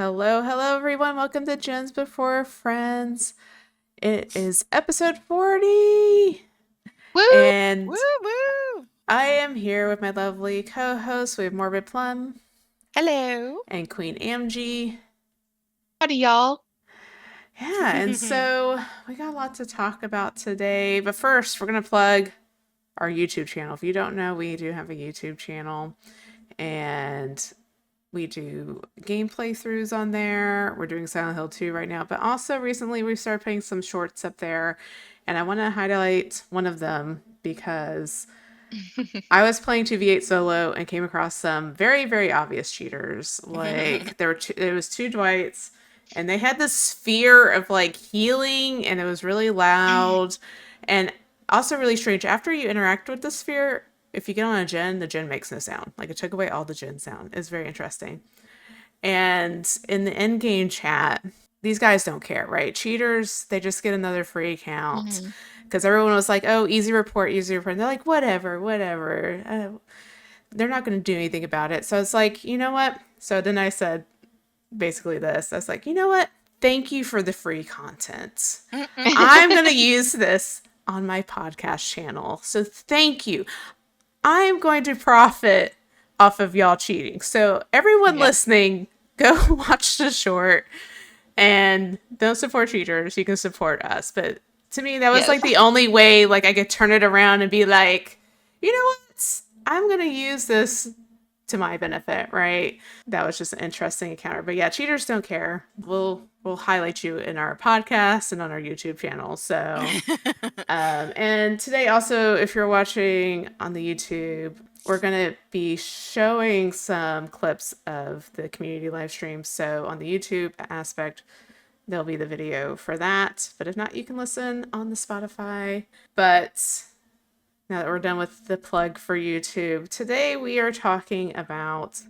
Hello, everyone. Welcome to Gens Before Friends. It is episode 40, Woo! and Woo woo! I am here with my lovely co-hosts. We have Morbid Plum Hello. and Queen Amg. Howdy, y'all. Yeah, and so we got a lot to talk about today. But first, we're going to plug our YouTube channel. If you don't know, we do have a YouTube channel, and we do game playthroughs on there. We're doing Silent Hill 2 right now, but also recently we started putting some shorts up there, and I want to highlight one of them because I was playing 2v8 solo and came across some very, very obvious cheaters. Like there was two Dwights, and they had this sphere of like healing, and it was really loud, and also really strange. After you interact with the sphere, if you get on a gen, the gen makes no sound. Like it took away all the gen sound. It's very interesting. And in the end game chat, these guys don't care, right? Cheaters, they just get another free account Mhm. because everyone was like, "Oh, easy report, easy report." And they're like, "Whatever." They're not going to do anything about it. So it's like, you know what? So then I said basically this. I was like, you know what? Thank you for the free content. I'm going to use this on my podcast channel. So thank you. I'm going to profit off of y'all cheating. So everyone Yep. listening, go watch the short and don't support cheaters. You can support us. But to me, that was like Yes. the only way like I could turn it around and be like, you know what? I'm gonna use this to my benefit, right? That was just an interesting encounter. But yeah, cheaters don't care. We'll highlight you in our podcast and on our YouTube channel. So and today, also, if you're watching on the YouTube, we're going to be showing some clips of the community live stream. So on the YouTube aspect, there'll be the video for that. But if not, you can listen on the Spotify. But now that we're done with the plug for YouTube, today we are talking about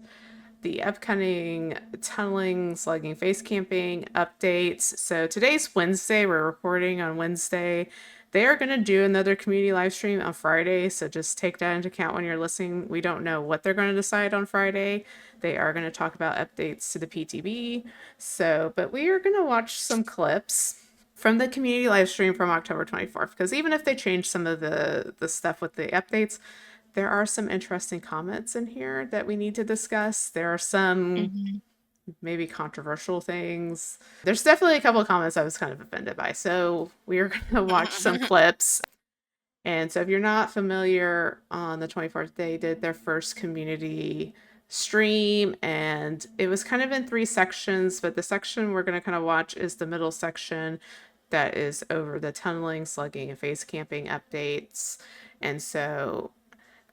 the upcoming tunneling, slugging, face camping updates. So today's Wednesday. We're recording on Wednesday. They are going to do another community live stream on Friday. So just take that into account when you're listening. We don't know what they're going to decide on Friday. They are going to talk about updates to the PTB. So, but we are going to watch some clips from the community live stream from October 24th, because even if they change some of the stuff with the updates, there are some interesting comments in here that we need to discuss. There are some Mhm. maybe controversial things. There's definitely a couple of comments I was kind of offended by. So we're going to watch some clips. And so if you're not familiar, on the 24th, they did their first community stream, and it was kind of in three sections, but the section we're going to kind of watch is the middle section that is over the tunneling, slugging, and face camping updates. And so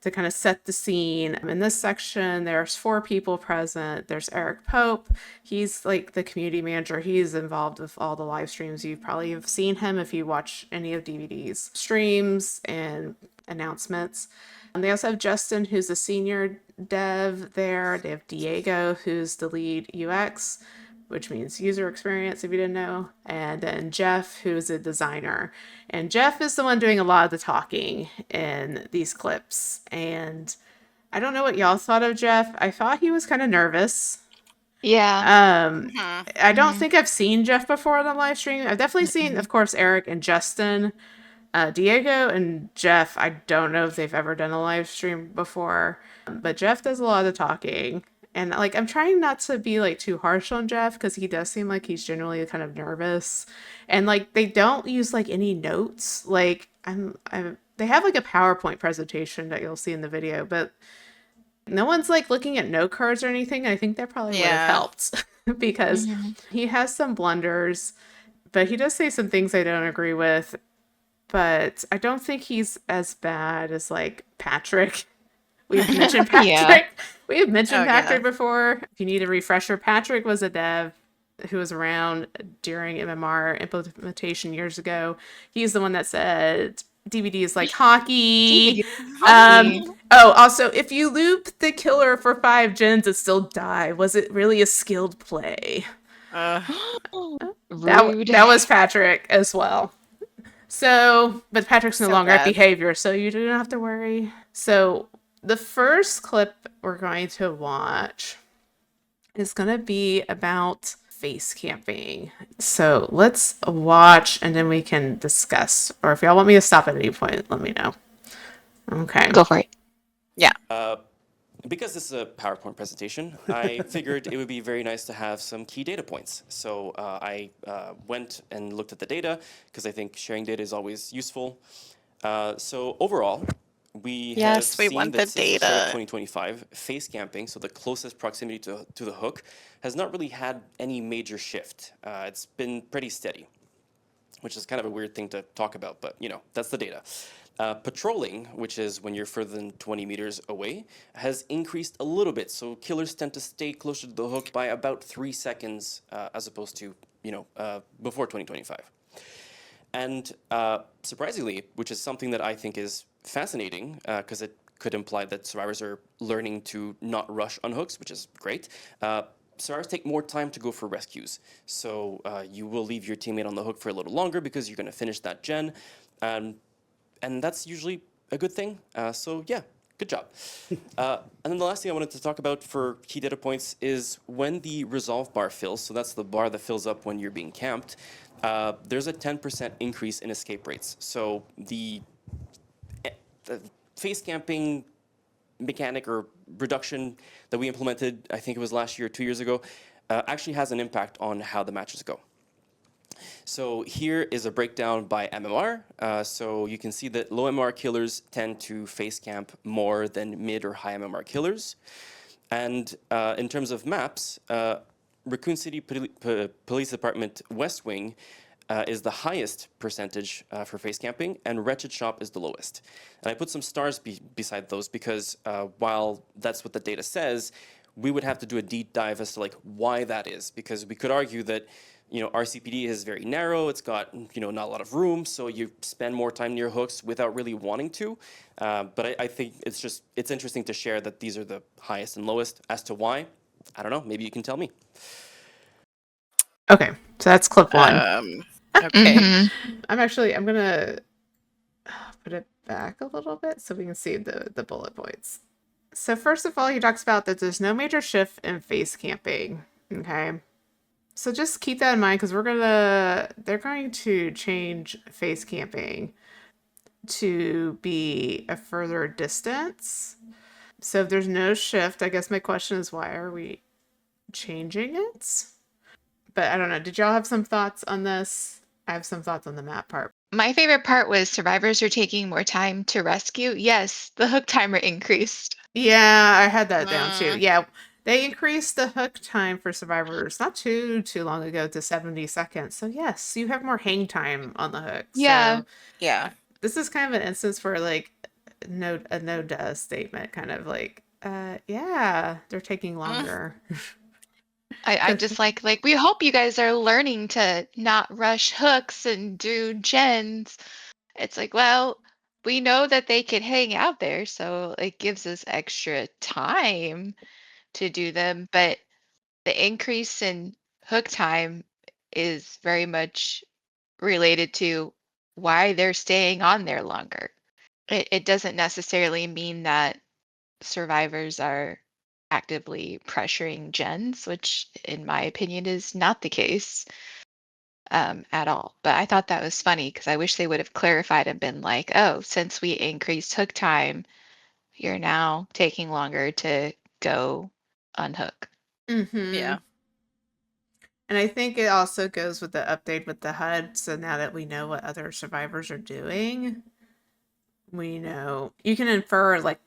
to kind of set the scene. In this section, there's 4 people present. There's Eric Pope. He's like the community manager. He's involved with all the live streams. You probably have seen him if you watch any of DVD's streams and announcements. And they also have Justin, who's a senior dev there. They have Diego, who's the lead UX, which means user experience, if you didn't know. And then Jeff, who's a designer. And Jeff is the one doing a lot of the talking in these clips. And I don't know what y'all thought of Jeff. I thought he was kind of nervous. Yeah. Um, Mhm. I don't Mhm. think I've seen Jeff before on the live stream. I've definitely seen, Mm-mm. of course, Eric and Justin. Diego and Jeff, I don't know if they've ever done a live stream before, but Jeff does a lot of the talking. And like, I'm trying not to be like too harsh on Jeff because he does seem like he's generally kind of nervous. And like, they don't use like any notes. Like, they have like a PowerPoint presentation that you'll see in the video, but no one's like looking at note cards or anything. I think that probably would have Yeah. helped because Mhm. he has some blunders, but he does say some things I don't agree with, but I don't think he's as bad as like Patrick. We've mentioned Yeah. Patrick. We have mentioned Oh yeah. Patrick before. If you need a refresher, Patrick was a dev who was around during MMR implementation years ago. He's the one that said DVD is like hockey. DVD hockey. Also, if you loop the killer for 5 gens and still die, was it really a skilled play? Uh. That Rude. that was Patrick as well. So, but Patrick's no So longer at bad. behavior, so you don't have to worry. So, the first clip we're going to watch is going to be about face camping. So let's watch and then we can discuss. Or if y'all want me to stop at any point, let me know. Okay. Go for it. Yeah. Because this is a PowerPoint presentation, I figured it would be very nice to have some key data points. So I went and looked at the data because I think sharing data is always useful. So overall, we have Yes, we seen want that the since the start of data. 2025, face camping, so the closest proximity to the hook, has not really had any major shift. It's been pretty steady, which is kind of a weird thing to talk about, but that's the data. Patrolling, which is when you're further than 20 meters away, has increased a little bit. So killers tend to stay closer to the hook by about 3 seconds as opposed to, before 2025. And surprisingly, which is something that I think is fascinating, because it could imply that survivors are learning to not rush on hooks, which is great. Survivors take more time to go for rescues. So you will leave your teammate on the hook for a little longer because you're going to finish that gen. And that's usually a good thing. So yeah, good job. And then the last thing I wanted to talk about for key data points is when the resolve bar fills, so that's the bar that fills up when you're being camped, there's a 10% increase in escape rates. So the face camping mechanic or reduction that we implemented, I think it was last year or 2 years ago, actually has an impact on how the matches go. So here is a breakdown by MMR. So you can see that low MMR killers tend to face camp more than mid or high MMR killers. And in terms of maps, Raccoon City Police Department West Wing is the highest percentage for face camping, and Wretched Shop is the lowest. And I put some stars beside those because while that's what the data says, we would have to do a deep dive as to like why that is, because we could argue that RCPD is very narrow. It's got not a lot of room, so you spend more time near hooks without really wanting to. But I think it's interesting to share that these are the highest and lowest. As to why, I don't know. Maybe you can tell me. Okay, so that's clip one. Okay. I'm gonna put it back a little bit so we can see the bullet points. So first of all, he talks about that there's no major shift in face camping. Okay. So just keep that in mind because they're going to change face camping to be a further distance. So if there's no shift, I guess my question is why are we changing it? But I don't know. Did y'all have some thoughts on this? I have some thoughts on the map part. My favorite part was survivors are taking more time to rescue. Yes, the hook timer increased. Yeah, I had that down too. Yeah, they increased the hook time for survivors not too long ago to 70 seconds. So yes, you have more hang time on the hook. Yeah. So Yeah. this is kind of an instance for like a no duh statement, kind of like, yeah, they're taking longer. I just like we hope you guys are learning to not rush hooks and do gens. It's like, well, we know that they could hang out there, so it gives us extra time to do them. But the increase in hook time is very much related to why they're staying on there longer. It doesn't necessarily mean that survivors are actively pressuring gens, which in my opinion is not the case at all. But I thought that was funny because I wish they would have clarified and been like, oh, since we increased hook time, you're now taking longer to go unhook. Mm-hmm. Yeah. And I think it also goes with the update with the HUD. So now that we know what other survivors are doing, we know you can infer like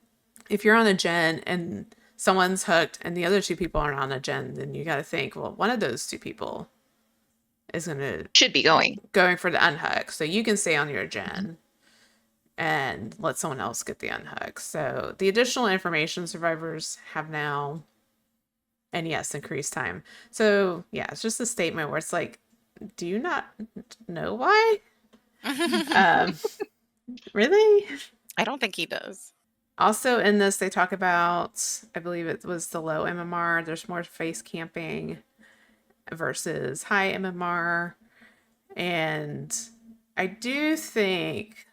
if you're on a gen and someone's hooked and the other two people aren't on a gen, then you got to think, well, one of those two people is Should be going. for the unhook. So you can stay on your gen and let someone else get the unhook. So the additional information survivors have now, and yes, increased time. So yeah, it's just a statement where it's like, do you not know why? Really? I don't think he does. Also in this, they talk about, I believe it was the low MMR. There's more face camping versus high MMR. And I do think,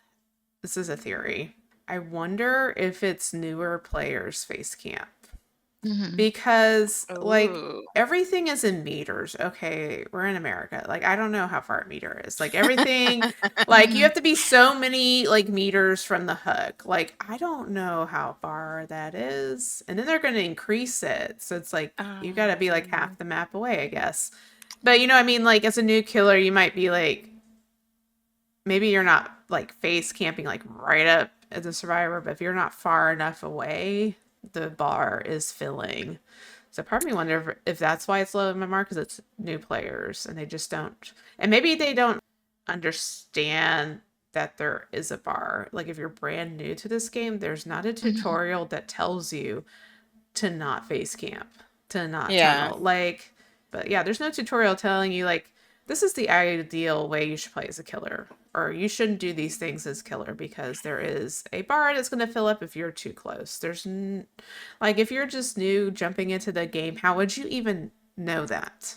this is a theory, I wonder if it's newer players face camp because like Ooh. everything is in meters. Okay, we're in America. Like I don't know how far a meter is. Like everything, like you have to be so many like meters from the hook. Like I don't know how far that is, and then they're going to increase it. So it's like you got to be like half the map away, I guess. But you know, I mean, like as a new killer, you might be like maybe you're not like face camping like right up at the survivor, but if you're not far enough away, the bar is filling. So part of me wonder if that's why it's low in MMR because it's new players and they just don't, and maybe they don't understand that there is a bar. Like if you're brand new to this game, there's not a tutorial that tells you to not face camp, to not Yeah. tunnel. Like, but yeah, there's no tutorial telling you like this is the ideal way you should play as a killer, or you shouldn't do these things as killer because there is a bar that's going to fill up if you're too close. Like if you're just new jumping into the game, how would you even know that?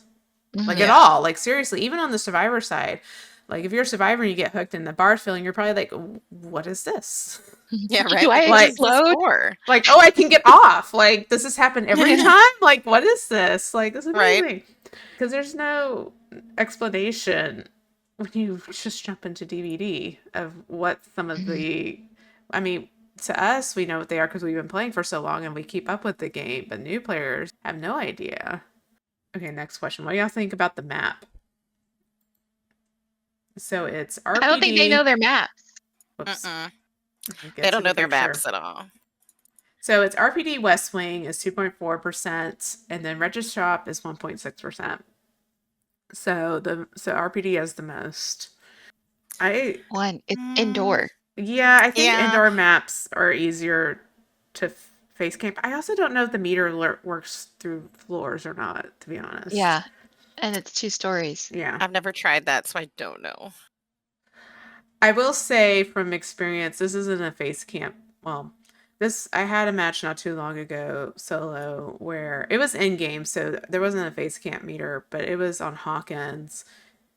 Like at all? Like seriously, even on the survivor side, like if you're a survivor and you get hooked in the bar filling, you're probably like, what is this? Yeah, right. Do I Like, explode? Like, oh, I can get off. Like, does this happen every time? Like, what is this? Like, this is Right. amazing. Because there's no explanation when you just jump into DVD of what some of the, I mean, to us, we know what they are because we've been playing for so long and we keep up with the game, but new players have no idea. Okay, next question. What do y'all think about the map? So it's RPD. I don't think they know their maps. Whoops. They don't know their maps at all. So it's RPD West Wing is 2.4%, and then Registrop is 1.6%. So RPD has the most. It's indoor. Yeah, I think Yeah. indoor maps are easier to face camp. I also don't know if the meter alert works through floors or not, to be honest. Yeah. And it's 2 stories. Yeah. I've never tried that, so I don't know. I will say from experience, this isn't a face camp. Well, I had a match not too long ago solo where it was in game, so there wasn't a face camp meter, but it was on Hawkins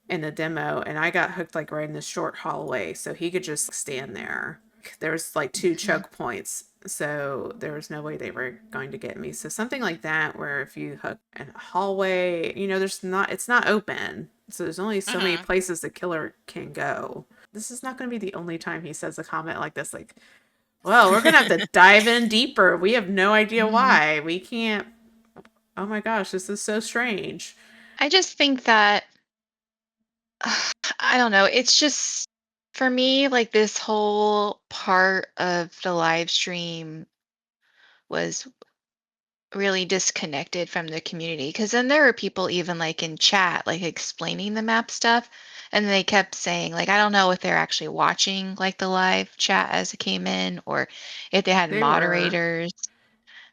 in the demo, and I got hooked like right in the short hallway, so he could just stand there. There was like 2 choke points, so there was no way they were going to get me. So something like that, where if you hook in a hallway, you know, it's not open, so there's only so many places the killer can go. This is not going to be the only time he says a comment like this, like, well, we're going to have to dive in deeper. We have no idea why. We can't. Oh my gosh, this is so strange. I just think that, I don't know. It's just, for me, like this whole part of the live stream was really disconnected from the community. Because then there were people even like in chat, like explaining the map stuff. And they kept saying, like, I don't know if they're actually watching like the live chat as it came in or if they had They moderators.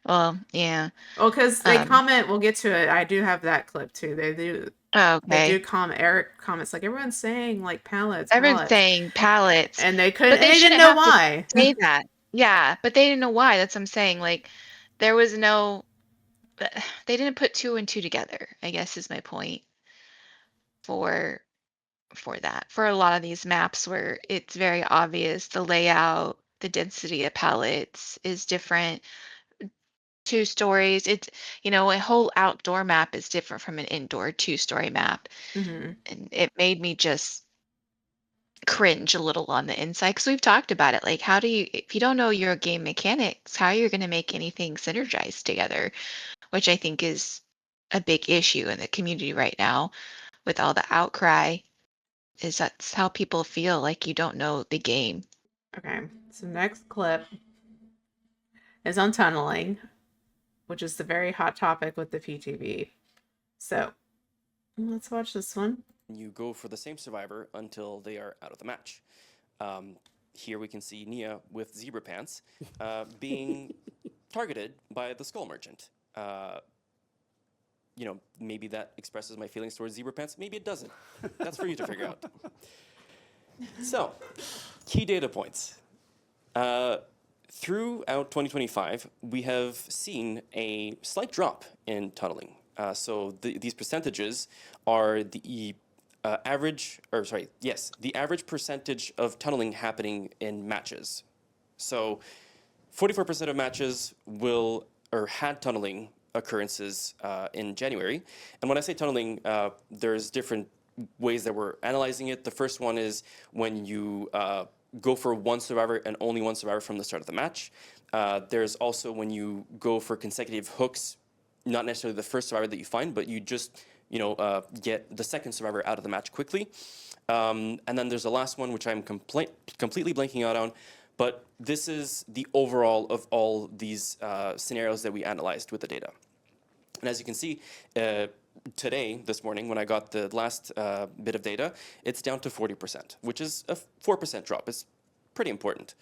Well, yeah. Well, because they comment, we'll get to it. I do have that clip too. They do. Okay. They do comment. Eric comments like everyone's saying like pallets. Everyone's saying pallets. And they couldn't. But they and they didn't shouldn't know have to why. say that. Yeah, but they didn't know why. That's what I'm saying. Like, there was no. They didn't put 2 and 2 together, I guess is my point for that. For a lot of these maps where it's very obvious the layout, the density of pallets is different. 2 stories. It's, you know, a whole outdoor map is different from an indoor 2-story map. Mm-hmm. And it made me just cringe a little on the inside because we've talked about it. Like, how do you, if you don't know your game mechanics, how are you going to make anything synergize together? Which I think is a big issue in the community right now with all the outcry, is that's how people feel like you don't know the game. Okay, so next clip is on tunneling, which is the very hot topic with the PTV. So let's watch this one. You go for the same survivor until they are out of the match. Here we can see Nia with zebra pants being targeted by the skull merchant. You know, maybe that expresses my feelings towards zebra pants. Maybe it doesn't. That's for you to figure out. So, key data points. Throughout 2025, we have seen a slight drop in tunneling. So these percentages are the average percentage of tunneling happening in matches. So 44% of matches will or had tunneling occurrences in January. And when I say tunneling, there's different ways that we're analyzing it. The first one is when you go for one survivor and only one survivor from the start of the match. There's also when you go for consecutive hooks, not necessarily the first survivor that you find, but you just get the second survivor out of the match quickly. And then there's the last one, which I'm completely blanking out on. But this is the overall of all these scenarios that we analyzed with the data. And as you can see, today, this morning, when I got the last bit of data, it's down to 40%, which is a 4% drop. It's pretty important.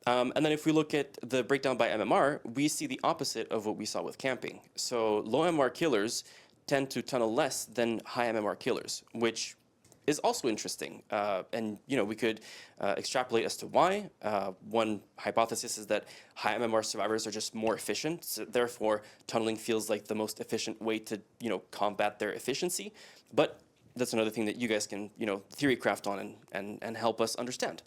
And then if we look at the breakdown by MMR, we see the opposite of what we saw with camping. So low MMR killers tend to tunnel less than high MMR killers, which is also interesting. And we could extrapolate as to why. One hypothesis is that high MMR survivors are just more efficient, so therefore tunneling feels like the most efficient way to combat their efficiency. But that's another thing that you guys can theory craft on and help us understand.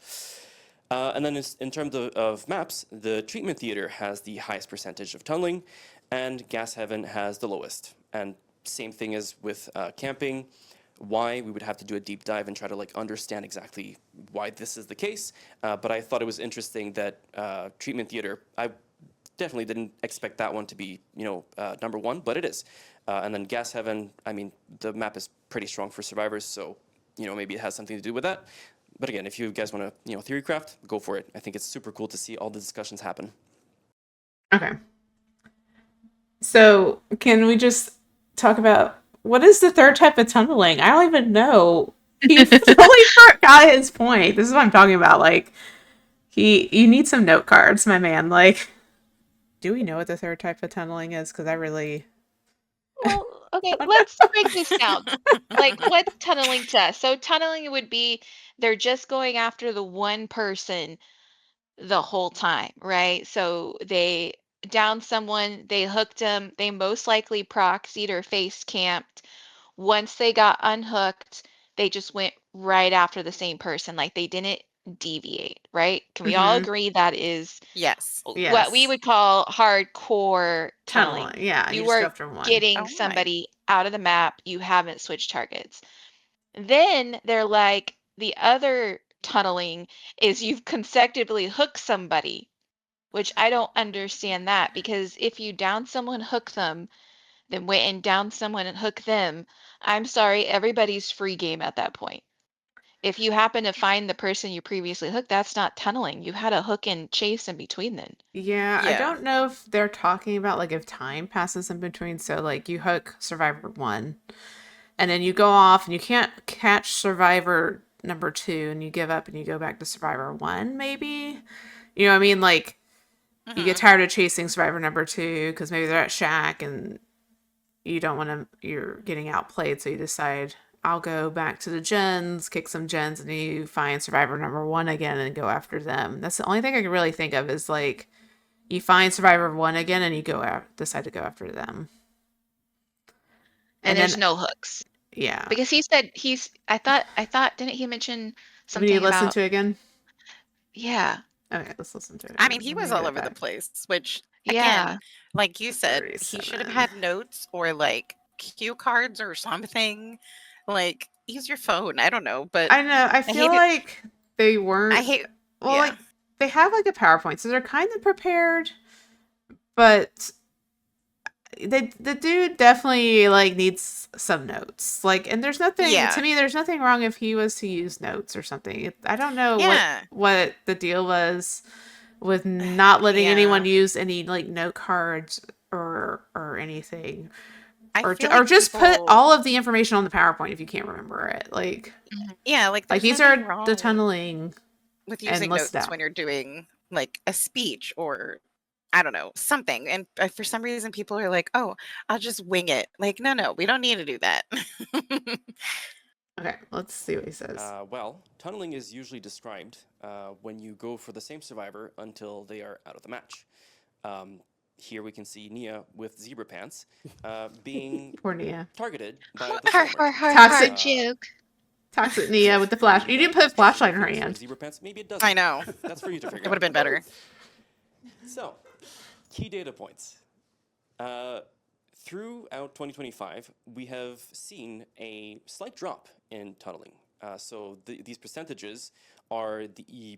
And then in terms of maps, the treatment theater has the highest percentage of tunneling, and Gas Heaven has the lowest. And same thing as with camping. Why, we would have to do a deep dive and try to understand exactly why this is the case. But I thought it was interesting that treatment theater, I definitely didn't expect that one to be number one, but it is. And then Gas Heaven, I mean, the map is pretty strong for survivors, so maybe it has something to do with that. But again, if you guys want to theory craft, go for it. I think it's super cool to see all the discussions happen. Okay. So can we just talk about what is the third type of tunneling? I don't even know. He totally forgot his point. This is what I'm talking about. You need some note cards, my man. Do we know what the third type of tunneling is? Because I really... Well, okay, let's break this down. What's tunneling to us? So tunneling would be they're just going after the one person the whole time, right? So they downed someone, they hooked them, they most likely proxied or face camped. Once they got unhooked, they just went right after the same person. They didn't deviate, right? Can we all agree that is Yes. what we would call hardcore tunneling? Yeah, You just go are after one. getting Oh my. somebody out of the map, you haven't switched targets. Then they're like, the other tunneling is you've consecutively hooked somebody, which I don't understand that, because if you down someone, hook them, then went and down someone and hook them, I'm sorry, everybody's free game at that point. If you happen to find the person you previously hooked, that's not tunneling. You had a hook and chase in between then. Yeah, I Yeah. don't know if they're talking about if time passes in between. So you hook survivor 1, and then you go off and you can't catch survivor number 2, and you give up and you go back to survivor 1, maybe. You know what I mean? You get tired of chasing survivor number 2 because maybe they're at shack and you don't want to, you're getting outplayed, so you decide, I'll go back to the gens, kick some gens, and you find survivor number 1 again and go after them. That's the only thing I can really think of is you find survivor 1 again and you decide to go after them. And there's no hooks. Yeah. Because he said I thought didn't he mention something Will you listen about to it again? Yeah. Okay, let's listen to it. I mean, he was all over the place, which, again, Yeah. like you said, he should have 37. had notes or cue cards or something. Use your phone. I don't know, but I know. I feel like they weren't. I hate. Well, yeah. they have a PowerPoint, so they're kind of prepared, but the dude definitely needs some notes. And there's nothing to me. There's nothing wrong if he was to use notes or something. I don't know what the deal was with not letting anyone use any note cards or anything. Or just put all of the information on the PowerPoint if you can't remember it. These are the tunneling with using notes when you're doing a speech or I don't know, something. And for some reason people are like, oh, I'll just wing it. No, we don't need to do that. Okay, let's see what he says. Well, tunneling is usually described when you go for the same survivor until they are out of the match. Here we can see Nia with zebra pants being Poor Nia. targeted by the Toxic joke. Toxic Nia with the flash. You didn't put a flashlight in her hand. Zebra pants, maybe it doesn't. I know. That's for you to figure out. It would have been better. So, key data points. Throughout 2025, we have seen a slight drop in tunneling. These percentages are the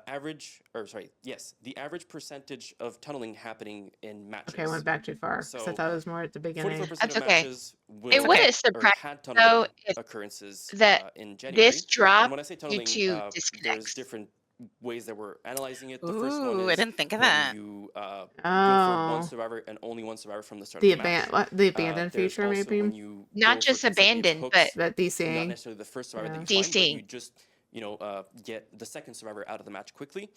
average percentage of tunneling happening in matches. Okay, I went back too far because I So thought it was more at the beginning. 44% That's of okay. matches It will wouldn't or surprise had though tunneling if occurrences that in January. this drop And when I say due tunneling, to there's disconnects. different ways that we're analyzing it. The first one Ooh, I is didn't think of when that. you go for one Oh, survivor and only one survivor from the start the of the match. the abandoned There's feature also when maybe, you Not go for just consecutive abandoned, but hooks, but not DCing. necessarily the first survivor that Yeah. you find, but you DCing. just get the second survivor out of the match quickly.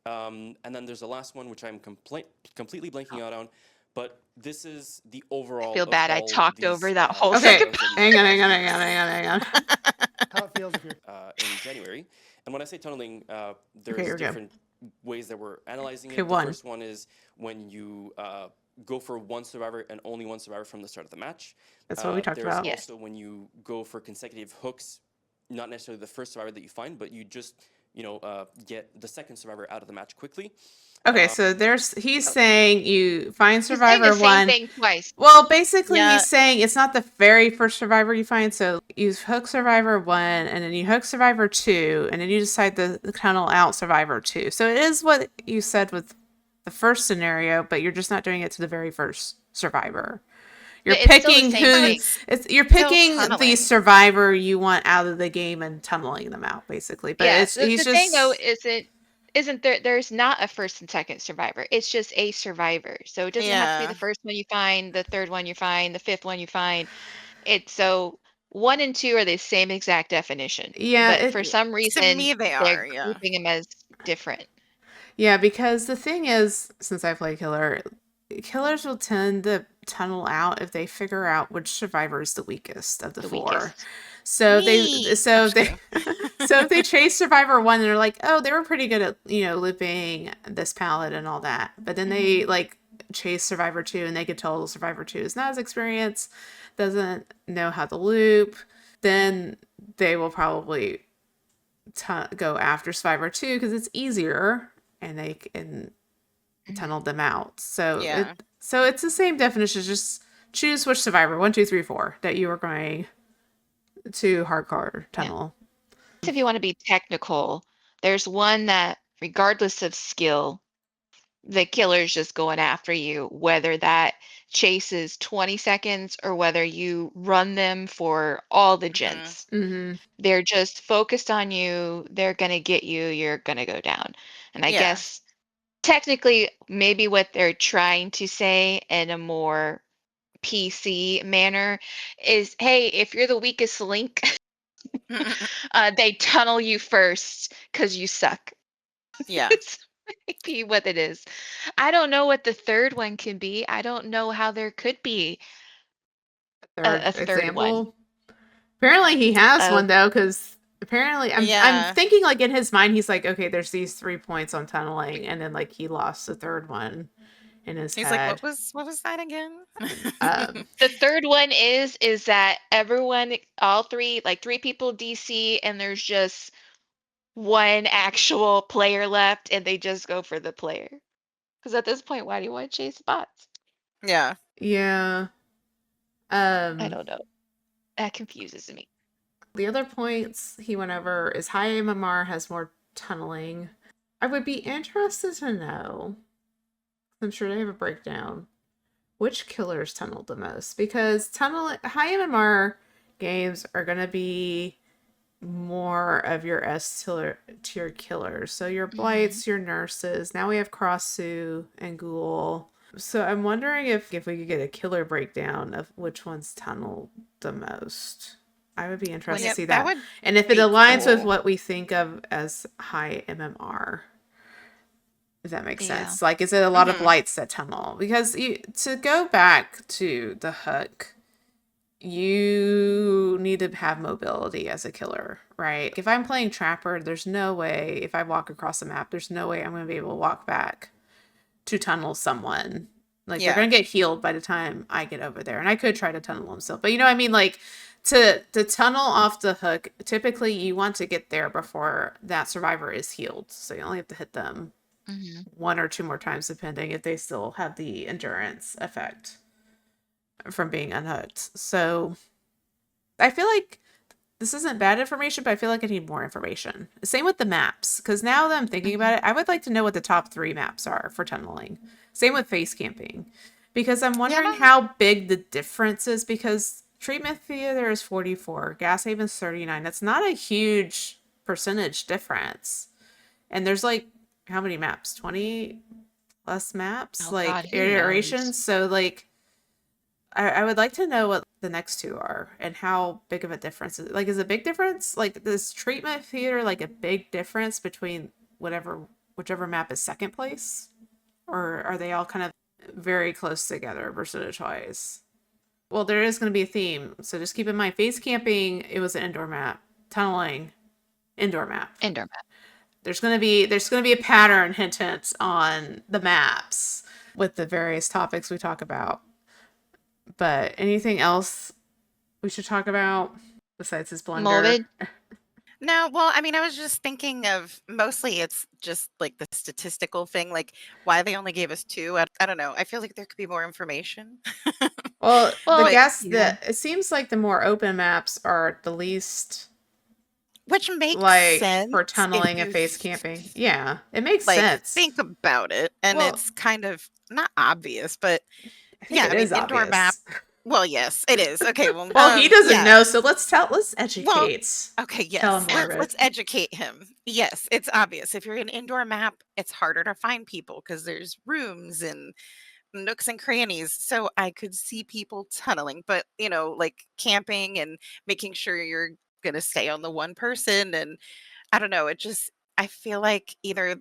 And then there's the last one, which I'm completely blanking out on. But this is the I overall feel of bad. I all talked over these that whole Okay, second scenarios that we hang on, have hang on. How it feels if you're in January. And when I say tunneling, there's Okay, you're good. different ways that we're analyzing Okay, it. The one. first one is when you go for one survivor and only one survivor from the start of the match. That's what we talked There's about. Yes. also when you go for consecutive hooks, not necessarily the first survivor that you find, but you just get the second survivor out of the match quickly. Okay, so he's saying you find He's saying survivor the same one. thing twice. Well, basically, Yeah. he's saying it's not the very first survivor you find. So you hook survivor one, and then you hook survivor two, and then you decide to tunnel out survivor two. So it is what you said with the first scenario, but you're just not doing it to the very first survivor. You're But it's still the picking same who. thing. You're picking the tunneling. survivor you want out of the game and tunneling them out, basically. But Yeah. it's The he's thing though just. isn't there's not a first and second survivor. It's just a survivor. So it doesn't have to be the Yeah. first one you find, the third one you find, the fifth one you find. It's so 1 and 2 are the same exact definition. Yeah, But for some To reason me, they they're are. Yeah. grouping them as different. Yeah, because the thing is, since I play killer, killers will tend to tunnel out if they figure out which survivor is the weakest of the The four. weakest. So Me. so I'm they just so if they chase survivor one, they're like, oh, they were pretty good at looping this palette and all that. But then they like chase survivor two, and they could tell survivor two is not as experienced, doesn't know how to loop. Then they will probably go after survivor two because it's easier, and they can tunnel them out. So Yeah. it's the same definition. Just choose which survivor 1, 2, 3, 4 that you are going to hardcore tunnel. If you want to be technical, there's one that regardless of skill, the killer's just going after you, whether that chases 20 seconds or whether you run them for all the gens. Mm-hmm. They're just focused on you. They're going to get you. You're going to go down. And I Yeah. guess technically, maybe what they're trying to say in a more PC manner is, hey, if you're the weakest link, they tunnel you first because you suck. Yeah. It's maybe what it is. I don't know what the third one can be. I don't know how there could be a third one. Example. Apparently he has Oh. one though, because apparently I'm Yeah. thinking like in his mind he's like, okay, there's these 3 points on tunneling, and then like he lost the third one in his He's head. like, what was that again? The third one is that everyone, all three, like 3 people DC, and there's just one actual player left, and they just go for the player. Because at this point, why do you want to chase bots? Yeah. Yeah. I don't know. That confuses me. The other points he went over is high MMR has more tunneling. I would be interested to know, I'm sure they have a breakdown, which killers tunneled the most, because high MMR games are going to be more of your S tier killers. So your blights, your nurses. Now we have Crossu and Ghoul. So I'm wondering if we could get a killer breakdown of which ones tunnel the most. I would be interested to see that. would And if it be aligns with cool. what we think of as high MMR. If that makes Yeah. sense. Like, is it a lot of lights that tunnel? Because to go back to the hook, you need to have mobility as a killer, right? If I'm playing Trapper, there's no way, if I walk across the map, there's no way I'm going to be able to walk back to tunnel someone. Like, they're going to get healed by the time I get over there. And I could try to tunnel them still. But you know what I mean? Like, to tunnel off the hook, typically you want to get there before that survivor is healed. So you only have to hit them Mhm. one or two more times, depending if they still have the endurance effect from being unhooked. So I feel like this isn't bad information, but I feel like I need more information. Same with the maps, because now that I'm thinking about it, I would like to know what the top 3 maps are for tunneling. Same with face camping, because I'm Yeah, wondering how big the difference is. Because treatment theater is 44, gas haven's 39. That's not a huge percentage difference. And there's like how many maps? 20 plus maps, Oh like God, who knows? iterations. So like I would like to know what the next 2 are and how big of a difference is. Like, is a big difference? Like, this treatment theater like a big difference between whichever map is second place, or are they all kind of very close together percentage wise? Well, there is going to be a theme, so just keep in mind. Face camping, it was an indoor map. Tunneling, indoor map. Indoor map. There's gonna be a pattern hint on the maps with the various topics we talk about. But anything else we should talk about besides his blender? Morbid. No, well, I mean, I was just thinking of mostly it's just like the statistical thing, like why they only gave us 2. I don't know. I feel like there could be more information. Well, the Well, Like, guess yeah. that it seems like the more open maps are the least which makes like for sense if tunneling and you face camping. Yeah, it makes like sense. think about it, and Well, it's kind of not obvious, but I think yeah, it I mean, is indoor map. obvious. Well, yes, it is. Okay, well, Well, he doesn't yeah. know, so let's Well, educate. okay, Tell him yes. more of it. Let's educate him. Yes, it's obvious. If you're an indoor map, it's harder to find people because there's rooms and nooks and crannies. So I could see people tunneling, but like camping and making sure you're gonna stay on the one person, and I don't know. It just I feel like either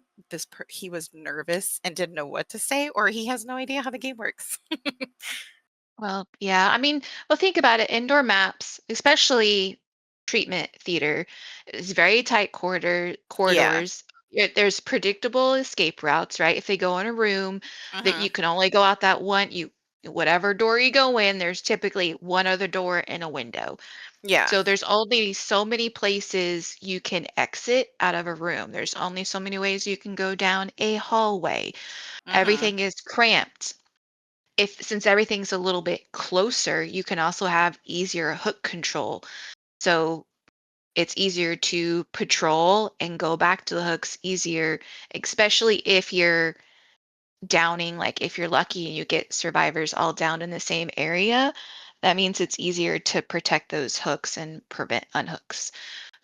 he was nervous and didn't know what to say, or he has no idea how the game works. Well, yeah. I mean, well, think about it. Indoor maps, especially treatment theater, is very tight Yeah. corridors. There's predictable escape routes, right? If they go in a room that Hmm. you can only go out that one, whatever door you go in, there's typically one other door and a window. Yeah. So there's only so many places you can exit out of a room. There's only so many ways you can go down a hallway. Hmm. Everything is cramped. If since everything's a little bit closer, you can also have easier hook control. So it's easier to patrol and go back to the hooks easier, especially if you're downing, like if you're lucky and you get survivors all down in the same area, that means it's easier to protect those hooks and prevent unhooks.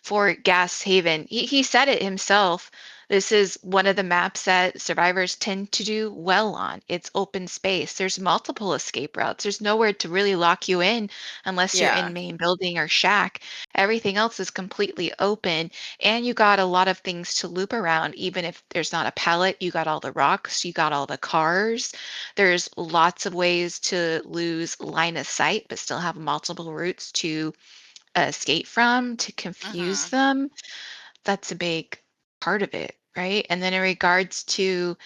For Gas Haven, he said it himself. This is one of the maps that survivors tend to do well on. It's open space. There's multiple escape routes. There's nowhere to really lock you in unless you're Yeah. in main building or shack. Everything else is completely open, and you got a lot of things to loop around. Even if there's not a pallet, you got all the rocks, you got all the cars. There's lots of ways to lose line of sight, but still have multiple routes to escape from to confuse Hmm. them. That's a big part of it, right? And then in regards to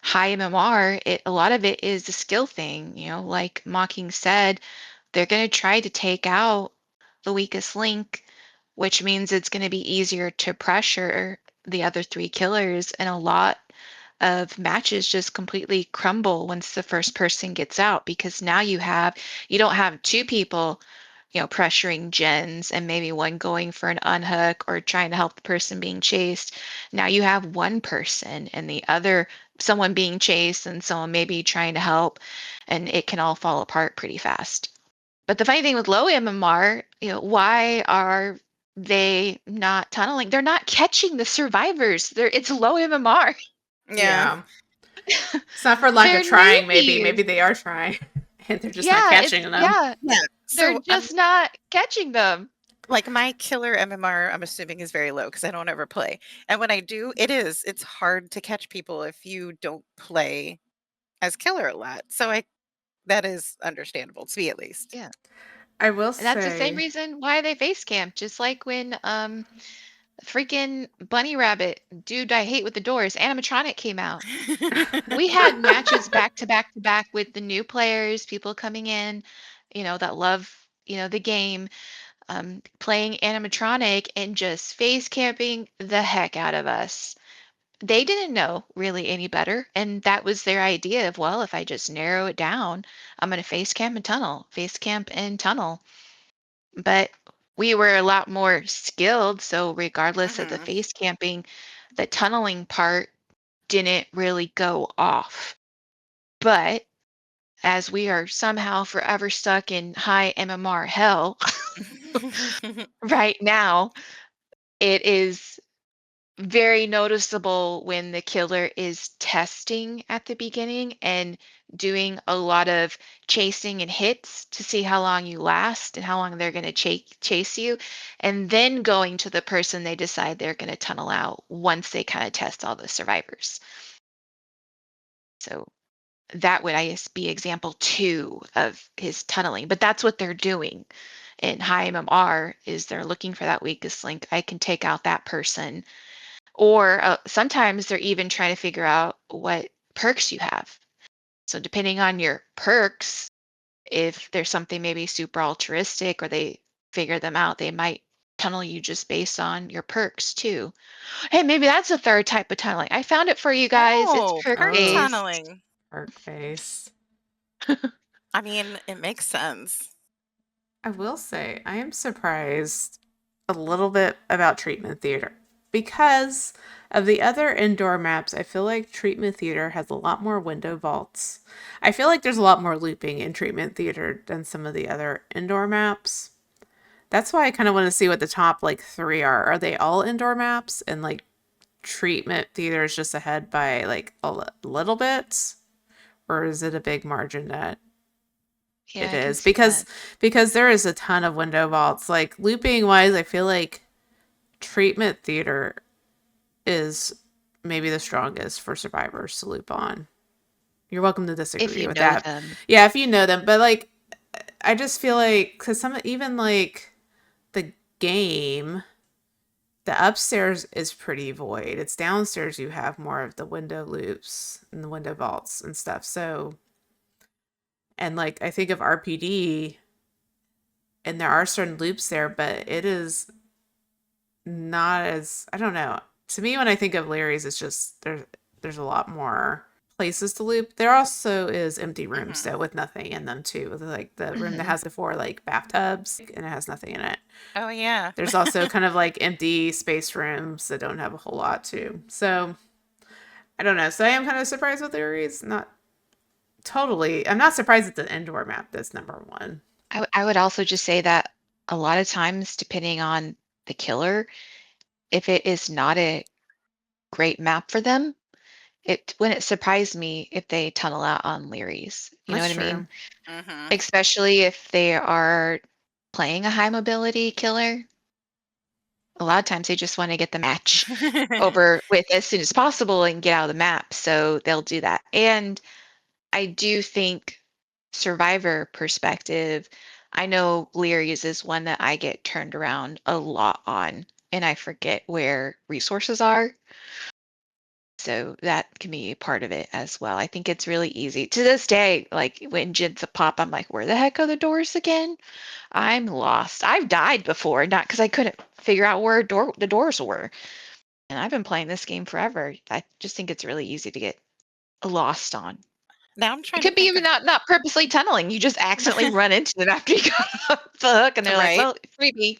high MMR, a lot of it is a skill thing. Like Mocking said, they're going to try to take out the weakest link, which means it's going to be easier to pressure the other 3 killers, and a lot of matches just completely crumble once the first person gets out, because now you don't have 2 people pressuring gens and maybe one going for an unhook or trying to help the person being chased. Now you have one person and the other someone being chased and someone maybe trying to help, and it can all fall apart pretty fast. But the funny thing with low MMR, why are they not tunneling? They're not catching the survivors. It's low MMR. Yeah. Yeah, it's not for lack of They're trying. Maybe newbies. they are trying, and they're just not Yeah, catching them. Yeah. they're So just not catching them. like my killer MMR, I'm assuming is very low because I don't ever play. And when I do, it's hard to catch people if you don't play as killer a lot. So that is understandable to me at least. Yeah. I will And that's the same say, reason why they face camp, just like when freaking Bunny Rabbit, dude I hate with the doors, animatronic came out. We had matches back to back to back with the new players, people coming in, that love, the game, playing animatronic and just face camping the heck out of us. they didn't know really any better. And that was their idea of, well, if I just narrow it down, I'm going to face camp and tunnel, face camp and tunnel. But we were a lot more skilled. So regardless of the Mhm. face camping, the tunneling part didn't really go off. But as we are somehow forever stuck in high MMR hell right now, it is very noticeable when the killer is testing at the beginning and doing a lot of chasing and hits to see how long you last and how long they're going to chase you, and then going to the person they decide they're going to tunnel out once they kind of test all the survivors. So that would, I guess, be example 2 of his tunneling, but that's what they're doing in high MMR is they're looking for that weakest link. I can take out that person. Or sometimes they're even trying to figure out what perks you have. So depending on your perks, if there's something maybe super altruistic or they figure them out, they might tunnel you just based on your perks too. Hey, maybe that's a third type of tunneling. I found it for you guys. It's Oh, perk perk Oh. based. tunneling. Perk based. I mean, it makes sense. I will say, I am surprised a little bit about Treatment Theater. Because of the other indoor maps, I feel like Treatment Theater has a lot more window vaults. I feel like there's a lot more looping in Treatment Theater than some of the other indoor maps. That's why I kind of want to see what the top like 3 are. Are they all indoor maps? And like Treatment Theater is just ahead by like a little bit? Or is it a big margin that Yeah, it I can is? see that. Because there is a ton of window vaults. Like looping wise, I feel like Treatment Theater is maybe the strongest for survivors to loop on. You're welcome to If disagree you with know that. them. Yeah, if you know them, but like I just feel like because some even like the game, the upstairs is pretty void. It's downstairs you have more of the window loops and the window vaults and stuff. So and like I think of RPD and there are certain loops there, but it is not as I don't know. To me, when I think of Larry's, it's just there's a lot more places to loop. There also is empty rooms Mhm. though with nothing in them too. With like the room that Mhm. has the 4 like bathtubs and it has nothing in it. Oh yeah. There's also kind of like empty space rooms that don't have a whole lot too. So I don't know. So I am kind of surprised with Larry's. Not totally. I'm not surprised at the indoor map that's number 1. I would also just say that a lot of times, depending on the killer, if it is not a great map for them, it wouldn't surprise me if they tunnel out on Leary's. You know That's what I mean? true. Mhm. Especially if they are playing a high mobility killer. A lot of times they just want to get the match over with as soon as possible and get out of the map. So they'll do that. And I do think survivor perspective, I know Leary's is one that I get turned around a lot on, and I forget where resources are. So that can be a part of it as well. I think it's really easy. To this day, like when Jin's a pop, I'm like, where the heck are the doors again? I'm lost. I've died before, not because I couldn't figure out where the doors were. And I've been playing this game forever. I just think it's really easy to get lost on. Now I'm It trying to could be think even of not purposely tunneling. You just accidentally run into them after you got off the hook, and they're like, right. "Well, freebie."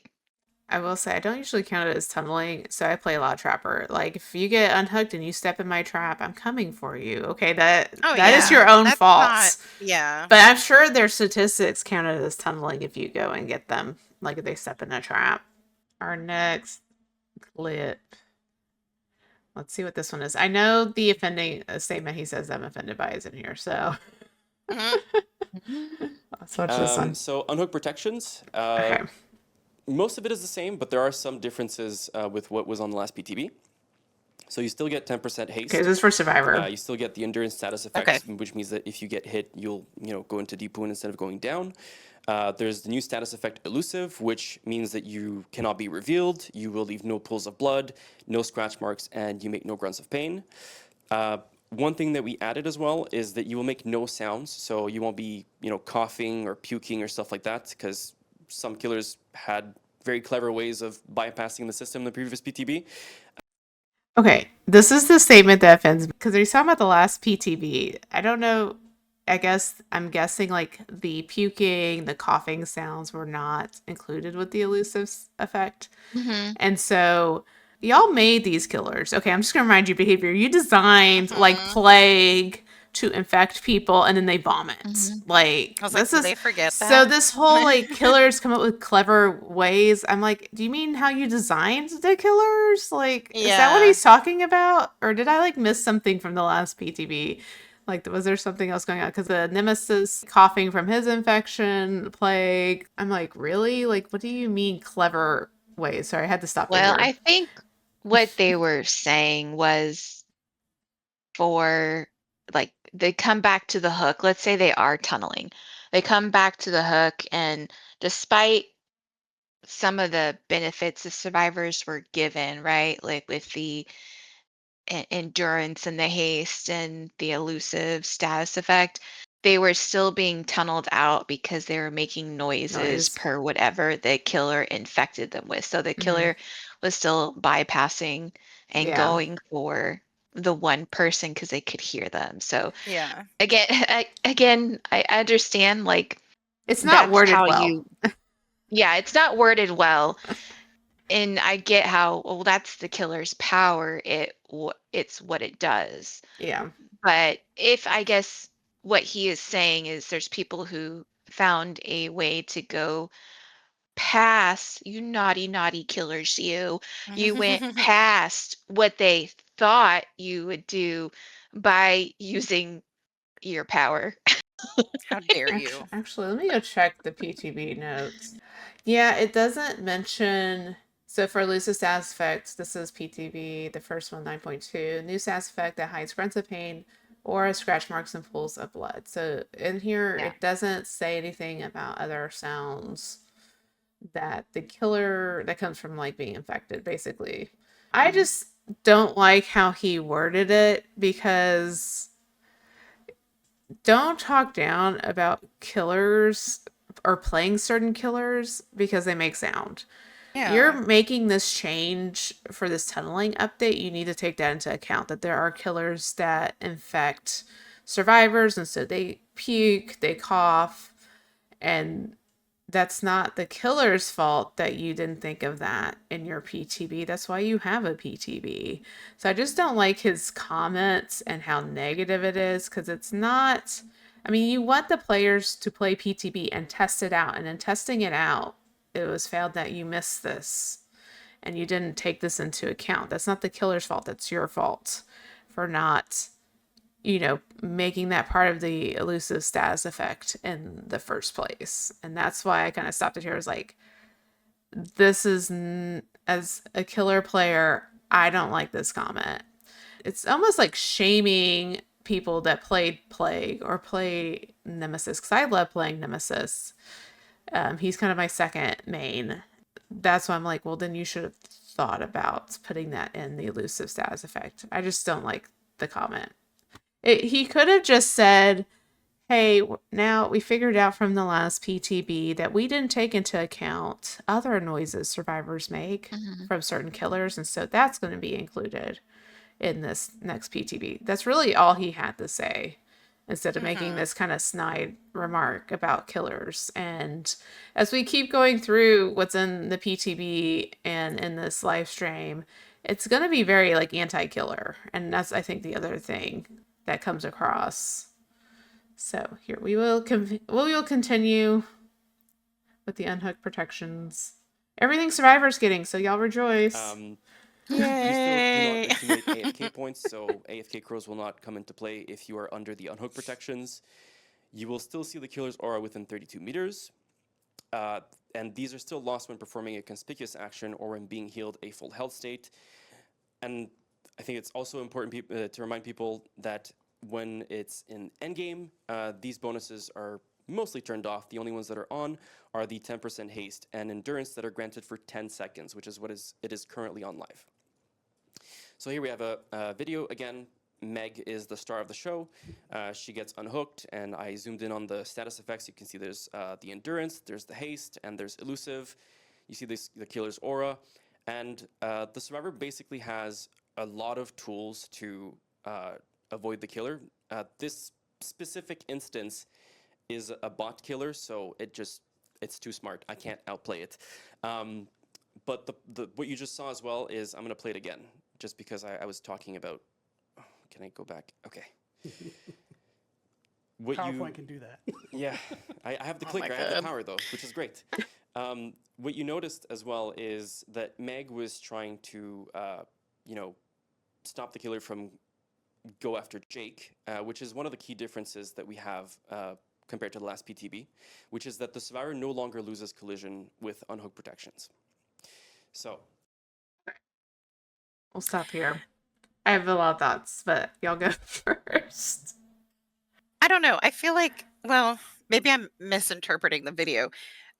I will say I don't usually count it as tunneling, so I play a lot of Trapper. Like if you get unhooked and you step in my trap, I'm coming for you. Okay, Oh that is yeah. your own That's not fault. yeah. But I'm sure their statistics counted as tunneling if you go and get them, like if they step in a trap. Our next clip. Let's see what this one is. I know the offending statement he says I'm offended by is in here, so Mhm. let's watch this one. So unhook protections. Okay. Most of it is the same, but there are some differences with what was on the last PTB. So you still get 10% haste. Okay, this is for Survivor. You still get the endurance status Okay. effects, which means that if you get hit, you'll go into deep wound instead of going down. There's the new status effect elusive, which means that you cannot be revealed. You will leave no pools of blood, no scratch marks, and you make no grunts of pain. One thing that we added as well is that you will make no sounds, so you won't be coughing or puking or stuff like that, because some killers had very clever ways of bypassing the system in the previous PTB. Okay, this is the statement that offends me because he's talking about the last PTB. I don't know. I guess I'm guessing like the puking, the coughing sounds were not included with the elusive effect. Mm-hmm. And so y'all made these killers. Okay, I'm just gonna remind you behavior. You designed like Mhm. plague to infect people and then they vomit. Mm-hmm. Like I was like, this did is they forget so that? this whole like killers come up with clever ways. I'm like, do you mean how you designed the killers? Like, is that what Yeah. he's talking about? Or did I like miss something from the last PTB? Like, was there something else going on? Because the nemesis coughing from his infection, plague. I'm like, really? Like, what do you mean clever ways? Sorry, I had to stop it Well, here. I think what they were saying was for like they come back to the hook. Let's say they are tunneling. They come back to the hook, and despite some of the benefits the survivors were given, right? Like with the endurance and the haste and the elusive status effect, they were still being tunneled out because they were making noises Noise. per whatever the killer infected them with. So the Hmm. killer was still bypassing and Yeah. going for the one person because they could hear them. So Yeah. again, I understand like It's not that's worded how well. you, yeah, it's not worded well, and I get how, well, that's the killer's power. It's what it does. Yeah. But if I guess what he is saying is there's people who found a way to go past you naughty, naughty killers, you went past what they thought you would do by using your power. How dare Actually, you? actually, let me go check the PTB notes. Yeah, it doesn't mention. So for Lucis Sass Effect, this is PTB, the first one, 9.2. New Sass Effect that hides grunts of pain or scratch marks and pools of blood. So in here, Yeah. it doesn't say anything about other sounds that the killer that comes from like being infected, basically. I Mhm. just don't like how he worded it because don't talk down about killers or playing certain killers because they make sound. You're Yeah. making this change for this tunneling update. You need to take that into account that there are killers that infect survivors and so they puke, they cough, and that's not the killer's fault that you didn't think of that in your PTB. That's why you have a PTB. So I just don't like his comments and how negative it is because it's not. I mean, you want the players to play PTB and test it out. And in testing it out, it was found that you missed this and you didn't take this into account. That's not the killer's fault. That's your fault for not making that part of the elusive status effect in the first place. And that's why I kind of stopped it here. I was like, this is, as a killer player, I don't like this comment. It's almost like shaming people that played Plague or play Nemesis, because I love playing Nemesis. He's kind of my second main. That's why I'm like, well, then you should have thought about putting that in the elusive status effect. I just don't like the comment. He could have just said, hey, now we figured out from the last PTB that we didn't take into account other noises survivors make Mhm. from certain killers, and so that's going to be included in this next PTB. That's really all he had to say instead of making Mhm. this kind of snide remark about killers. And as we keep going through what's in the PTB and in this live stream, it's going to be very like anti-killer. And that's, I think, the other thing that comes across. So here we will continue with the unhooked protections. Everything survivors getting, so y'all rejoice. You still do not Yay. accumulate AFK points, so AFK crows will not come into play if you are under the unhook protections. You will still see the killer's aura within 32 meters, and these are still lost when performing a conspicuous action or when being healed a full health state. And I think it's also important to remind people that when it's in endgame, these bonuses are mostly turned off. The only ones that are on are the 10% haste and endurance that are granted for 10 seconds, which is what it is currently on live. So here we have a video again. Meg is the star of the show. She gets unhooked, and I zoomed in on the status effects. You can see there's the endurance, there's the haste, and there's elusive. You see the killer's aura, and the survivor basically has a lot of tools to avoid the killer. This specific instance is a bot killer, so it's too smart. I can't outplay it. But the what you just saw as well is I'm gonna play it again, just because I was talking about. Can I go back? Okay. PowerPoint can do that. Yeah, I have the Oh clicker. my I have the God. power though, which is great. What you noticed as well is that Meg was trying to, stop the killer from go after Jake, which is one of the key differences that we have compared to the last PTB, which is that the survivor no longer loses collision with unhooked protections. So We'll stop here. I have a lot of thoughts, but y'all go first. I don't know. I feel like, well, maybe I'm misinterpreting the video,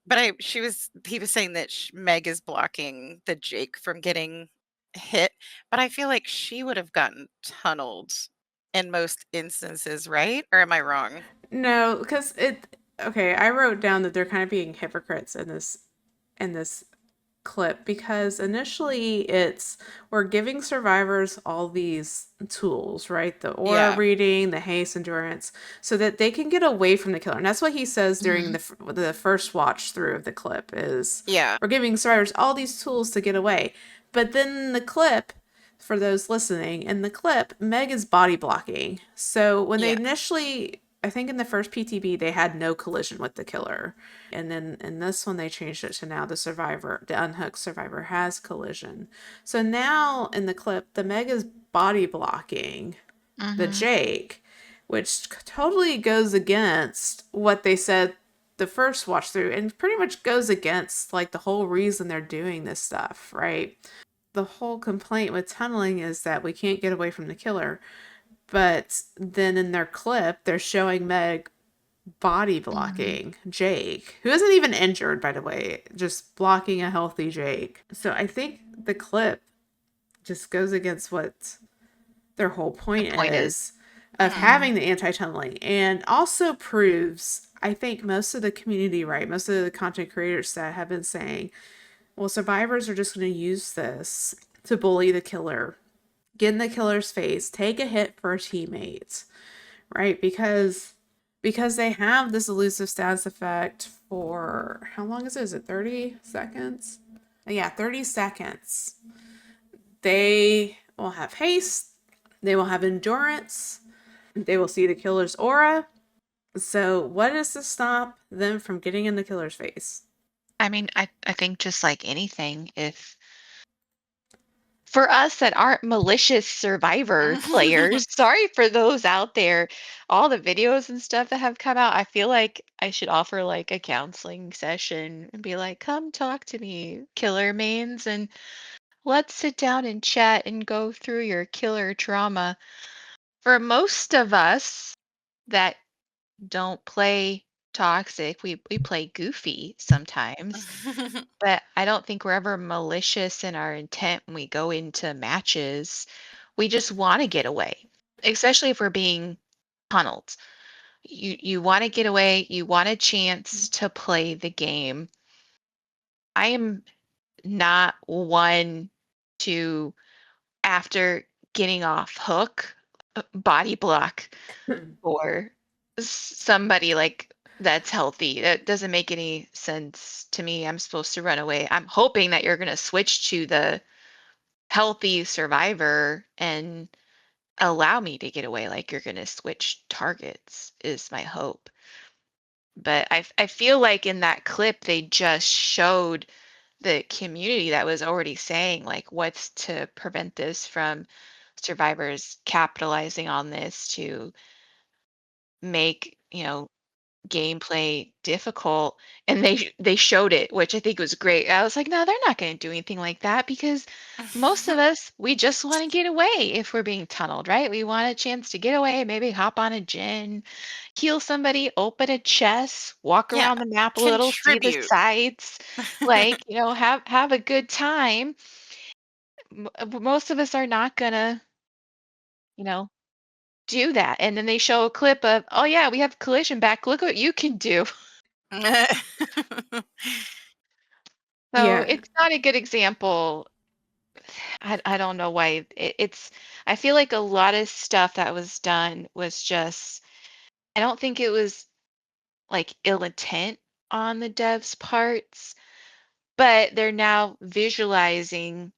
but he was saying that Meg is blocking the Jake from getting hit, but I feel like she would have gotten tunneled in most instances, right? Or am I wrong? No, because okay, I wrote down that they're kind of being hypocrites in this clip, because initially we're giving survivors all these tools, right? The aura Yeah. reading, the haste, endurance, so that they can get away from the killer. And that's what he says during the first watch through of the clip is, Yeah. we're giving survivors all these tools to get away. But then in the clip, for those listening, in the clip, Meg is body blocking. So when they Yeah. initially, I think in the first PTB, they had no collision with the killer. And then in this one, they changed it to now the unhooked survivor has collision. So now in the clip, the Meg is body blocking the Jake, which totally goes against what they said the first watch through, and pretty much goes against like the whole reason they're doing this stuff, right? The whole complaint with tunneling is that we can't get away from the killer. But then in their clip, they're showing Meg body blocking Jake, who isn't even injured, by the way, just blocking a healthy Jake. So I think the clip just goes against what their whole point is of having the anti-tunneling, and also proves, I think, most of the community, right, most of the content creators that have been saying, well, survivors are just going to use this to bully the killer, get in the killer's face, take a hit for a teammate, right? Because they have this elusive status effect for, how long is it? Is it 30 seconds? Yeah, 30 seconds. They will have haste. They will have endurance. They will see the killer's aura. So what is to stop them from getting in the killer's face? I mean, I think just like anything, if for us that aren't malicious survivor players, sorry for those out there, all the videos and stuff that have come out, I feel like I should offer like a counseling session and be like, come talk to me, killer mains, and let's sit down and chat and go through your killer trauma. For most of us that don't play toxic, we play goofy sometimes. But I don't think we're ever malicious in our intent when we go into matches. We just want to get away, especially if we're being tunneled. You want to get away, you want a chance to play the game. I am not one to, after getting off hook, body block for somebody like that's healthy. That doesn't make any sense to me. I'm supposed to run away. I'm hoping that you're going to switch to the healthy survivor and allow me to get away, like you're going to switch targets is my hope. But I feel like in that clip they just showed the community that was already saying like what's to prevent this from survivors capitalizing on this to make, gameplay difficult, and they showed it, which I think was great. I was like, no, they're not going to do anything like that, because most of us, we just want to get away if we're being tunneled, right? We want a chance to get away, maybe hop on a gen, heal somebody, open a chest, walk Yeah, around the map a little, see the contribute. sights, like, have a good time. Most of us are not gonna, you know do that. And then they show a clip of, oh yeah, we have collision back, look what you can do. So Yeah. it's not a good example I don't know why it's. I feel like a lot of stuff that was done was just. I don't think it was like ill intent on the devs' parts, but they're now visualizing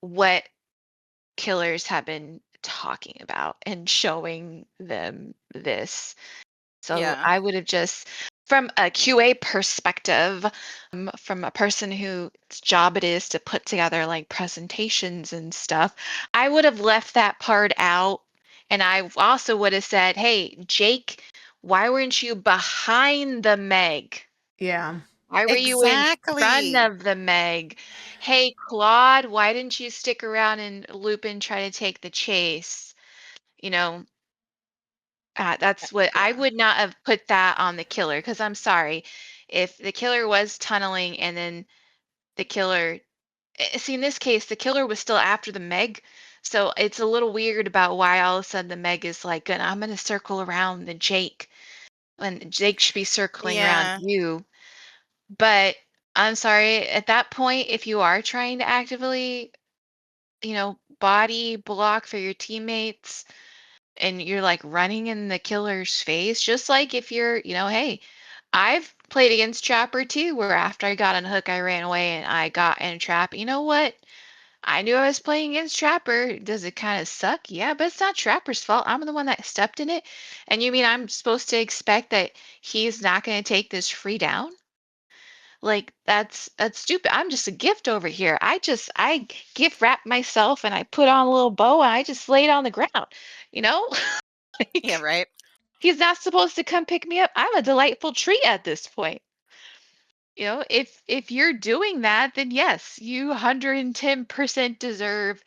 what killers have been talking about and showing them this. So Yeah. I would have just, from a QA perspective, from a person whose job it is to put together like presentations and stuff, I would have left that part out. And I also would have said, hey, Jake, why weren't you behind the Meg? Yeah. Why were you in front Exactly. of the Meg? Hey, Claude, why didn't you stick around and loop and try to take the chase? You know, that's what I Yeah. would not have put that on the killer because I'm sorry. If the killer was tunneling and then the killer, see, in this case, the killer was still after the Meg. So it's a little weird about why all of a sudden the Meg is like, I'm going to circle around the Jake when Jake should be circling around Yeah. you. But I'm sorry, at that point, if you are trying to actively, body block for your teammates and you're like running in the killer's face, just like if you're, hey, I've played against Trapper too, where after I got on hook, I ran away and I got in trap. You know what? I knew I was playing against Trapper. Does it kind of suck? Yeah, but it's not Trapper's fault. I'm the one that stepped in it. And you mean I'm supposed to expect that he's not going to take this free down? Like that's stupid. I'm just a gift over here. I gift wrap myself and I put on a little bow and I just lay it on the ground. You know? Yeah, Like right. he's not supposed to come pick me up. I'm a delightful treat at this point. If you're doing that, then yes, you 110% deserve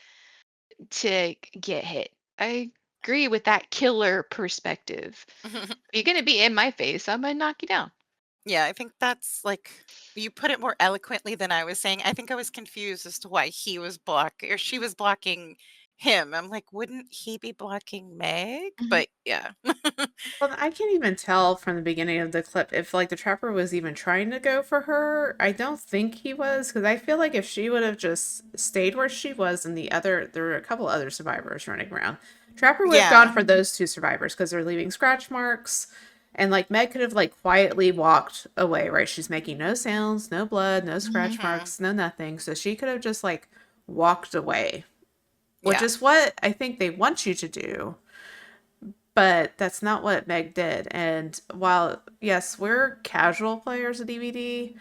to get hit. I agree with that killer perspective. If you're gonna be in my face, I'm gonna knock you down. Yeah, I think that's like you put it more eloquently than I was saying. I think I was confused as to why he was blocking or she was blocking him. I'm like, wouldn't he be blocking Meg? Mhm. But yeah. Well, I can't even tell from the beginning of the clip if like the trapper was even trying to go for her. I don't think he was because I feel like if she would have just stayed where she was and there were a couple other survivors running around. Trapper would have gone Yeah. for those two survivors because they're leaving scratch marks. And like Meg could have like quietly walked away, right? She's making no sounds, no blood, no scratch Hmm. marks, no nothing. So she could have just like walked away, which Yeah. is what I think they want you to do. But that's not what Meg did. And while, yes, we're casual players of DVD,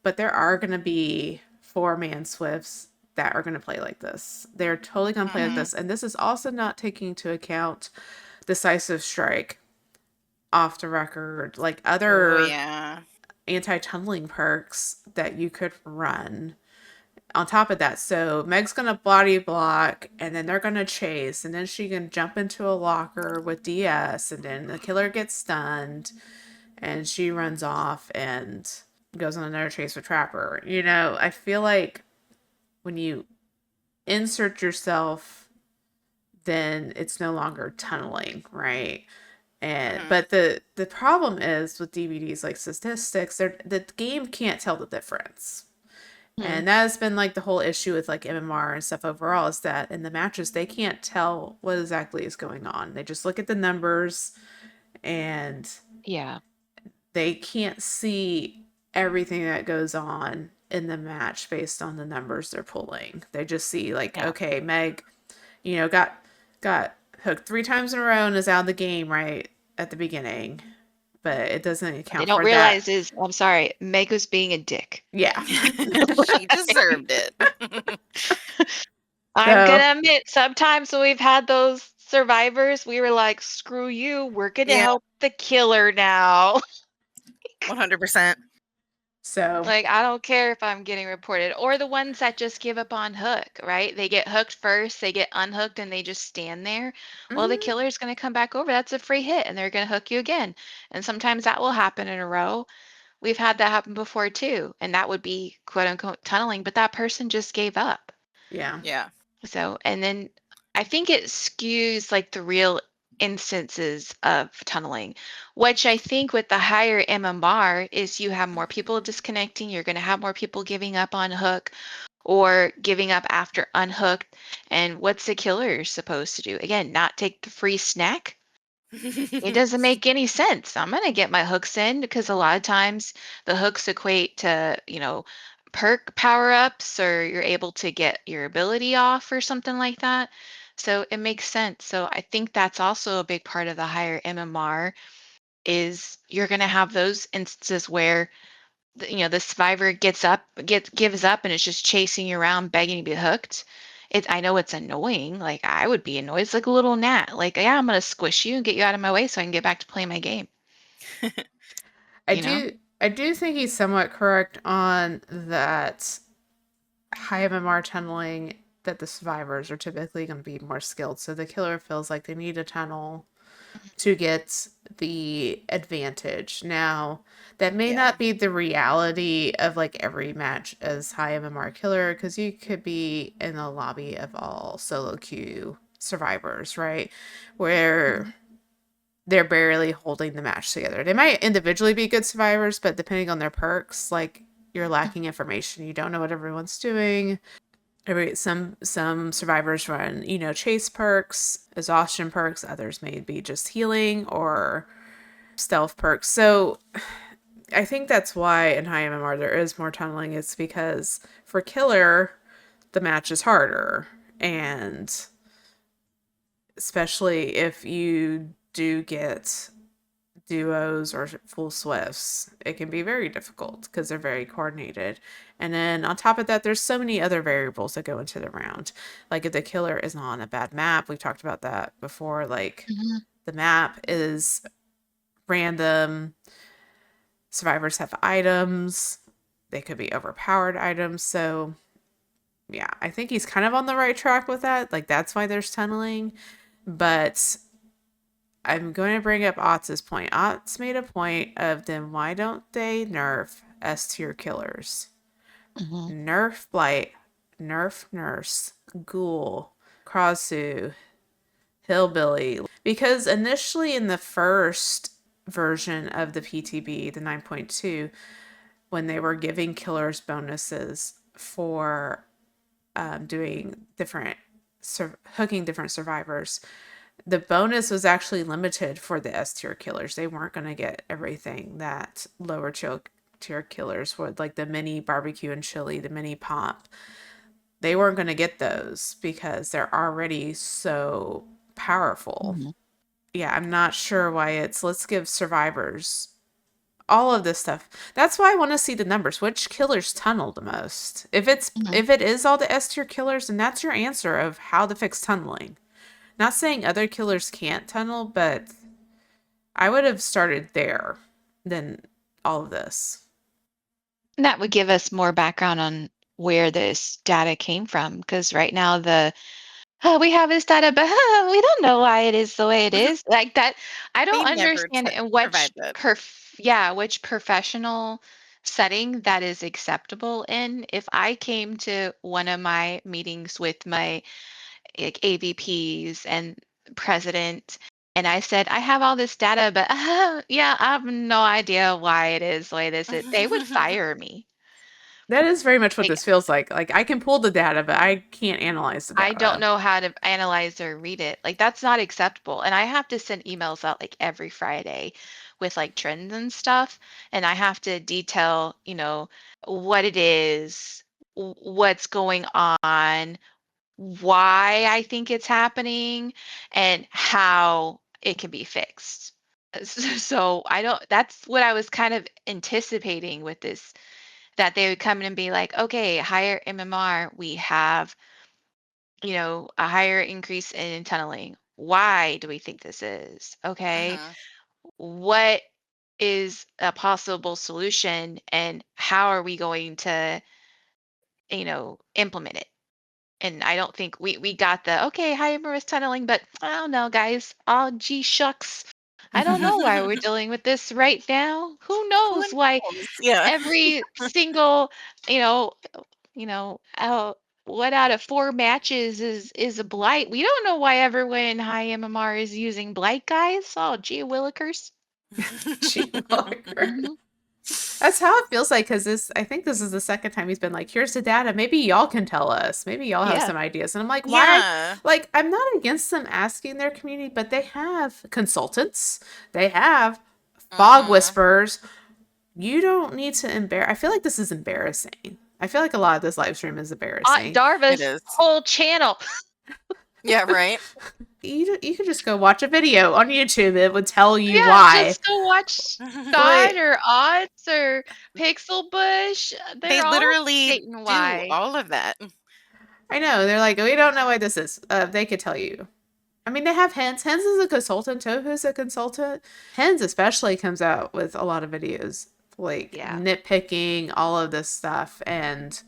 but there are going to be 4-man Swifts that are going to play like this. They're totally going to play like Hmm. this. And this is also not taking into account Decisive Strike, off the record, like Oh other yeah. anti-tunneling perks that you could run on top of that. So Meg's gonna body block and then they're gonna chase and then she can jump into a locker with DS and then the killer gets stunned and she runs off and goes on another chase with Trapper. I feel like when you insert yourself, then it's no longer tunneling, right? And Hmm. but the problem is with DVDs like statistics, the game can't tell the difference. Mhm. And that has been like the whole issue with like MMR and stuff overall is that in the matches they can't tell what exactly is going on. They just look at the numbers and Yeah. they can't see everything that goes on in the match based on the numbers they're pulling. They just see like, Yeah. okay, Meg, got hooked 3 times in a row and is out of the game right at the beginning. But it doesn't What they account don't for that. realize is, I'm sorry, Meg was being a dick. Yeah. She deserved it. I'm So gonna admit, sometimes when we've had those survivors, we were like, screw you, we're gonna Yeah, help the killer now. 100%. so Like, I don't care if I'm getting reported. Or the ones that just give up on hook, right? They get hooked first, they get unhooked, and they just stand there. Well, the mhm, killer's going to come back over. That's a free hit, and they're going to hook you again. And sometimes that will happen in a row. We've had that happen before, too. And that would be quote unquote tunneling, but that person just gave up. yeah. Yeah. So, and then I think it skews like the real instances of tunneling, which I think with the higher MMR is you have more people disconnecting, you're going to have more people giving up on hook, or giving up after unhooked. And what's the killer supposed to do? Again, not take the free snack? It doesn't make any sense. I'm going to get my hooks in because a lot of times the hooks equate to, perk power ups, or you're able to get your ability off or something like that. So it makes sense. So I think that's also a big part of the higher MMR is you're going to have those instances where the survivor gives up and is just chasing you around begging to be hooked. I know it's annoying. Like I would be annoyed. It's like a little gnat. Like, yeah, I'm gonna squish you and get you out of my way so I can get back to playing my game. I You know? do think he's somewhat correct on that high MMR tunneling, that the survivors are typically going to be more skilled. So the killer feels like they need a tunnel to get the advantage. Now, that may Yeah. not be the reality of like every match as high MMR killer, because you could be in the lobby of all solo queue survivors, right? Where they're barely holding the match together. They might individually be good survivors, but depending on their perks, like you're lacking information. You don't know what everyone's doing. Some survivors run, chase perks, exhaustion perks. Others may be just healing or stealth perks. So I think that's why in high MMR there is more tunneling. It's because for killer, the match is harder. And especially if you do get duos or full swifts, it can be very difficult because they're very coordinated. And then on top of that, there's so many other variables that go into the round. Like if the killer is not on a bad map, we've talked about that before. Like the map is random, survivors have items, they could be overpowered items. So yeah, I think he's kind of on the right track with that. Like that's why there's tunneling. But I'm going to bring up Otz's point. Otz made a point of then why don't they nerf S tier killers? Nerf Blight, nerf Nurse, Ghoul, Krasu, Hillbilly. Because initially in the first version of the PTB, the 9.2, when they were giving killers bonuses for doing different, hooking different survivors, the bonus was actually limited for the S tier killers. They weren't going to get everything that lower tier killers would, like the mini barbecue and chili, the mini pop. They weren't going to get those because they're already so powerful. Yeah, I'm not sure why it's let's give survivors all of this stuff. That's why I want to see the numbers. Which killers tunnel the most? If it is all the S tier killers, then that's your answer of how to fix tunneling. Not saying other killers can't tunnel, but I would have started there than all of this. That would give us more background on where this data came from, because right now we have this data, but we don't know why it is the way it is. Like that, I don't They never understand in provide that. which professional setting that is acceptable in. If I came to one of my meetings with my like AVPs and president, and I said, I have all this data, but yeah, I have no idea why it is the way this is, they would fire me. That is very much what Like, this feels like. Like I can pull the data, but I can't analyze the I don't data. know how to analyze or read it. Like that's not acceptable. And I have to send emails out like every Friday with like trends and stuff. And I have to detail, what it is, what's going on, why I think it's happening, and how it can be fixed. So that's what I was kind of anticipating with this, that they would come in and be like, okay, higher MMR, we have, a higher increase in tunneling. Why do we think this is? Okay. What is a possible solution and how are we going to, implement it? And I don't think we got the, okay, higher MMR is tunneling, but I don't know, guys. Oh, gee, shucks. I don't know why we're dealing with this right now. Who Who knows why knows? Yeah. every single, you know, what out of 4 matches is a blight? We don't know why everyone in high MMR is using blight, guys. Oh, gee willikers. Gee, Walker. Mhm. That's how it feels like, because I think this is the second time he's been like, here's the data. Maybe y'all can tell us. Maybe y'all have Yeah. some ideas. And I'm like, why? Yeah. Like, I'm not against them asking their community, but they have consultants. They have fog Mhm. whispers. You don't need to embarrass. I feel like this is embarrassing. I feel like a lot of this live stream is Aunt embarrassing. It Darva's is. whole channel. Yeah, right. You could just go watch a video on YouTube. It would tell you Yeah, why. just go watch But Scott or Odds or Pixel Bush. They They're all literally stating do why. all of that. I know they're like, we don't know why this is. They could tell you. I mean, they have Hens. Hens is a consultant. Tohu's a consultant. Hens especially comes out with a lot of videos, like Yeah. nitpicking all of this stuff, and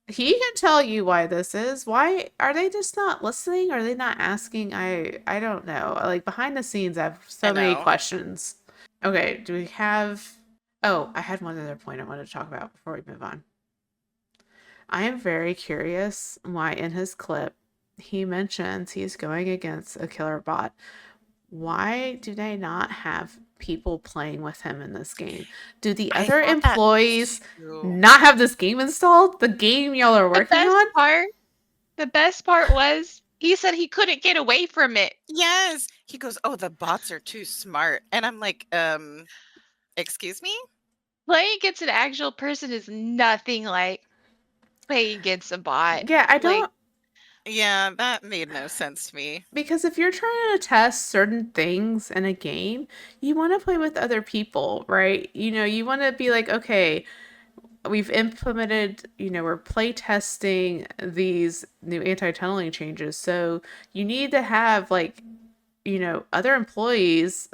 he can tell you why this is. Why are they just not listening? Are they not asking? I don't know. Like behind the scenes, I have so I many know. questions. Okay, do we have? Oh, I had one other point I wanted to talk about before we move on. I am very curious why in his clip he mentions he's going against a killer bot. Why do they not have people playing with him in this game? Do the I other thought that employees too. not have this game installed? The game y'all are working on? The best part was he said he couldn't get away from it. Yes. He goes, "Oh, the bots are too smart." And I'm like, excuse me? Playing against an actual person is nothing like playing against a bot. Yeah, I Like, don't. Yeah, that made no sense to me. Because if you're trying to test certain things in a game, you want to play with other people, right? You know, you want to be like, okay, we've implemented, we're play testing these new anti-tunneling changes. So you need to have like, other employees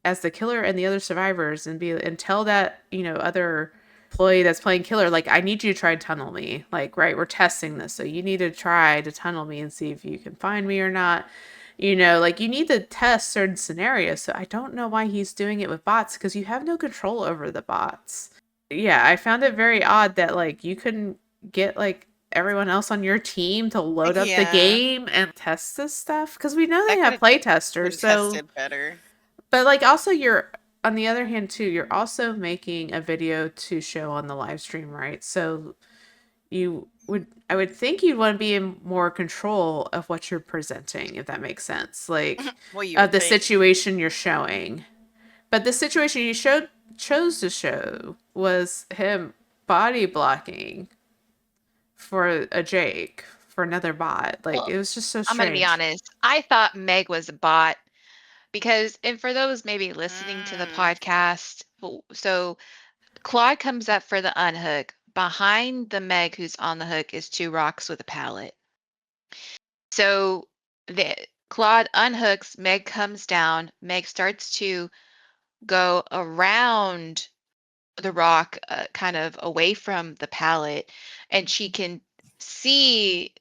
as the killer and the other survivors and tell that, other employee that's playing killer, like, I need you to try and tunnel me. Like, right, we're testing this. So you need to try to tunnel me and see if you can find me or not. Like you need to test certain scenarios. So I don't know why he's doing it with bots because you have no control over the bots. Yeah, I found it very odd that like you couldn't get like everyone else on your team to load up the Yeah. game and test this stuff because we know they That have could've play been testers. So, tested better. but like also you're on the other hand too, you're also making a video to show on the live stream, right? So I would think you'd want to be in more control of what you're presenting, if that makes sense. Like Well, you of would the think. situation you're showing. But the situation you chose to show was him body blocking for a Jake for another bot. Like well, it was just so I'm gonna be strange. honest. I thought Meg was a bot because, and for those maybe listening to the Mm. podcast, so Claude comes up for the unhook. Behind the Meg who's on the hook is two rocks with a pallet. So the Claude unhooks, Meg comes down, Meg starts to go around the rock, kind of away from the pallet, and she can see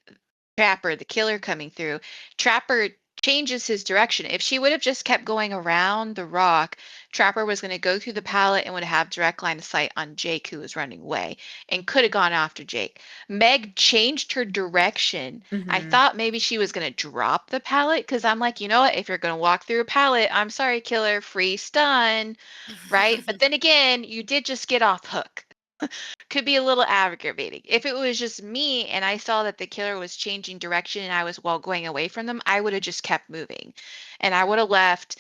Trapper, the killer, coming through. Trapper changes his direction. If she would have just kept going around the rock, Trapper was going to go through the pallet and would have direct line of sight on Jake, who was running away, and could have gone after Jake. Meg changed her direction. I Mm-hmm. thought maybe she was going to drop the pallet because I'm like, you know what? If you're going to walk through a pallet, I'm sorry, killer, free stun, right? But then again, you did just get off hook. Could be a little aggravating. If it was just me and I saw that the killer was changing direction and I was going away from them, I would have just kept moving. And I would have left.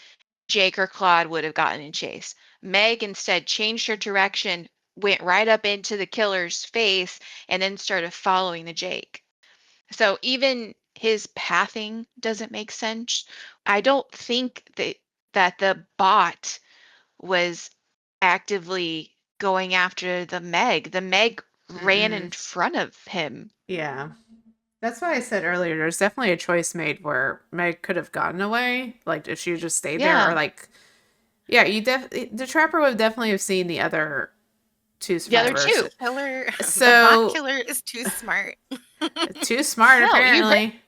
Jake or Claude would have gotten in chase. Meg instead changed her direction, went right up into the killer's face, and then started following the Jake. So even his pathing doesn't make sense. I don't think that the bot was actively going after the Meg. The Meg ran in Mm-mm. front of him. Yeah. That's why I said earlier, there's definitely a choice made where Meg could have gotten away. Like if she just stayed there Yeah. or like, yeah, the Trapper would definitely have seen the other two The other survivors. two. Killer. The So bot killer is too smart. too smart No, apparently.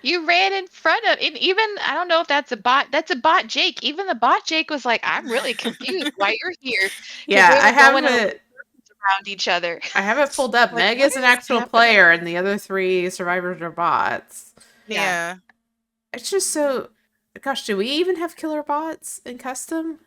you ran in front of, and even I don't know if that's a bot. That's a bot Jake. Even the bot Jake was like, I'm really confused why you're here. Because Yeah, they I were going have it. around each other. I have it pulled up. Like, Meg what is an is actual happening? player, and the other three survivors are bots. Yeah. It's just so. Gosh, do we even have killer bots in custom?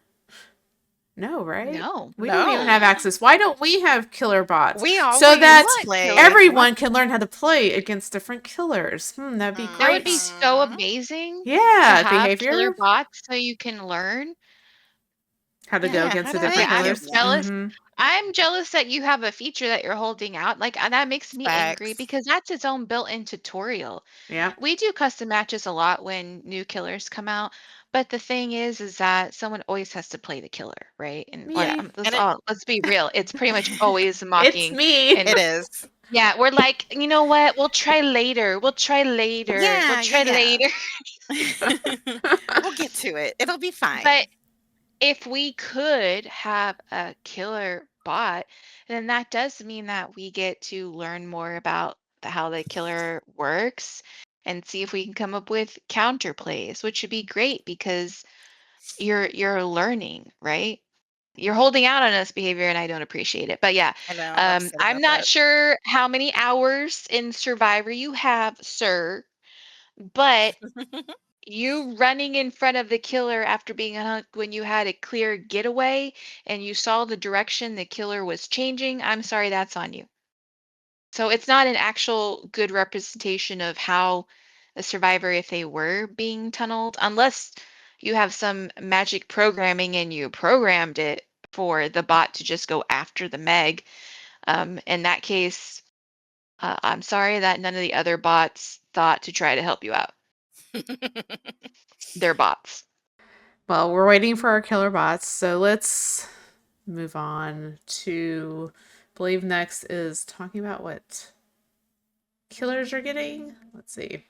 No, right? No. We don't even have No. access. Why don't we have killer bots? We So always that play killer everyone can learn how to play against different killers. That'd be That great. would be so Mhm. amazing to Yeah, have killer behavior. bots so you can learn. How to go Yeah, against how the do I different I'm get killers. one? jealous. Mm-hmm. I'm jealous that you have a feature that you're holding out. Like, and that makes me angry Facts. because that's its own built-in tutorial. Yeah. We do custom matches a lot when new killers come out, but the thing is that someone always has to play the killer, right? And or Yeah. Me. let's And it all let's be real. It's pretty much always It's mocking. me. And it is. yeah, we're like, you know what? We'll try later. We'll try later. We'll Yeah, try yeah. later. We'll get to it. It'll be fine. But if we could have a killer bot, then that does mean that we get to learn more about how the killer works and see if we can come up with counterplays, which would be great because you're learning, right? You're holding out on us behavior and I don't appreciate it. But yeah, I know, I'm upset I'm about not that. sure how many hours in Survivor you have, sir, but you running in front of the killer after being hunked when you had a clear getaway and you saw the direction the killer was changing, I'm sorry, that's on you. So it's not an actual good representation of how a survivor, if they were being tunneled, unless you have some magic programming and you programmed it for the bot to just go after the Meg. In that case, I'm sorry that none of the other bots thought to try to help you out. They're bots. Well, we're waiting for our killer bots, so let's move on to. I believe next is talking about what killers are getting. Let's see.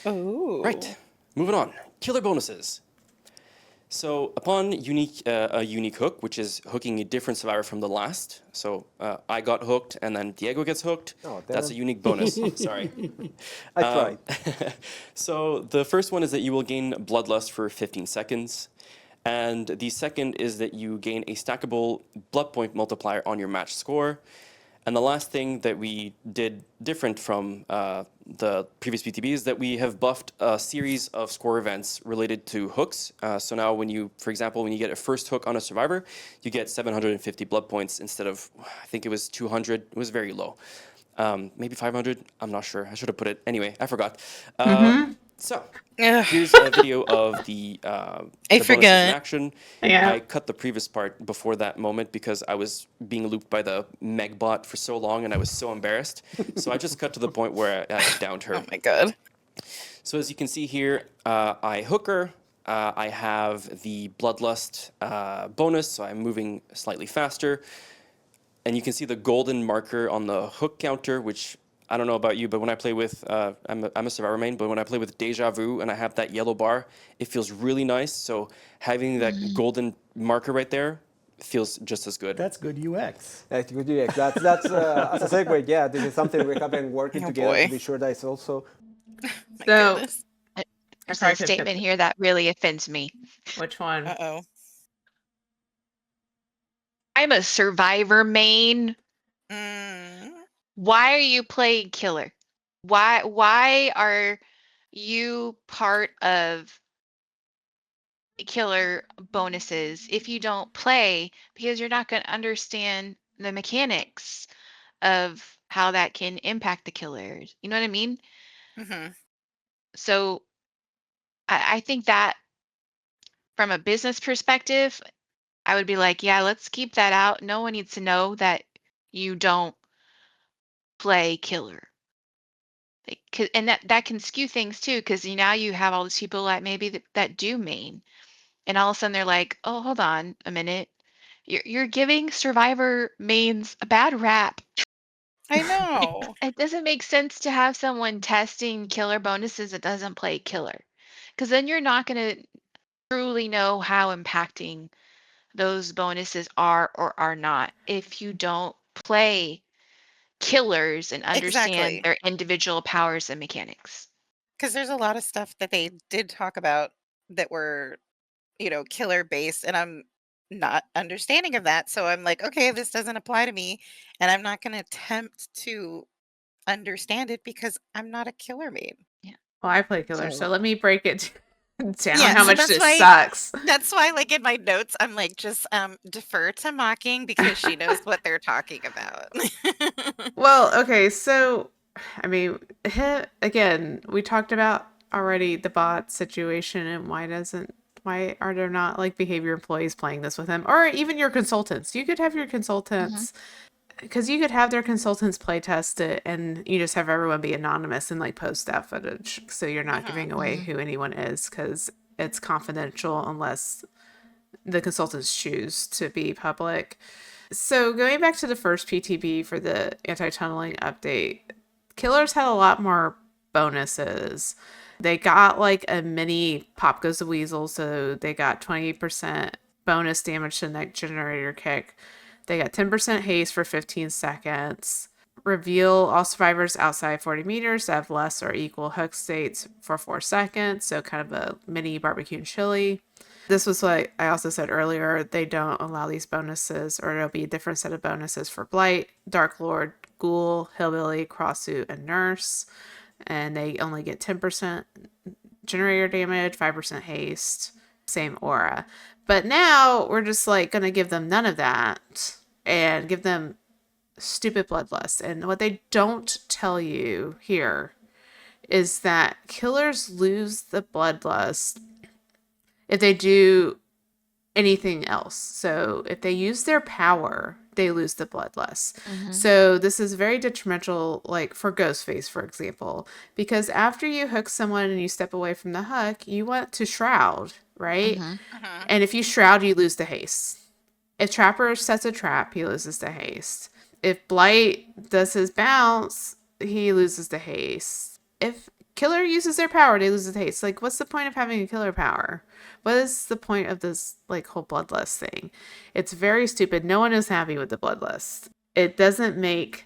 Oh. Right, moving on. Killer bonuses. So upon a unique hook, which is hooking a different survivor from the last. So I got hooked, and then Diego gets hooked. Oh, That's a damn. unique bonus. Sorry. I tried. So the first one is that you will gain Bloodlust for 15 seconds. And the second is that you gain a stackable blood point multiplier on your match score. And the last thing that we did different from the previous BTB is that we have buffed a series of score events related to hooks. So now when you, for example, when you get a first hook on a survivor, you get 750 blood points instead of, I think it was 200. It was very low. Maybe 500. I'm not sure. I should have put it. Anyway, I forgot. So Ugh, here's a video of the bonuses in forgot. action. Yeah. I cut the previous part before that moment because I was being looped by the Megbot for so long and I was so embarrassed. So I just cut to the point where I downed her. Oh my god. So as you can see here, I hook her. I have the Bloodlust bonus, so I'm moving slightly faster. And you can see the golden marker on the hook counter, which I don't know about you, but when I play with, I'm a survivor main, but when I play with Deja Vu and I have that yellow bar, it feels really nice. So having that golden marker right there feels just as good. That's good UX. That's good. Yeah, that's as a segue. Yeah, this is something we have been working Oh, together boy. to be sure that it's also. My So, goodness. There's sorry, a Pip, statement Pip. here that really offends me. Which one? Uh-oh. I'm a survivor main. Mm. Why are you playing killer? Why are you part of killer bonuses if you don't play? Because you're not going to understand the mechanics of how that can impact the killers. You know what I mean? Mm-hmm. So I think that from a business perspective, I would be like, yeah, let's keep that out. No one needs to know that you don't play killer. And that can skew things too, because now you have all these people that maybe that do main, and all of a sudden they're like, oh, hold on a minute, you're giving survivor mains a bad rap. I know. It doesn't make sense to have someone testing killer bonuses that doesn't play killer, because then you're not going to truly know how impacting those bonuses are or are not if you don't play killers and understand Exactly. their individual powers and mechanics. Because there's a lot of stuff that they did talk about that were, killer based, and I'm not understanding of that. So I'm like, okay, this doesn't apply to me, and I'm not going to attempt to understand it because I'm not a killer main. Yeah. Well, I play killer, so So let me break it Damn, Yeah, how so much that's this why sucks. that's why like in my notes I'm like just defer to Mocking because she knows what they're talking about. Well, okay, so I mean, again, we talked about already the bot situation and why are there not like behavior employees playing this with him, or even your consultants? You could have your consultants because you could have their consultants play test it and you just have everyone be anonymous and like post that footage, so you're not giving away who anyone is because it's confidential unless the consultants choose to be public. So going back to the first PTB for the anti-tunneling update, killers had a lot more bonuses. They got like a mini Pop Goes the Weasel, so they got 20% bonus damage to neck generator kick. They got 10% haste for 15 seconds. Reveal all survivors outside 40 meters that have less or equal hook states for 4 seconds, so kind of a mini barbecue and chili. This was what I also said earlier. They don't allow these bonuses, or there'll be a different set of bonuses for Blight, Dark Lord, Ghoul, Hillbilly, Crosssuit, and Nurse. And they only get 10% generator damage, 5% haste, same aura. But now we're just like going to give them none of that and give them stupid bloodlust. And what they don't tell you here is that killers lose the bloodlust if they do anything else. So if they use their power, they lose the bloodlust. So this is very detrimental, like for Ghostface, for example, because after you hook someone and you step away from the hook, you want to shroud, right? And if you shroud, you lose the haste. If Trapper sets a trap, he loses the haste. If Blight does his bounce, he loses the haste. If Killer uses their power, they lose the haste. Like, what's the point of having a killer power? What is the point of this, like, whole bloodlust thing? It's very stupid. No one is happy with the bloodlust. It doesn't make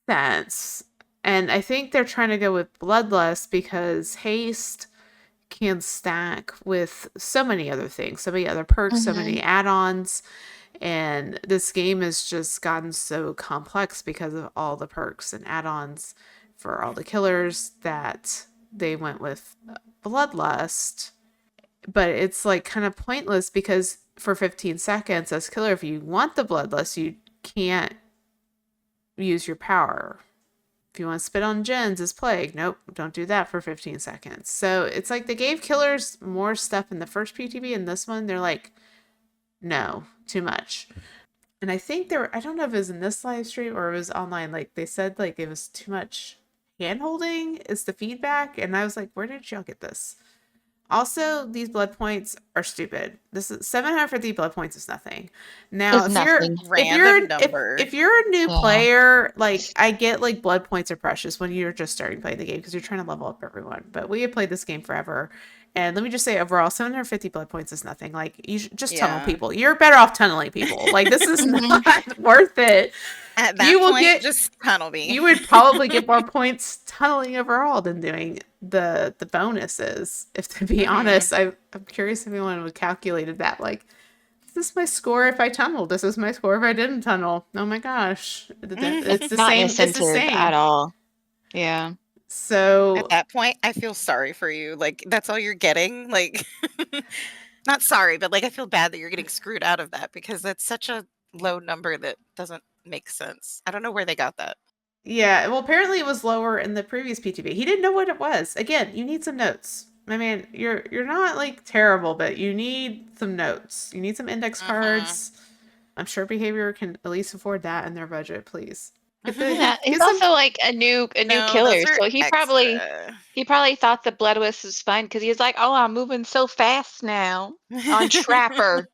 sense. And I think they're trying to go with bloodlust because haste can stack with so many other things, so many other perks, so many add-ons. And this game has just gotten so complex because of all the perks and add-ons for all the killers that they went with bloodlust. But it's like kind of pointless because for 15 seconds as killer, if you want the bloodlust, you can't use your power. If you want to spit on gens as plague, nope, don't do that for 15 seconds. So it's like they gave killers more stuff in the first PTB, and this one they're like, no, too much. And I think I don't know if it was in this live stream or it was online, like they said like it was too much hand-holding is the feedback, and I was like, where did y'all get this? Also, these blood points are stupid. This is 750 blood points is nothing. Now, It's if you're nothing. Random number. if you're a new Yeah. player, like I get like blood points are precious when you're just starting playing the game because you're trying to level up everyone. But we have played this game forever, and let me just say, overall, 750 blood points is nothing. Like you should just tunnel Yeah. people. You're better off tunneling people. Like this is not worth it. At that You will point, get- just tunnel me. You would probably get more points tunneling overall than doing the bonuses. If to be honest, I'm curious if anyone would calculated that. Like, this is my score if I tunneled. This is my score if I didn't tunnel. Oh my gosh, it's the Not same. an It's the incentive same at all. Yeah. So At that point, I feel sorry for you. Like that's all you're getting. Like, not sorry, but like I feel bad that you're getting screwed out of that because that's such a low number that doesn't make sense. I don't know where they got that. yeah, well, apparently it was lower in the previous PTB. He didn't know what it was. Again, you need some notes. I mean, you're not like terrible, but you need some notes. You need some index cards. I'm sure Behavior can at least afford that in their budget, please. Yeah, he's Get some- also like a new No, killer, those are so he probably extra. thought the bloodlust was fun because he's like, oh, I'm moving so fast now on Trapper.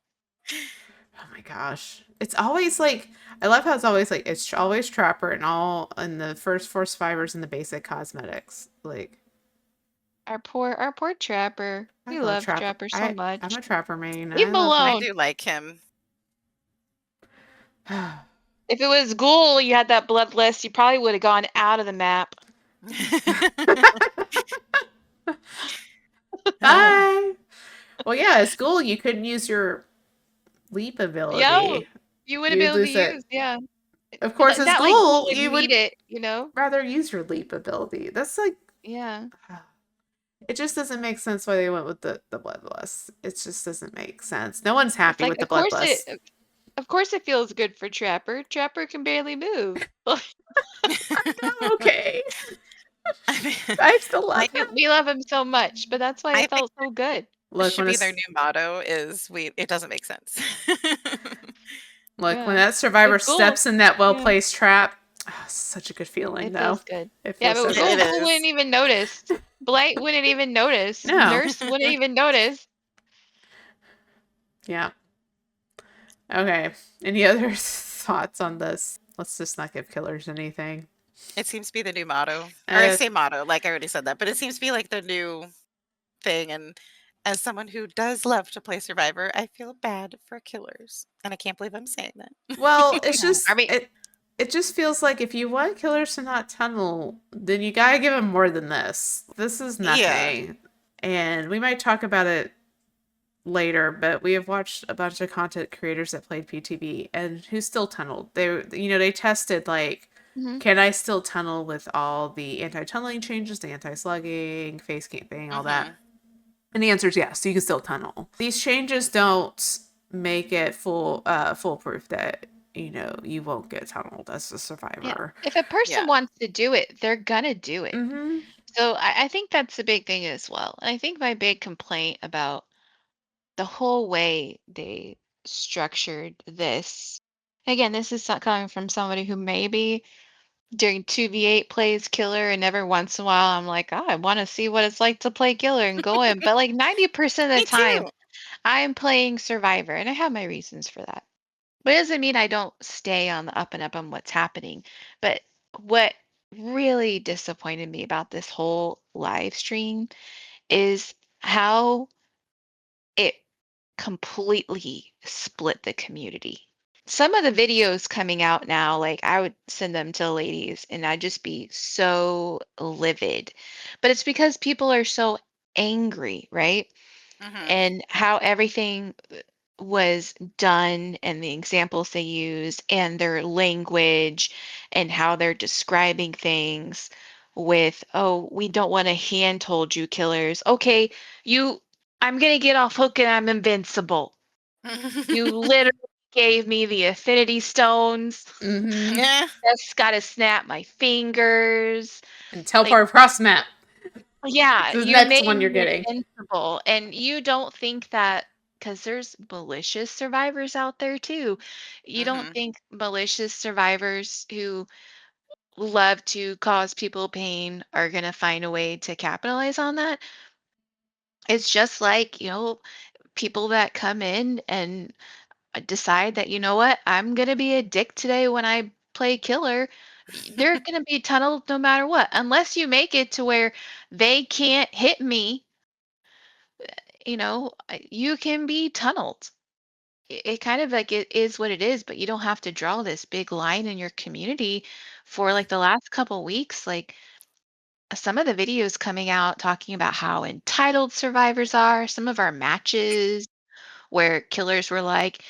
Oh my gosh. It's always like, I love how it's always like, it's always Trapper and all in the first 4 survivors and the basic cosmetics. Like, Our poor Trapper. I We love love Trapper so much. I'm a Trapper main. Leave him alone. I do like him. If it was Ghoul, you had that bloodlust, you probably would have gone out of the map. Bye. Well, yeah, at school you couldn't use your leap ability. Yeah, you wouldn't be You'd able to lose it. use, yeah. Of course, as Not like school, Ghoul would you would need it, you know? rather use your leap ability. That's like, Yeah. It just doesn't make sense why they went with the bloodlust. It just doesn't make sense. No one's It's happy like, with the bloodlust. of course it feels good for Trapper. Trapper can barely move. Okay. I mean, I still love I him. We love him so much, but that's why I it felt so good. Look, should when be it's their new motto is it doesn't make sense. Look, when Yeah. that survivor But Ghoul, steps in that well yeah, placed trap, such a good feeling, it though. feels good. It Yeah, feels so but good. It Ghoul is. wouldn't even notice. Blight wouldn't even notice. No. Nurse wouldn't even notice. Yeah. Okay. Any other thoughts on this? Let's just not give killers anything. It seems to be the new motto. Or I say motto, like I already said that, but it seems to be like the new thing. And as someone who does love to play Survivor, I feel bad for killers. And I can't believe I'm saying that. Well, it's Yeah. just it just feels like if you want killers to not tunnel, then you gotta give them more than this. This is Yeah. nothing. And we might talk about it later, but we have watched a bunch of content creators that played PTB and who still tunneled. They tested like, Mhm. can I still tunnel with all the anti-tunneling changes, the anti-slugging, face camping, all that? And the answer is yes, you can still tunnel. These changes don't make it foolproof that you won't get tunneled as a Yeah. survivor. If a person Yeah. wants to do it, they're gonna do it. Mm-hmm. So I think that's a big thing as well. And I think my big complaint about the whole way they structured this, again, this is coming from somebody who maybe during 2v8 plays killer, and every once in a while I'm like, oh, I want to see what it's like to play killer and go in. But like 90% of Me the time, too. I'm playing survivor, and I have my reasons for that. But it doesn't mean I don't stay on the up and up on what's happening. But what really disappointed me about this whole live stream is how it completely split the community. Some of the videos coming out now, like I would send them to ladies and I'd just be so livid. But it's because people are so angry, right? And how everything was done and the examples they used and their language and how they're describing things with, oh, we don't want to handhold you killers. Okay, you, I'm going to get off hook and I'm invincible. You literally gave me the affinity stones. Mm-hmm. Yeah. Just got to snap my fingers. And Like, teleport across map. yeah, The you next made one you're me getting. invincible. And you don't think that, because there's malicious survivors out there too. You don't think malicious survivors who love to cause people pain are going to find a way to capitalize on that? It's just like, people that come in and decide that, you know what, I'm going to be a dick today when I play killer. They're going to be tunneled no matter what. Unless you make it to where they can't hit me, you can be tunneled. It kind of like it is what it is, but you don't have to draw this big line in your community for like the last couple weeks. Like some of the videos coming out talking about how entitled survivors are, some of our matches where killers were like,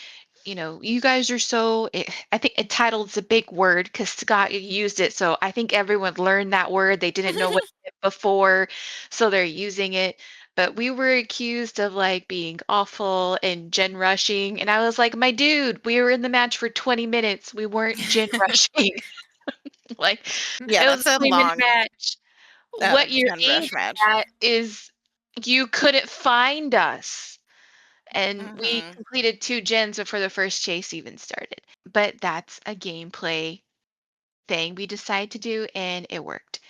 you guys are so, I think entitled is a big word because Scott used it. So I think everyone learned that word. They didn't know what it meant before, so they're using it. But we were accused of like being awful and gen rushing. And I was like, my dude, we were in the match for 20 minutes. We weren't gen rushing. Like, Yeah, it was that's a a 20-minute long match. What you're Gen angry Rush match. at is you couldn't find us. And we completed 2 gens before the first chase even started. But that's a gameplay thing we decided to do, and it worked.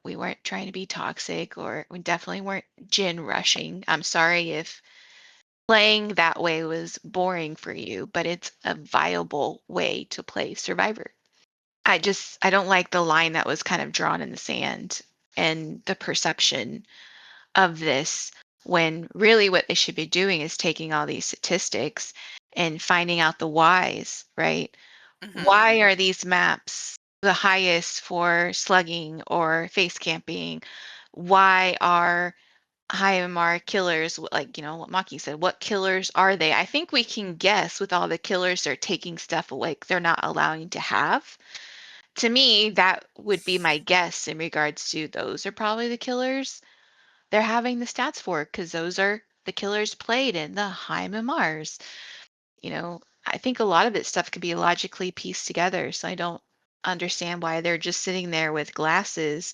We weren't trying to be toxic, or we definitely weren't gen rushing. I'm sorry if playing that way was boring for you, but it's a viable way to play Survivor. I don't like the line that was kind of drawn in the sand and the perception of this, when really what they should be doing is taking all these statistics and finding out the whys, right? Why are these maps the highest for slugging or face camping? Why are high MR killers, like, what Maki said, what killers are they? I think we can guess with all the killers they're taking stuff away they're not allowing to have. To me, that would be my guess in regards to those are probably the killers. they're having the stats for, because those are the killers played in the high MMRs. I think a lot of this stuff could be logically pieced together. So I don't understand why they're just sitting there with glasses.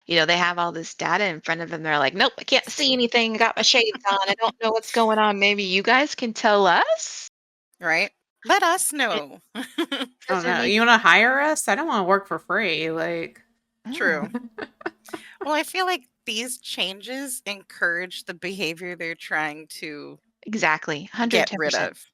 They have all this data in front of them. They're like, nope, I can't see anything. I got my shades on. I don't know what's going on. Maybe you guys can tell us. Right? Let us It know. Oh doesn't no, make you want to hire us? I don't want to work for free. Like, True. Well, I feel like these changes encourage the behavior they're trying to exactly get rid 110%. of.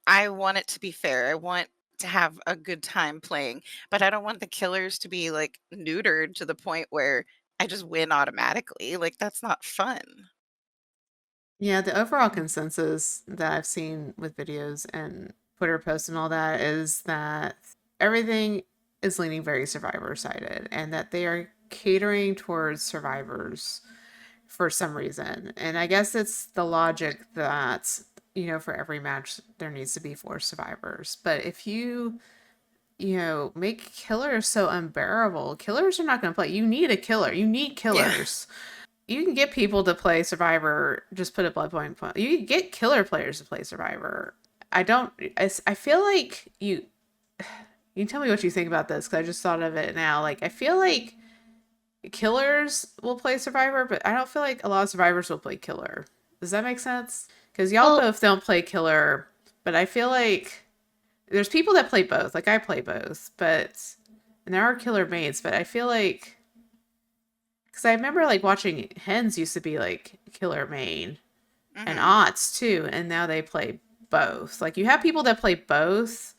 I want it to be fair. I want to have a good time playing, but I don't want the killers to be like neutered to the point where I just win automatically. Like that's not fun. yeah, the overall consensus that I've seen with videos and Twitter posts and all that is that everything is leaning very survivor sided and that they are catering towards survivors for some reason. And I guess it's the logic that, for every match there needs to be 4 survivors. But if you make killers so unbearable, killers are not going to play. You need a killer. You need killers. You can get people to play Survivor, just put a blood point. You can get killer players to play Survivor. I feel like you can tell me what you think about this, because I just thought of it now. Like, I feel like killers will play Survivor, but I don't feel like a lot of survivors will play killer. Does that make sense? Because y'all Well, both don't play killer, but I feel like there's people that play both. Like, I play both, and there are killer mains, but I feel like, because I remember like watching Hens used to be like killer main and Mhm. Aughts too, and now they play both. Like, you have people that play both,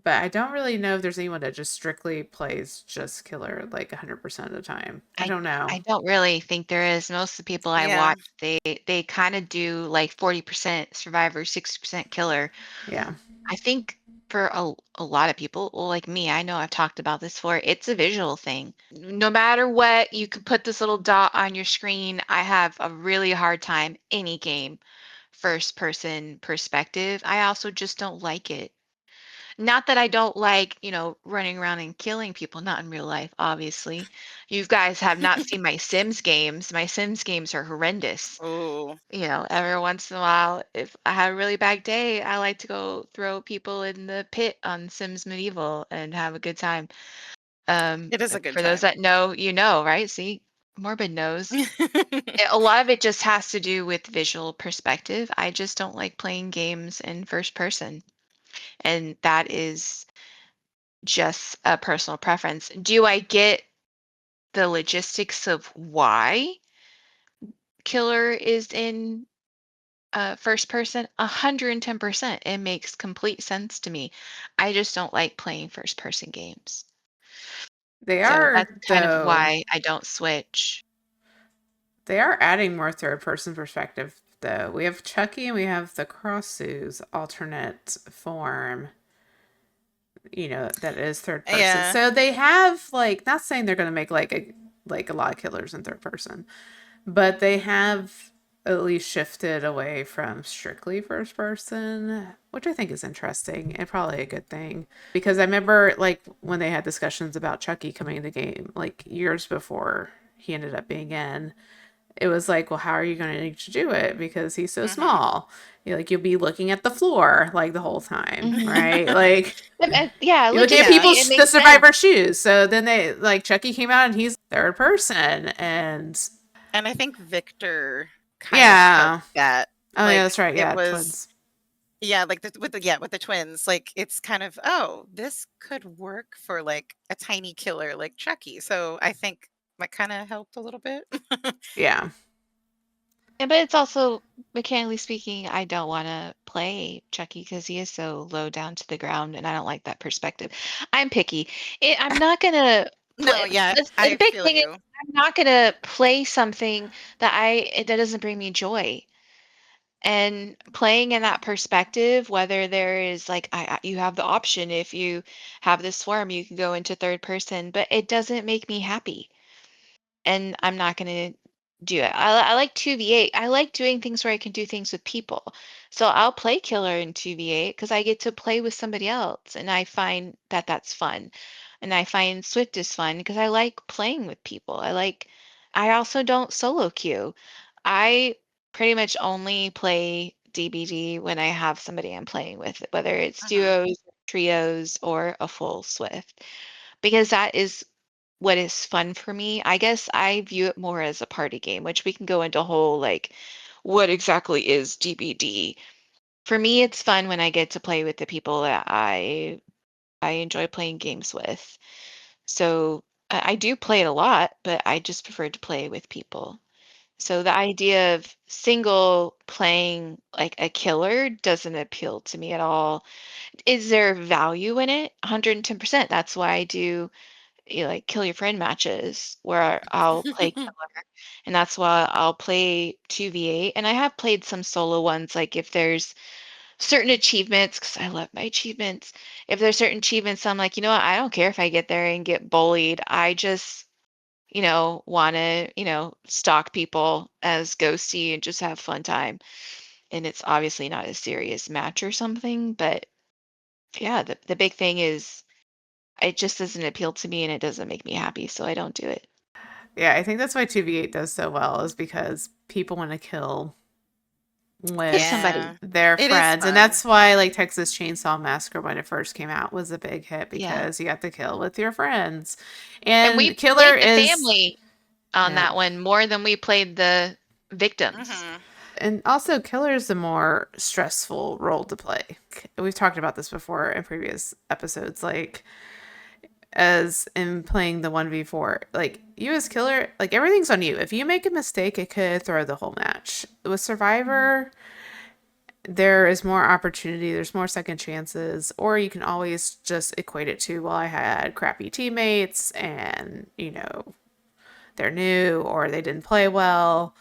but I don't really know if there's anyone that just strictly plays just killer like 100% of the time. I I don't know. I don't really think there is. Most of the people I Yeah. watch, they kind of do like 40% survivor, 60% killer. Yeah. I think for a lot of people, well, like me, I know I've talked about this before, it's a visual thing. No matter what, you can put this little dot on your screen. I have a really hard time any game first person perspective. I also just don't like it. Not that I don't like, running around and killing people, not in real life, obviously. You guys have not seen my Sims games. My Sims games are horrendous. Oh. Every once in a while, if I have a really bad day, I like to go throw people in the pit on Sims Medieval and have a good time. It is a good For those time. that know, right? See, Morbid knows. A lot of it just has to do with visual perspective. I just don't like playing games in first person. And that is just a personal preference. Do I get the logistics of why killer is in first person? 110%. It makes complete sense to me. I just don't like playing first person games. They So are, that's kind of though, why I don't switch. they are adding more third person perspective, though. We have Chucky and we have the Crossu's alternate form, that is third person. Yeah. So they have, like, not saying they're going to make like a lot of killers in third person, but they have at least shifted away from strictly first person, which I think is interesting and probably a good thing. Because I remember, like, when they had discussions about Chucky coming in the game, like, years before he ended up being in, it was like, well, how are you going to need to do it? Because he's so Mhm. small. You'll be looking at the floor, like, the whole time, Mhm. right? Like, Yeah, you're looking at Yeah. people's, it the makes sense. survivor shoes. So then like, Chucky came out and he's third person. And And I think Victor kind yeah. of took that. Oh, yeah, that's right. It Yeah, was twins. like with the twins. Like it's kind of, oh, this could work for like a tiny killer like Chucky. So I think that kind of helped a little bit. Yeah. But it's also, mechanically speaking, I don't want to play Chucky because he is so low down to the ground, and I don't like that perspective. I'm picky. I'm not gonna No, play. yeah, The I big feel thing is, you. I'm not gonna play something that doesn't bring me joy. And playing in that perspective, whether there is like you have the option, if you have this form, you can go into third person, but it doesn't make me happy, and I'm not going to do it. I like 2v8. I like doing things where I can do things with people. So I'll play killer in 2v8 because I get to play with somebody else, and I find that that's fun. And I find Swift is fun because I like playing with people. I like I also don't solo queue. I pretty much only play DBD when I have somebody I'm playing with, whether it's Mhm. duos, trios, or a full Swift, because that is what is fun for me. I guess I view it more as a party game, which we can go into whole like what exactly is DBD. For me, it's fun when I get to play with the people that I enjoy playing games with. So I do play it a lot, but I just prefer to play with people. So the idea of single playing like a killer doesn't appeal to me at all. Is there value in it? 110%. That's why I do like kill your friend matches where I'll play killer. And that's why I'll play 2v8. And I have played some solo ones, like if there's certain achievements, because I love my achievements. If there's certain achievements, I'm like, you know what? I don't care if I get there and get bullied. I just want to, stalk people as ghosty and just have fun time. And it's obviously not a serious match or something, but yeah, the big thing is it just doesn't appeal to me and it doesn't make me happy, so I don't do it. Yeah, I think that's why 2v8 does so well, is because people want to kill With with somebody. Yeah. their It is friends. And fun. that's why like Texas Chainsaw Massacre, when it first came out, was a big hit, Yeah. because you got to kill with your friends. And we And Killer played the is, family on yeah. that one more than we played the victims. Mhm. And also Killer is the more stressful role to play. We've talked about this before in previous episodes, like as in playing the 1v4, like you as Killer, like everything's on you. If you make a mistake, it could throw the whole match. With Survivor, there is more opportunity, there's more second chances, or you can always just equate it to, well, I had crappy teammates and, they're new or they didn't play well.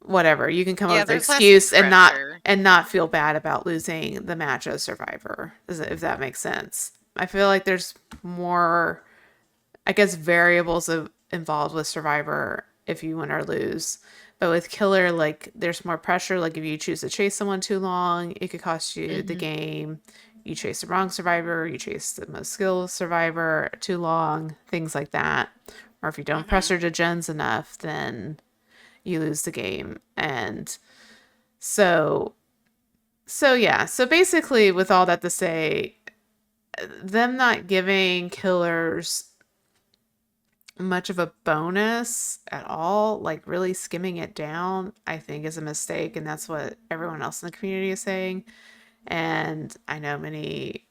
Whatever. You can come up Yeah, with an there's less excuse and pressure. not feel bad about losing the match as Survivor, if that makes sense. I feel like there's more, I guess, variables involved with Survivor if you win or lose. But with Killer, like, there's more pressure. Like, if you choose to chase someone too long, it could cost you the game. You chase the wrong Survivor, you chase the most skilled Survivor too long, things like that. Or if you don't Mhm. pressure to gens enough, then you lose the game. And so yeah. So basically, with all that to say, them not giving killers much of a bonus at all, like really skimming it down, I think is a mistake. And that's what everyone else in the community is saying. And I know many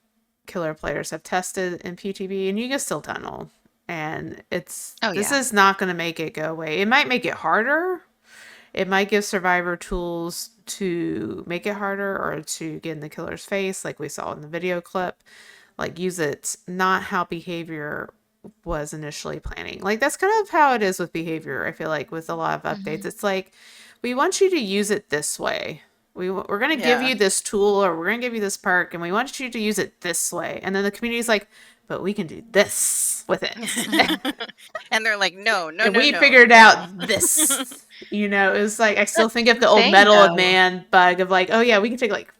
killer players have tested in PTB, and you can still tunnel. And this Yeah. is not going to make it go away. It might make it harder. It might give Survivor tools to make it harder, or to get in the killer's face, like we saw in the video clip. Like, use it not how behavior was initially planning. Like, that's kind of how it is with behavior. I feel like with a lot of updates, it's like, we want you to use it this way. We're going to give Yeah. you this tool, or we're going to give you this perk, and we want you to use it this way. And then the community's like, but we can do this with it. And they're like, no, no, And no, we no, figured no. out this. It's like, I still That's think of the the old thing, Metal of though. Man bug of like, oh yeah, we can take like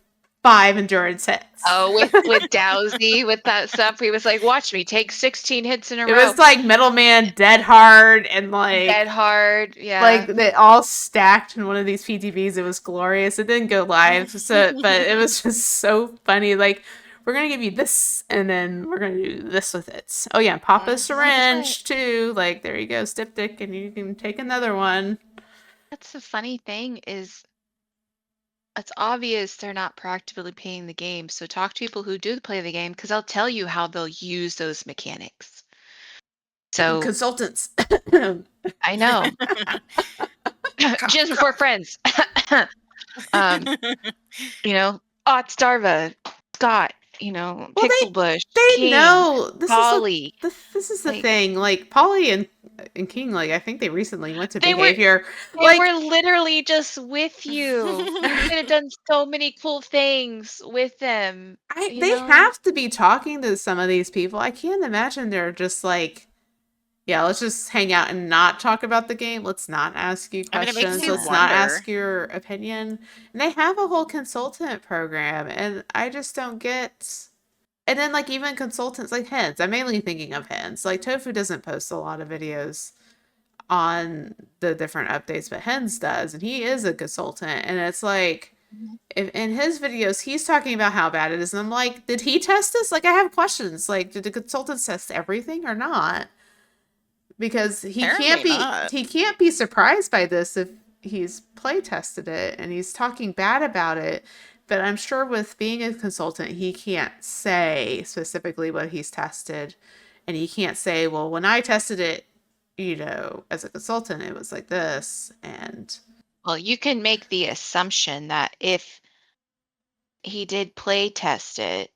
5 endurance hits. Oh, with Dowsy, with that stuff, he was like, "Watch me take 16 hits in a It row." was like Metal Man, Dead Hard, and Dead like hard, yeah. like they all stacked in one of these PTVs. It was glorious. It didn't go live, but it was just so funny. Like, we're gonna give you this, and then we're gonna do this with it. Oh yeah, pop a Mhm. syringe too. Like, there you go, Styptic, and you can take another one. That's the funny thing is, it's obvious they're not proactively playing the game. So talk to people who do play the game, because they'll tell you how they'll use those mechanics. So Consultants. I know, Cough, just before cough. friends, Starva, Scott, Well, Pixel Bush, they King, know Polly. this is the Like, thing. Like, Polly and King, like, I think they recently went to they were behavior. they Like, were literally just with you. You could have done so many cool things with them, they have to be talking to some of these people. I can't imagine they're just like, yeah, let's just hang out and not talk about the game. Let's not ask you I mean, it makes questions. you Let's not wonder. ask your opinion. And they have a whole consultant program, and I just don't get. And then, like, even consultants like Hens. I'm mainly thinking of Hens. Like, Tofu doesn't post a lot of videos on the different updates, but Hens does, and he is a consultant, and it's like, in his videos, he's talking about how bad it is, and I'm like, did he test this? Like, I have questions. Like, did the consultants test everything or not? Because Apparently not. he can't be surprised by this if he's play tested it and he's talking bad about it. But I'm sure with being a consultant, he can't say specifically what he's tested, and he can't say, well, when I tested it, as a consultant, it was like this, and Well, you can make the assumption that if he did play test it,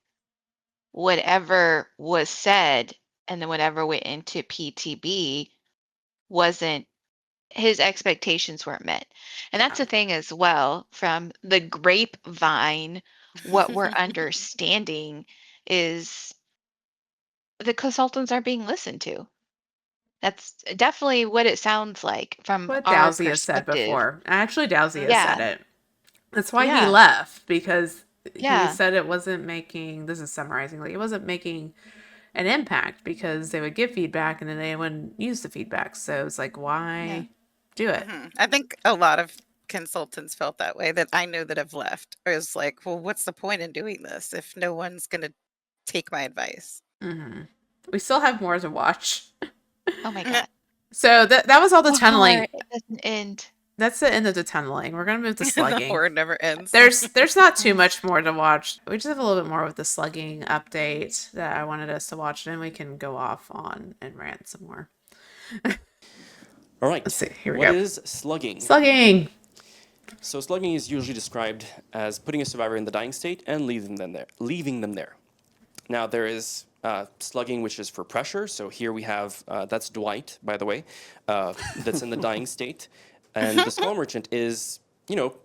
whatever was said and then whatever went into PTB wasn't, his expectations weren't met. And that's the thing as well, from the grapevine, what we're understanding is the consultants are being listened to. That's definitely what it sounds like from what our Dowsey has said perspective. before. Actually, Dowsey has said Yeah. it. That's why he Yeah. left, because he Yeah. said it wasn't making, this is summarizing, like, it wasn't making an impact because they would give feedback and then they wouldn't use the feedback. So it's like, why do it? I think a lot of consultants felt that way, that I know that have left. I was like, well, what's the point in doing this if no one's going to take my advice? We still have more to watch. Oh my God. So that was all the tunneling. It doesn't end. That's the end of the tunneling. We're gonna move to The slugging. horror never ends. There's not too much more to watch. We just have a little bit more with the slugging update that I wanted us to watch, and then we can go off on and rant some more. All right. Let's see. Here we What go. is slugging? Slugging. So slugging is usually described as putting a survivor in the dying state and leaving them there. Now there is slugging, which is for pressure. So here we have, that's Dwight, by the way, that's in the dying state. And the skull merchant is,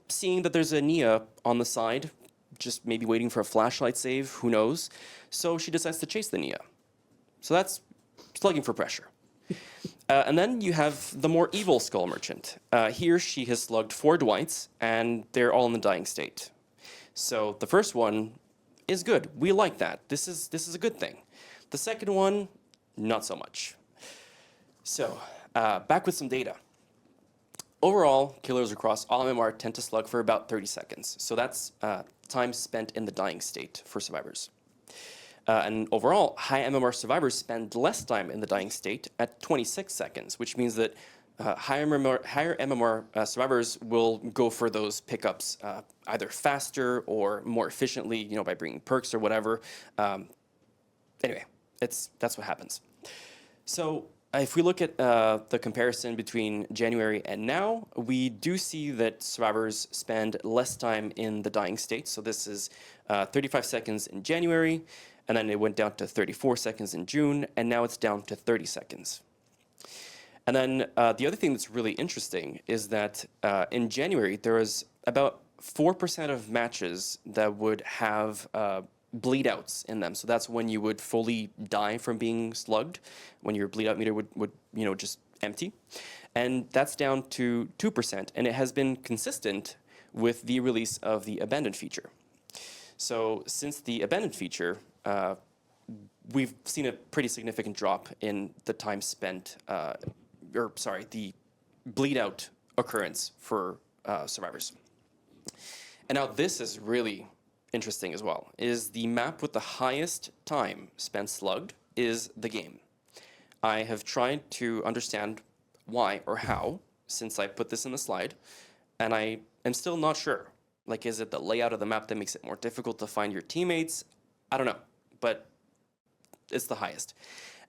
seeing that there's a Nia on the side, just maybe waiting for a flashlight save, who knows. So she decides to chase the Nia. So that's slugging for pressure. And then you have the more evil skull merchant. Here she has slugged 4 Dwights, and they're all in the dying state. So the first one is good. We like that. This is a good thing. The second one, not so much. So back with some data. Overall, killers across all MMR tend to slug for about 30 seconds. So that's time spent in the dying state for survivors. And overall, high MMR survivors spend less time in the dying state at 26 seconds, which means that higher MMR survivors will go for those pickups either faster or more efficiently, by bringing perks or whatever. Anyway, that's what happens. So if we look at the comparison between January and now, we do see that survivors spend less time in the dying state. So this is 35 seconds in January, and then it went down to 34 seconds in June, and now it's down to 30 seconds. And then the other thing that's really interesting is that in January, there was about 4% of matches that would have bleed outs in them. So that's when you would fully die from being slugged, when your bleed out meter would just empty. And that's down to 2%, and it has been consistent with the release of the abandoned feature. So since the abandoned feature, we've seen a pretty significant drop in the time spent, the bleed out occurrence for survivors. And now this is really interesting as well, is the map with the highest time spent slugged is the game. I have tried to understand why or how since I put this in the slide, and I am still not sure. Like, is it the layout of the map that makes it more difficult to find your teammates? I don't know, but it's the highest.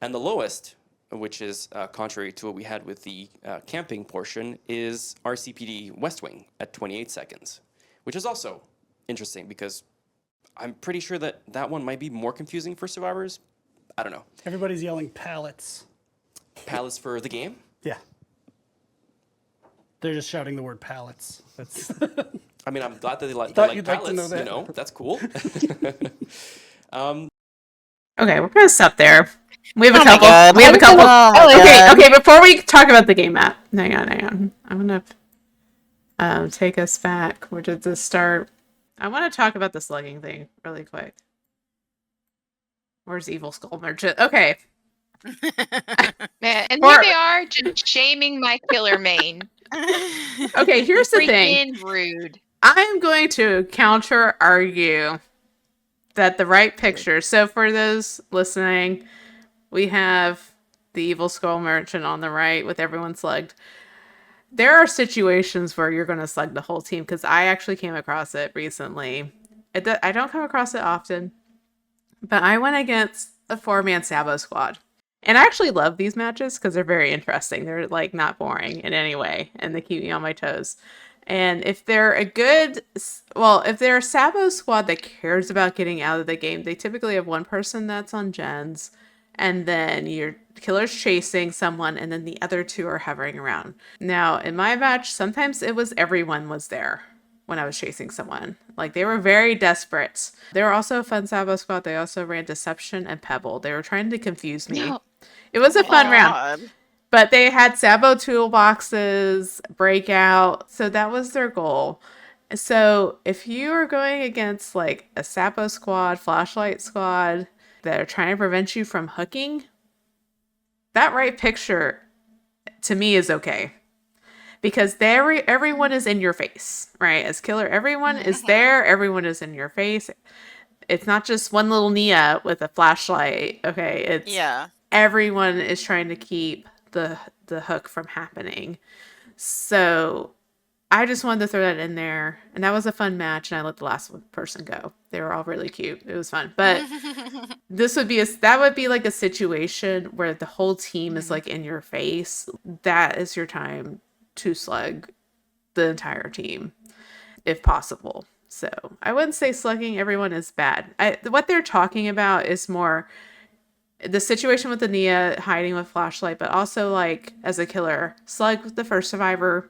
And the lowest, which is contrary to what we had with the camping portion, is RCPD West Wing at 28 seconds, which is also interesting because I'm pretty sure that that one might be more confusing for survivors. I don't know. Everybody's yelling pallets. Pallets for the game? Yeah. They're just shouting the word pallets. That's I mean, I'm glad that they like you'd pallets, like to know that. That's cool. Okay, we're gonna stop there. We have a Oh my couple. God. We have a couple. Oh my God. Okay. Before we talk about the game map, hang on. I'm gonna take us back. Where did this start? I want to talk about the slugging thing really quick. Where's Evil Skull Merchant? Okay. Man, and Or- here they are just shaming my killer main. Okay, here's the thing. Freaking rude. I'm going to counter argue that the right picture. So for those listening, we have the evil skull merchant on the right with everyone slugged. There are situations where you're going to slug the whole team because I actually came across it recently. I don't come across it often, but I went against a 4-man Sabo squad. And I actually love these matches because they're very interesting. They're like not boring in any way, and they keep me on my toes. And if they're if they're a Sabo squad that cares about getting out of the game, they typically have one person that's on gens, and then your killer's chasing someone, and then the other two are hovering around. Now, in my match, sometimes it was everyone was there when I was chasing someone. Like, they were very desperate. They were also a fun Sabo squad. They also ran Deception and Pebble. They were trying to confuse me. No. It was a fun round. God. But they had Sabo toolboxes, breakout, so that was their goal. So if you are going against like a Sabo squad, flashlight squad that are trying to prevent you from hooking, that right picture to me is okay. Because everyone is in your face, right? As killer, everyone is there, everyone is in your face. It's not just one little Nia with a flashlight, okay? It's everyone is trying to keep the hook from happening. So I just wanted to throw that in there, and that was a fun match, and I let the last person go. They were all really cute. It was fun. But that would be like a situation where the whole team is like in your face. That is your time to slug the entire team if possible. So I wouldn't say slugging everyone is bad. What they're talking about is more the situation with the Nia hiding with flashlight, but also like as a killer, slug the first survivor.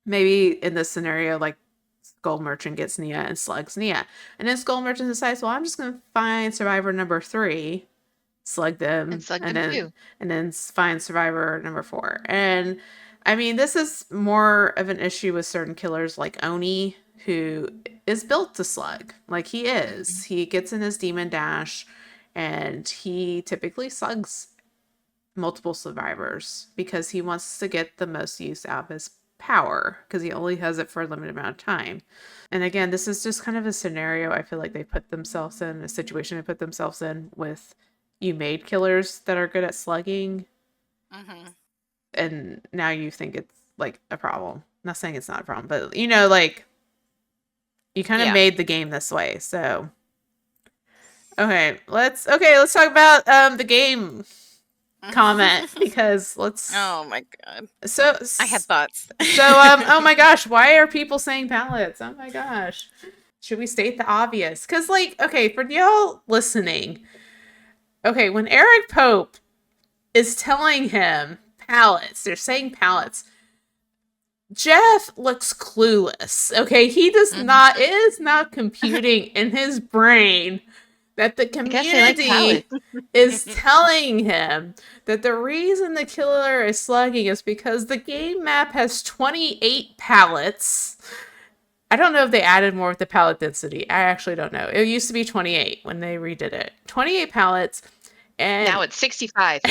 Maybe in this scenario, like Skull Merchant gets Nia and slugs Nia, and then Skull Merchant decides, well, I'm just gonna find survivor number 3, slug them, and then find survivor number 4. And I mean, this is more of an issue with certain killers like Oni, who is built to slug. Like he is. He gets in his demon dash, and he typically slugs multiple survivors because he wants to get the most use out of his power because he only has it for a limited amount of time. And again, this is just kind of a scenario I feel like they put themselves in, a situation they put themselves in with you made killers that are good at slugging. And now you think it's like a problem. I'm not saying it's not a problem, but you know, like you kind of made the game this way. So okay, let's talk about the game comment because Oh my god. So I had thoughts. So oh my gosh, why are people saying pallets? Oh my gosh. Should we state the obvious? Cuz like, okay, for y'all listening. Okay, when Eric Pope is telling him pallets, they're saying pallets. Jeff looks clueless. Okay, he does not is not computing in his brain that the community is telling him that the reason the killer is slugging is because the game map has 28 pallets. I don't know if they added more with the pallet density. I actually don't know. It used to be 28 when they redid it. 28 pallets. And now it's 65.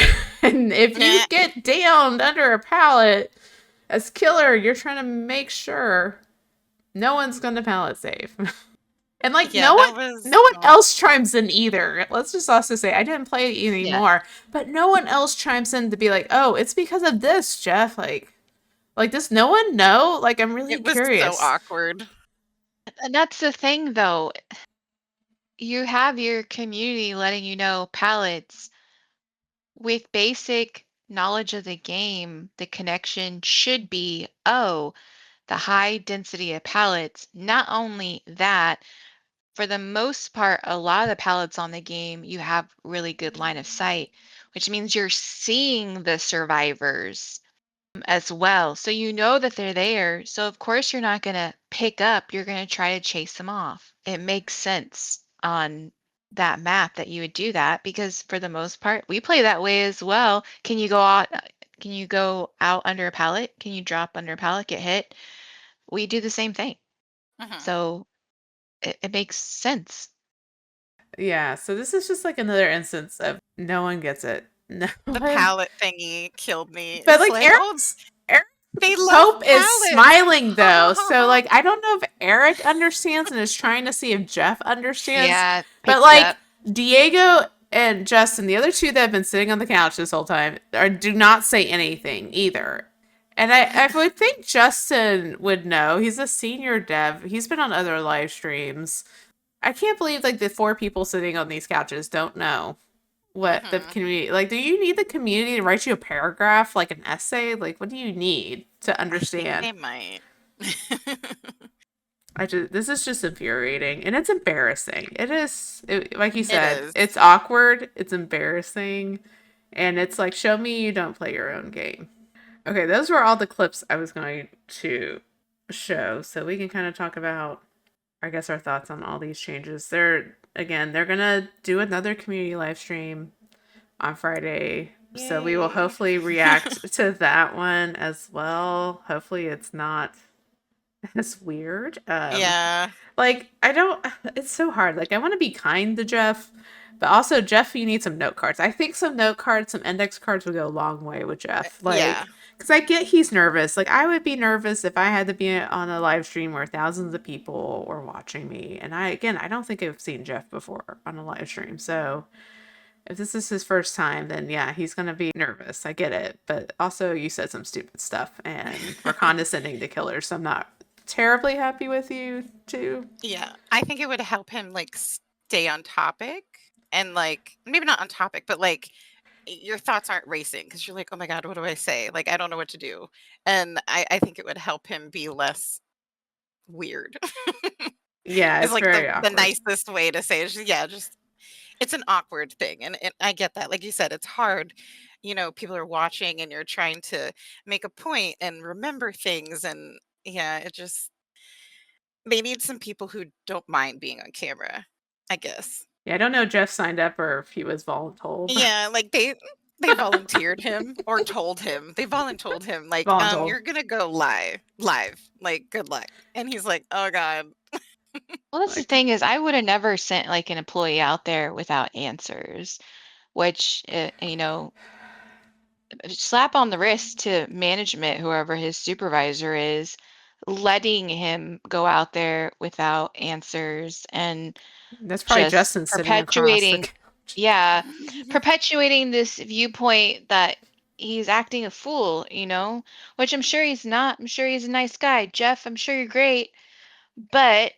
And if you get downed under a pallet as killer, you're trying to make sure no one's going to pallet save. And like no one else chimes in either. Let's just also say I didn't play it anymore, but no one else chimes in to be like, "Oh, it's because of this, Jeff." Like does no one know? Like I'm really curious. It was so awkward. And that's the thing, though. You have your community letting you know pallets with basic knowledge of the game. The connection should be, the high density of pallets. Not only that. For the most part, a lot of the pallets on the game, you have really good line of sight, which means you're seeing the survivors as well. So you know that they're there. So of course you're not going to pick up. You're going to try to chase them off. It makes sense on that map that you would do that because for the most part, we play that way as well. Can you go out? Can you go out under a pallet? Can you drop under a pallet, get hit? We do the same thing. So it makes sense. Yeah, so this is just like another instance of no one gets it. No. The palette thingy killed me. But It's like like, oh, Eric's they love Hope is palettes. smiling though. So like I don't know if Eric understands and is trying to see if Jeff understands. Yeah, But picked like up. Diego and Justin, the other two that have been sitting on the couch this whole time, do not say anything either. And I would think Justin would know. He's a senior dev. He's been on other live streams. I can't believe like the 4 people sitting on these couches don't know what the community like. Do you need the community to write you a paragraph, like an essay? Like what do you need to understand? They might. This is just infuriating and it's embarrassing. Like you said, is. it's awkward, it's embarrassing, and it's like, show me you don't play your own game. Okay, those were all the clips I was going to show, so we can kind of talk about, I guess, our thoughts on all these changes. They're gonna do another community live stream on Friday. Yay. So we will hopefully react to that one as well. Hopefully it's not as weird. Yeah. Like it's so hard. Like I want to be kind to Jeff, but also Jeff, you need some note cards. I think some note cards, some index cards would go a long way with Jeff. Like, Yeah. because I get he's nervous. Like I would be nervous if I had to be on a live stream where thousands of people were watching me. And I don't think I've seen Jeff before on a live stream. So if this is his first time, then yeah, he's gonna be nervous. I get it. But also you said some stupid stuff and we're condescending to killers, so I'm not terribly happy with you too. Yeah. I think it would help him like stay on topic and like maybe not on topic, but like your thoughts aren't racing because you're like, oh my God, what do I say? Like, I don't know what to do. And I think it would help him be less weird. Yeah, It's it's like very the awkward. nicest way to say it. Just it's an awkward thing. And I get that. Like you said, it's hard. You know, people are watching and you're trying to make a point and remember things. And yeah, they need some people who don't mind being on camera, I guess. Yeah, I don't know if Jeff signed up or if he was voluntold. Yeah, like they volunteered him or told him. They voluntold him like, Voluntold. you're gonna go live. Like, good luck. And he's like, oh God. Well, that's the thing is, I would have never sent like an employee out there without answers, which slap on the wrist to management, whoever his supervisor is, letting him go out there without answers and That's probably just Justin sitting across the perpetuating, couch. yeah, perpetuating this viewpoint that he's acting a fool, which I'm sure he's not. I'm sure he's a nice guy. Jeff, I'm sure you're great. But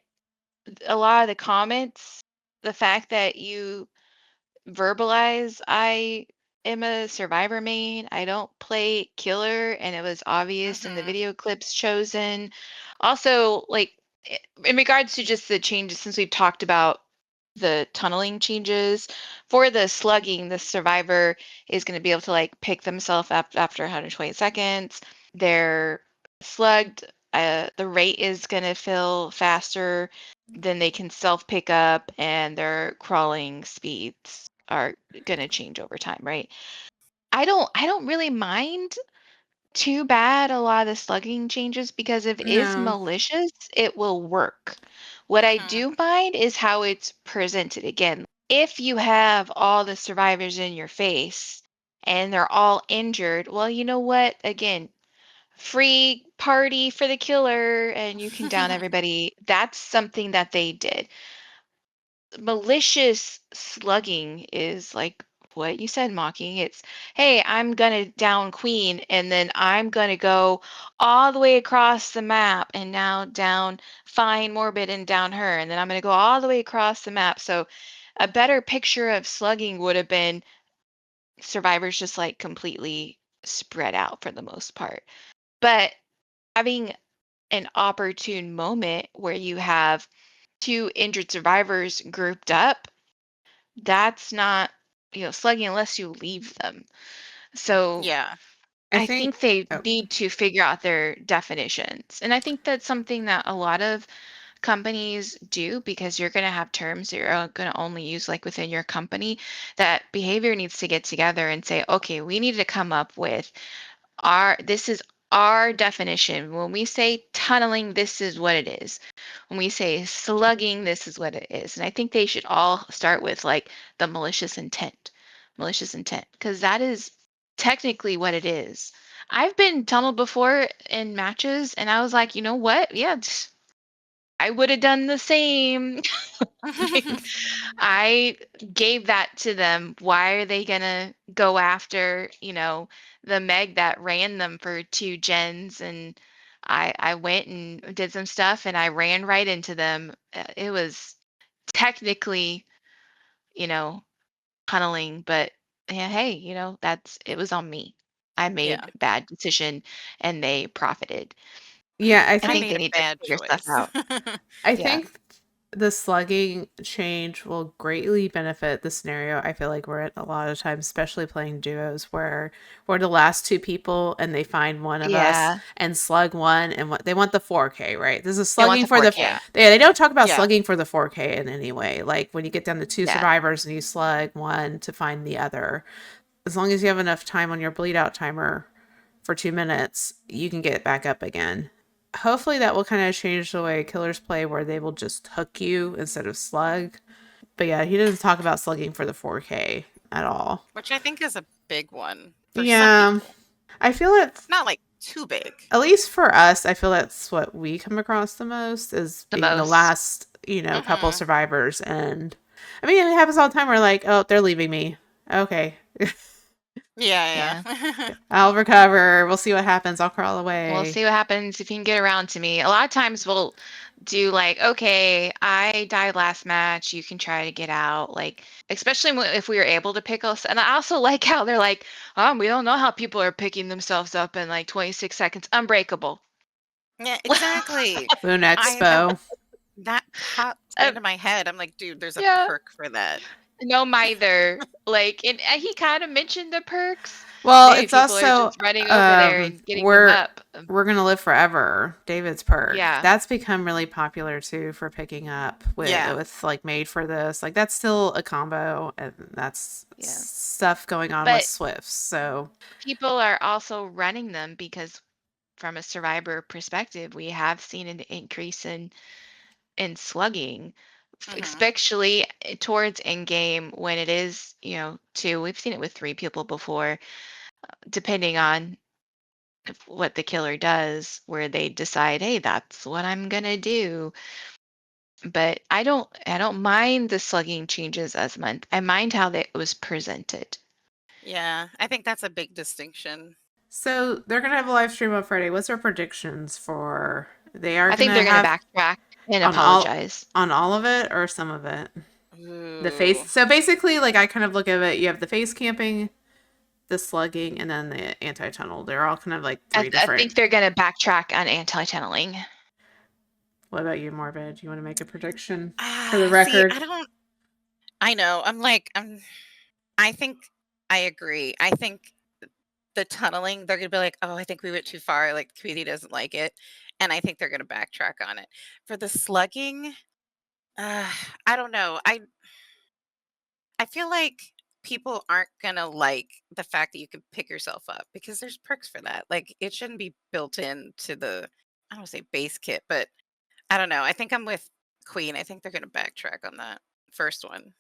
a lot of the comments, the fact that you verbalize, I am a survivor main, I don't play killer, and it was obvious in the video clips chosen. Also, like in regards to just the changes, since we've talked about the tunneling changes for the slugging, the survivor is going to be able to like pick themselves up after 120 seconds. They're slugged. The rate is going to fill faster. Then they can self pick up, and their crawling speeds are going to change over time, right? I don't really mind too bad a lot of the slugging changes because if it is No. malicious, it will work. What I do mind is how it's presented. Again, if you have all the survivors in your face and they're all injured, well, you know what? Again, free party for the killer and you can down everybody. That's something that they did. Malicious slugging is like what you said, Mocking. It's, hey, I'm gonna down Queen and then I'm gonna go all the way across the map and now down Fine Morbid and down her, and then I'm gonna go all the way across the map. So a better picture of slugging would have been survivors just like completely spread out for the most part. But having an opportune moment where you have 2 injured survivors grouped up, that's not, slugging unless you leave them. So Yeah. I think they oh. need to figure out their definitions. And I think that's something that a lot of companies do because you're going to have terms that you're going to only use like within your company. That behavior needs to get together and say, okay, we need to come up with this is our definition. When we say tunneling, this is what it is. When we say slugging, this is what it is. And I think they should all start with like the malicious intent. malicious intent, because that is technically what it is. I've been tunneled before in matches, and I was like, you know what? Yeah, I would have done the same. Like, I gave that to them. Why are they gonna go after, the Meg that ran them for 2 gens? And I went and did some stuff, and I ran right into them. It was technically, you know, tunneling, but yeah, hey, it was on me. I Yeah. made a bad decision, and they profited. Yeah, I I I think think made they a need to bad figure stuff choice. out. I Yeah. think the slugging change will greatly benefit the scenario. I feel like we're at a lot of times, especially playing duos, where we're the last two people and they find one of us Yeah. and slug one, and what they want the 4K, right? This is They want slugging the for the 4K. they don't talk about Yeah. slugging for the 4K in any way. Like when you get down to 2 Yeah. survivors and you slug one to find the other, as long as you have enough time on your bleed out timer for 2 minutes, you can get back up again. Hopefully that will kind of change the way killers play, where they will just hook you instead of slug. But yeah, he doesn't talk about slugging for the 4K at all. Which I think is a big one for some Yeah, people. I feel it's, Not like too big. at least for us, I feel that's what we come across the most, is The being the most. last, couple Mhm. survivors. And I mean, it happens all the time. We're like, oh, they're leaving me. Okay. Yeah, Yeah. yeah. I'll recover. We'll see what happens. I'll crawl away. We'll see what happens if you can get around to me. A lot of times we'll do like, okay, I died last match. You can try to get out. Like, especially if we were able to pick us. And I also like how they're like, we don't know how people are picking themselves up in like 26 seconds. Unbreakable. Yeah, exactly. Boon That Expo. popped Uh, into my head. I'm like, dude, there's a yeah. perk for that. No, mither. Like, and he kind of mentioned the perks. Well, Maybe it's people are also just running over there and getting them up. we're gonna live forever. David's perk. Yeah. That's become really popular too for picking up Yeah. with like made for this. Like that's still a combo, and that's Yeah. stuff going on But with Swifts. So people are also running them because from a survivor perspective, we have seen an increase in slugging, Mhm. especially towards end game when it is, 2. We've seen it with 3 people before, depending on what the killer does, where they decide, hey, that's what I'm gonna do. But I don't mind the slugging changes as much. I mind how that was presented. Yeah, I think that's a big distinction. so they're gonna have a live stream on Friday. What's our predictions for? They are I think gonna they're gonna have backtrack and on apologize. all of it or some of it. The face. Ooh. So basically, like I kind of look at it. You have the face camping, the slugging, and then the anti-tunnel. They're all kind of like I three different. think they're gonna backtrack on anti-tunneling. What about you, Morbid? You want to make a prediction for the record? See, I know. I think I agree. I think the tunneling, they're gonna be like, oh, I think we went too far. Like the community doesn't like it. And I think they're gonna backtrack on it. For the slugging, I don't know. I feel like people aren't gonna like the fact that you can pick yourself up because there's perks for that. Like it shouldn't be built into the, I don't wanna say base kit, but I don't know. I think I'm with Queen. I think they're gonna backtrack on that first one.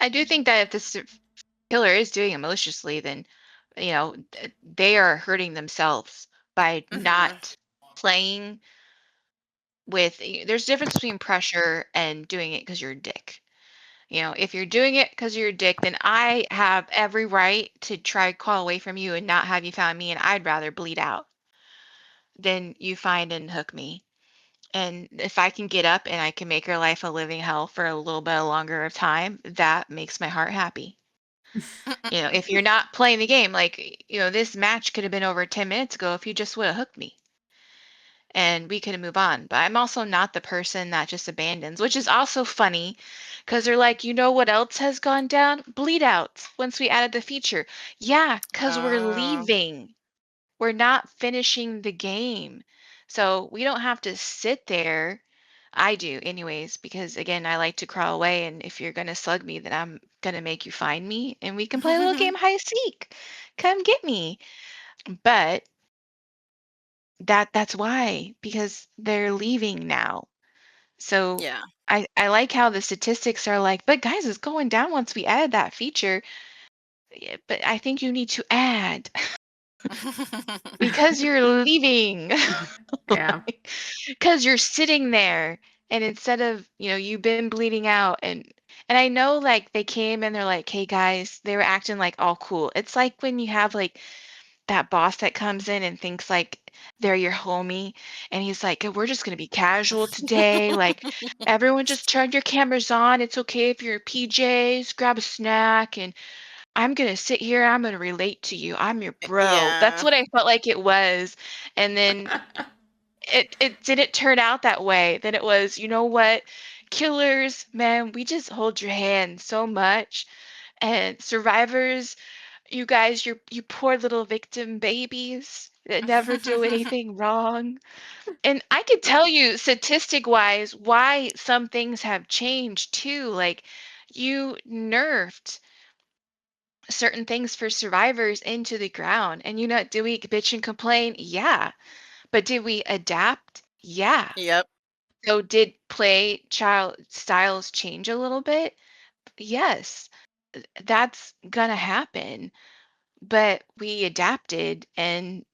I do think that if this killer is doing it maliciously, then they are hurting themselves by Mhm. not playing with. There's a difference between pressure and doing it because you're a dick. If you're doing it because you're a dick, then I have every right to try call away from you and not have you find me, and I'd rather bleed out than you find and hook me. And if I can get up and I can make your life a living hell for a little bit longer of time, that makes my heart happy. If you're not playing the game, like, this match could have been over 10 minutes ago if you just would have hooked me and we could have moved on. But I'm also not the person that just abandons, which is also funny because they're like, what else has gone down? Bleed outs once we added the feature. Yeah, because we're Oh. leaving. We're not finishing the game. So we don't have to sit there. I do, anyways, because again, I like to crawl away. And if you're going to slug me, then I'm going to make you find me and we can play a little game hide seek. Come get me. But that's why, because they're leaving now. So Yeah. I like how the statistics are like, but guys, it's going down once we added that feature. Yeah, but I think you need to add because you're leaving. Yeah. Because you're sitting there, and instead of, you've been bleeding out, and I know, like, they came and they're like, "Hey guys," they were acting like all cool. It's like when you have like that boss that comes in and thinks like they're your homie, and he's like, "We're just gonna be casual today. Like, everyone just turn your cameras on. It's okay if you're in PJs, grab a snack, and I'm gonna sit here. I'm gonna relate to you. I'm your bro." That's Yeah. what I felt like it was. And then it didn't turn out that way. Then it was, you know what? Killers, man, we just hold your hand so much. And survivors, you guys, you poor little victim babies that never do anything wrong. And I could tell you statistic wise why some things have changed too. Like, you nerfed certain things for survivors into the ground. And do we bitch and complain? Yeah. But did we adapt? Yeah. Yep. So did play child styles change a little bit? Yes. That's gonna happen. But we adapted, and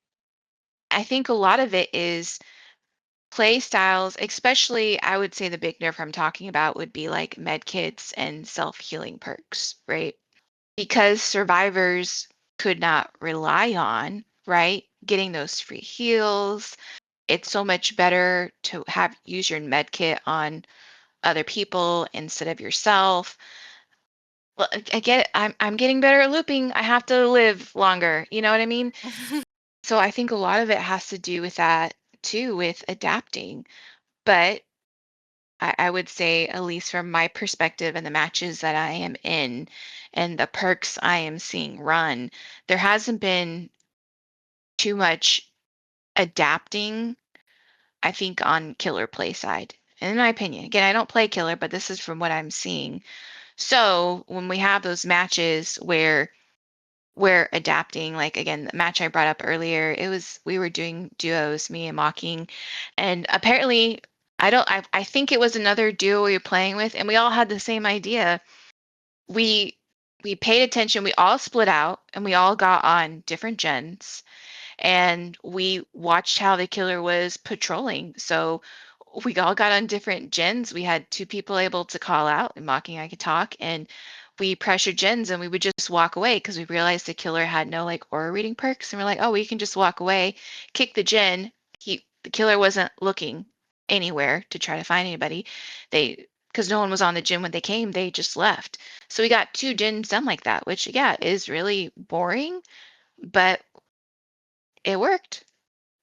I think a lot of it is play styles, especially I would say the big nerf I'm talking about would be like med kits and self-healing perks, right? Because survivors could not rely on, right? Getting those free heals. It's so much better to have use your med kit on other people instead of yourself. Well, I get it. I'm getting better at looping. I have to live longer. You know what I mean? So I think a lot of it has to do with that too, with adapting. But I would say, at least from my perspective and the matches that I am in and the perks I am seeing run, there hasn't been too much adapting, I think, on killer play side. In my opinion, again, I don't play killer, but this is from what I'm seeing. So when we have those matches where we're adapting, like again, the match I brought up earlier, we were doing duos, me and Mocking, and apparently I think it was another duo we were playing with, and we all had the same idea. We paid attention, we all split out, and we all got on different gens, and we watched how the killer was patrolling. So we all got on different gens. We had two people able to call out, and Mocking I could talk, and we pressured gens, and we would just walk away because we realized the killer had no like aura reading perks, and we're like, oh, we can just walk away, kick the gen. The killer wasn't looking anywhere to try to find anybody. Because no one was on the gen when they came, they just left. So we got two gens done like that, which yeah is really boring, but it worked,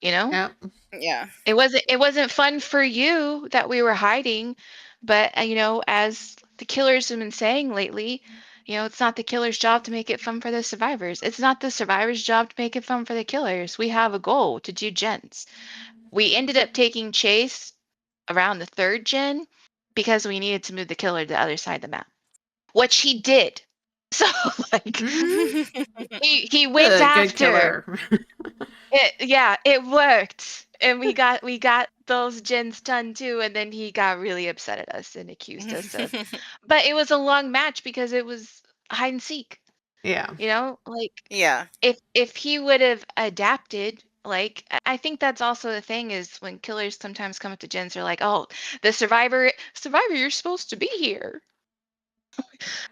you know? Yep. Yeah. It wasn't fun for you that we were hiding, but as the killers have been saying lately, it's not the killer's job to make it fun for the survivors. It's not the survivors' job to make it fun for the killers. We have a goal to do gens. We ended up taking Chase around the third gen because we needed to move the killer to the other side of the map, which he did. So like he went Good after. killer. It worked. And we got those gens done too, and then he got really upset at us and accused us of. But it was a long match because it was hide and seek. Yeah. Like Yeah. if he would have adapted, like I think that's also the thing is when killers sometimes come up to gens, they're like, "Oh, the survivor, you're supposed to be here.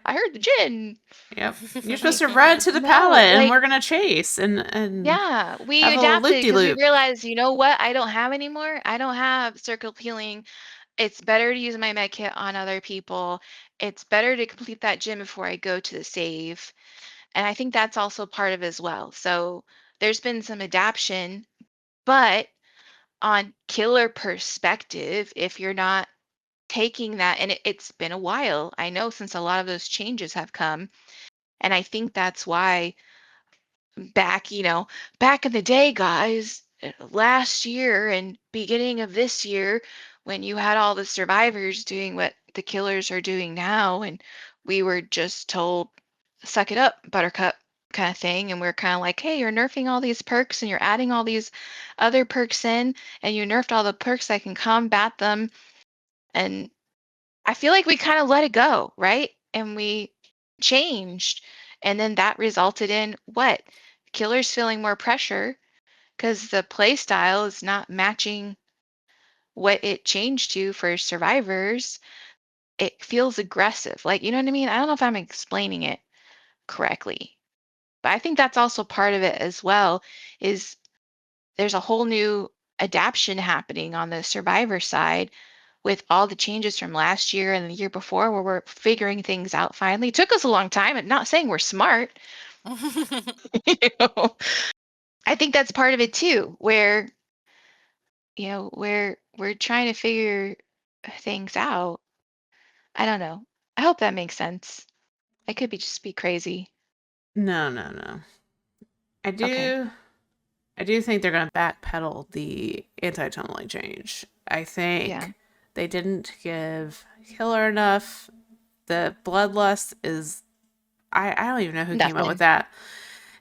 I heard the gen." Yep. You're supposed to run to the No, pallet and like we're gonna chase and yeah, we have a little loop adapted de because we loop. realized, you know what? I don't have anymore. I don't have circle healing. It's better to use my med kit on other people. It's better to complete that gym before I go to the save. And I think that's also part of it as well. So there's been some adaptation, but on killer perspective, if you're not taking that, and it's been a while, I know since a lot of those changes have come. And I think that's why back in the day, guys, last year and beginning of this year, when you had all the survivors doing what the killers are doing now, and we were just told, suck it up, buttercup kind of thing. And we're kind of like, hey, you're nerfing all these perks and you're adding all these other perks in, and you nerfed all the perks that can combat them. And I feel like we kind of let it go, right? And we changed. And then that resulted in what? Killers feeling more pressure because the play style is not matching what it changed to for survivors. It feels aggressive. Like, you know what I mean? I don't know if I'm explaining it correctly, but I think that's also part of it as well, is there's a whole new adaption happening on the survivor side with all the changes from last year and the year before, where we're figuring things out finally. It took us a long time, and not saying we're smart. You know, I think that's part of it too, where we're trying to figure things out. I don't know. I hope that makes sense. I could just be crazy. No, no, no. I Okay. do think they're going to backpedal the anti-tunneling change. I Yeah. think they didn't give Killer enough. The bloodlust is I don't even know who came up with Nothing. that.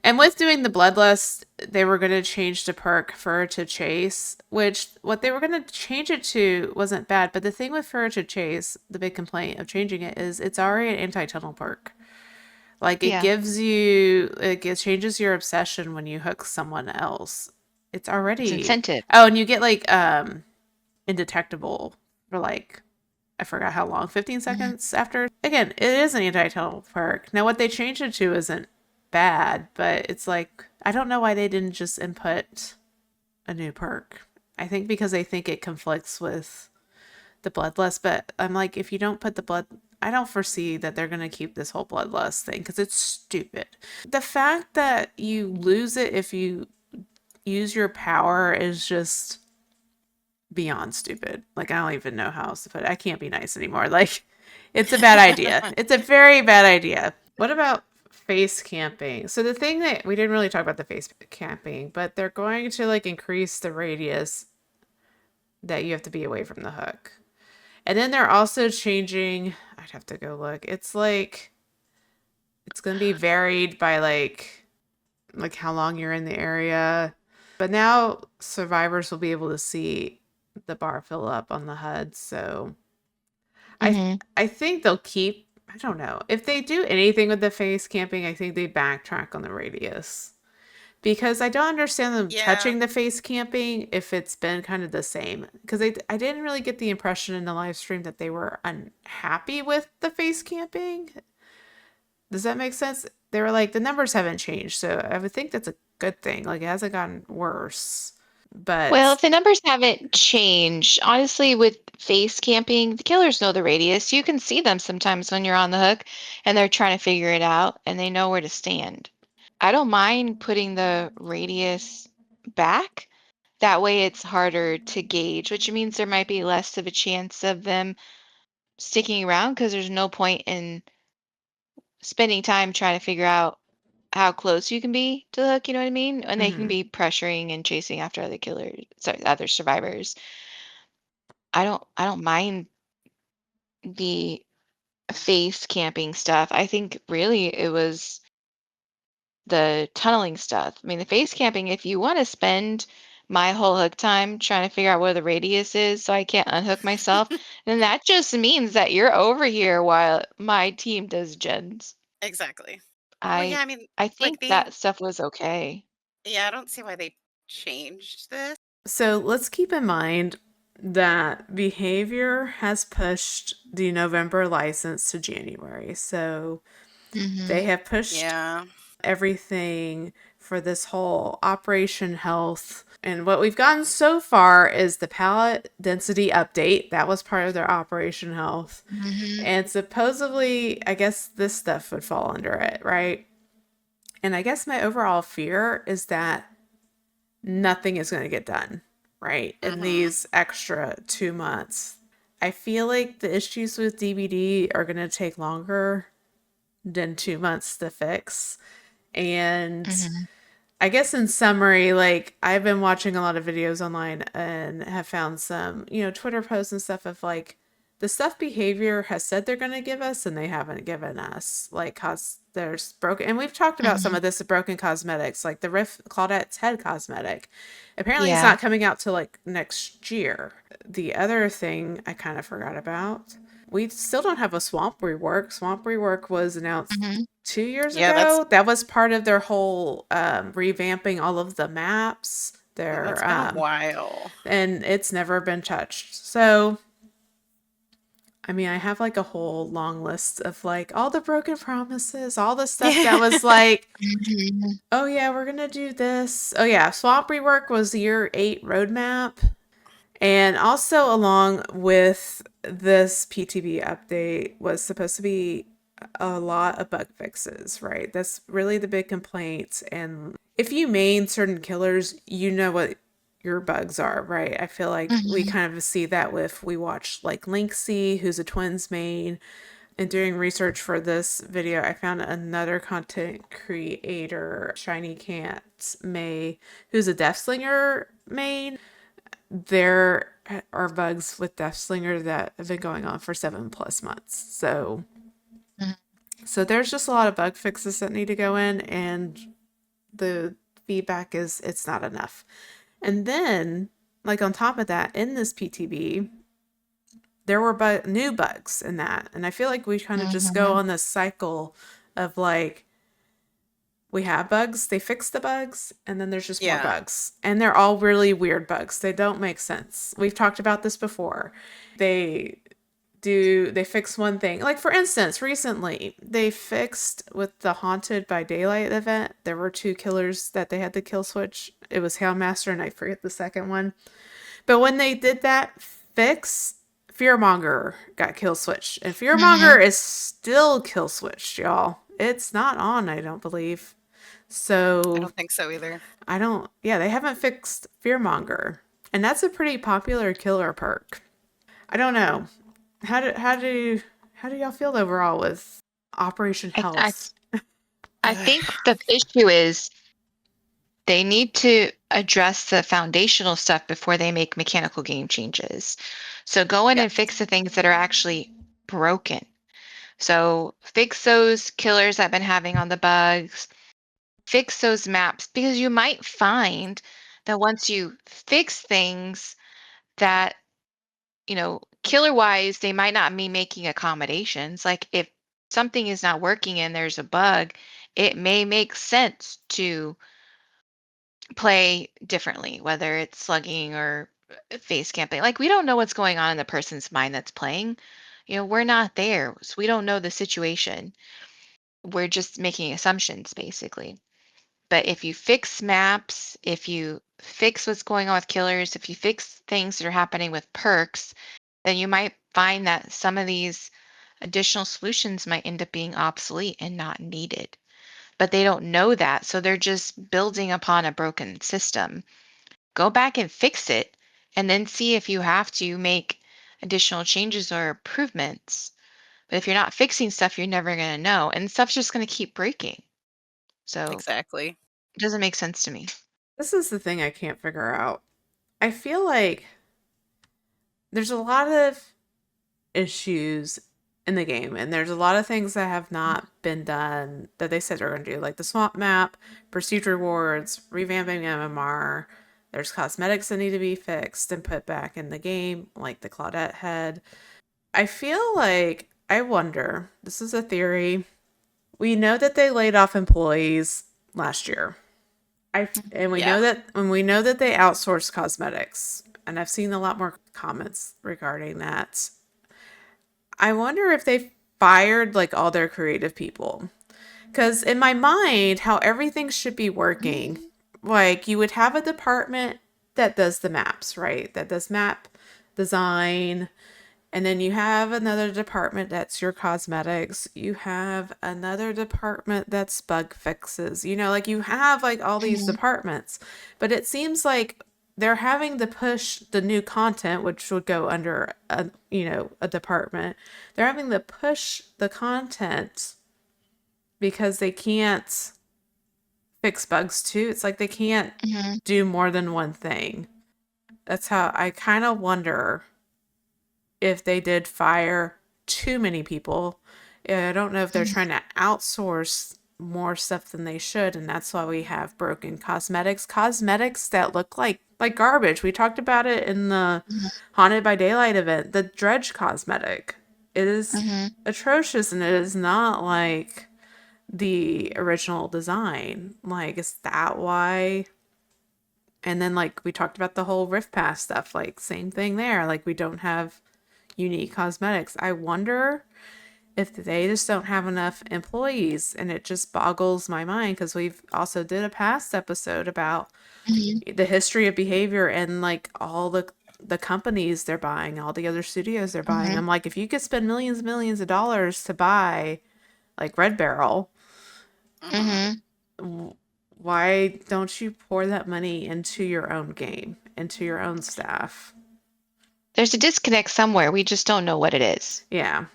And with doing the bloodlust, they were going to change the perk Furtive Chase, which what they were going to change it to wasn't bad. But the thing with Furtive Chase, the big complaint of changing it is it's already an anti-tunnel perk. Like it Yeah. changes your obsession when you hook someone else. It's It's already incentive. Oh, and you get like indetectable for like I forgot how long, 15 seconds after. Again, it is an anti-tunnel perk. Now what they changed it to isn't bad, but it's like I don't know why they didn't just input a new perk. I think because they think it conflicts with the bloodlust, but I'm like, if you don't put the blood, I don't foresee that they're going to keep this whole bloodlust thing because it's stupid. The fact that you lose it if you use your power is just beyond stupid. Like, I don't even know how else to put it. I can't be nice anymore. Like, it's a bad idea. It's a very bad idea. What about face camping? So the thing that we didn't really talk about the face camping, but they're going to like increase the radius that you have to be away from the hook. And then they're also changing, I'd have to go look. It's like it's going to be varied by like how long you're in the area. But now survivors will be able to see the bar fill up on the HUD. So Mm-hmm. I think they'll keep, I don't know. If they do anything with the face camping, I think they backtrack on the radius. Because I don't understand them Yeah. touching the face camping if it's been kind of the same. Because I didn't really get the impression in the live stream that they were unhappy with the face camping. Does that make sense? They were like, the numbers haven't changed. So I would think that's a good thing. Like, it hasn't gotten worse. Well, But if the numbers haven't changed, honestly, with face camping, the killers know the radius. You can see them sometimes when you're on the hook and they're trying to figure it out and they know where to stand. I don't mind putting the radius back. That way it's harder to gauge, which means there might be less of a chance of them sticking around because there's no point in spending time trying to figure out how close you can be to the hook, you know what I mean? And they can mhm. be pressuring and chasing after other killers, sorry, other survivors. I don't mind the face camping stuff. I think really it was the tunneling stuff. I mean, the face camping, if you want to spend my whole hook time trying to figure out where the radius is so I can't unhook myself, then that just means that you're over here while my team does gens. Exactly. Well, yeah, I I mean, I like think that stuff was okay. yeah, I don't see why they changed this. So let's keep in mind that behavior has pushed the November license to January. So Mm-hmm. they have pushed Yeah. everything for this whole Operation Health. And what we've gotten so far is the pallet density update. That was part of their Operation Health. Mm-hmm. And supposedly, I guess this stuff would fall under it, right? And I guess my overall fear is that nothing is going to get done, right? In these extra 2 months. I feel like the issues with DBD are going to take longer than 2 months to fix. And Mm-hmm. I guess in summary, like I've been watching a lot of videos online and have found some, Twitter posts and stuff of like the stuff behavior has said they're going to give us and they haven't given us, like, cause there's broken, and we've talked about some of this broken cosmetics, like the Claudette's head cosmetic. Apparently it's Yeah. not coming out till like next year. The other thing I kind of forgot about, we still don't have a swamp rework. Swamp rework was announced Mhm. 2 years Yeah, ago. That was part of their whole revamping all of the maps. That's been a while. And it's never been touched. So I mean, I have like a whole long list of like all the broken promises, all the stuff that was like, Mhm. oh yeah, we're gonna do this. Oh yeah, swamp rework was year 8 roadmap. And also along with this PTB update was supposed to be a lot of bug fixes, right? That's really the big complaint. And if you main certain killers, you know what your bugs are, right? I feel like we kind of see that with, we watch like Linksy, who's a twins main. And doing research for this video, I found another content creator, Shiny Cant May, who's a Deathslinger main. There are bugs with Deathslinger that have been going on for 7+ months. So there's just a lot of bug fixes that need to go in, and the feedback is it's not enough. And then, like on top of that, in this PTB, there were new bugs in that. And I feel like we kind of just go on this cycle of like, we have bugs, they fix the bugs, and then there's just more bugs. And they're all really weird bugs. They don't make sense. We've talked about this before. They fix one thing. Like, for instance, recently, they fixed with the Haunted by Daylight event. There were 2 killers that they had to kill switch. It was Houndmaster, and I forget the second one. But when they did that fix, Fearmonger got kill switched. And Fearmonger is still kill switched, y'all. It's not on, I don't believe. So I don't think so either. they haven't fixed Fearmonger. And that's a pretty popular killer perk. I don't know. How do y'all feel overall with Operation Health? I think the issue is they need to address the foundational stuff before they make mechanical game changes. So go in and fix the things that are actually broken. So fix those killers I've been having on the bugs, fix those maps, because you might find that once you fix things that, killer wise, they might not be making accommodations. Like if something is not working and there's a bug, it may make sense to play differently, whether it's slugging or face camping. Like we don't know what's going on in the person's mind that's playing. We're not there, so we don't know the situation. We're just making assumptions basically. But if you fix maps, if you fix what's going on with killers, if you fix things that are happening with perks, then you might find that some of these additional solutions might end up being obsolete and not needed. But they don't know that, so they're just building upon a broken system. Go back and fix it, and then see if you have to make additional changes or improvements. But if you're not fixing stuff, you're never going to know, and stuff's just going to keep breaking. So Exactly. it doesn't make sense to me. This is the thing I can't figure out. I feel like there's a lot of issues in the game, and there's a lot of things that have not been done that they said they're going to do, like the swamp map, pursuit rewards, revamping MMR. There's cosmetics that need to be fixed and put back in the game, like the Claudette head. I feel like, I wonder, this is a theory. We know that they laid off employees last year. We know that they outsourced cosmetics, and I've seen a lot more comments regarding that. I wonder if they fired like all their creative people, because in my mind, how everything should be working, like you would have a department that does the maps, right? That does map design. And then you have another department that's your cosmetics. You have another department that's bug fixes. Like you have like all these departments. But it seems like they're having to push the new content, which would go under a department. They're having to push the content because they can't fix bugs too. It's like they can't do more than one thing. That's how I kind of wonder if they did fire too many people. I don't know if they're trying to outsource more stuff than they should, and that's why we have broken cosmetics that look like garbage. We talked about it in the Haunted by Daylight event. The dredge cosmetic, it is atrocious, and it is not like the original design. Like, is that why? And then, like, we talked about the whole Rift Pass stuff, like, same thing there. Like, we don't have unique cosmetics. I wonder if they just don't have enough employees, and it just boggles my mind, because we've also did a past episode about the history of behavior and like all the companies they're buying, all the other studios they're buying. I'm like, if you could spend millions and millions of dollars to buy like Red Barrel, why don't you pour that money into your own game, into your own staff? There's a disconnect somewhere. We just don't know what it is. Yeah.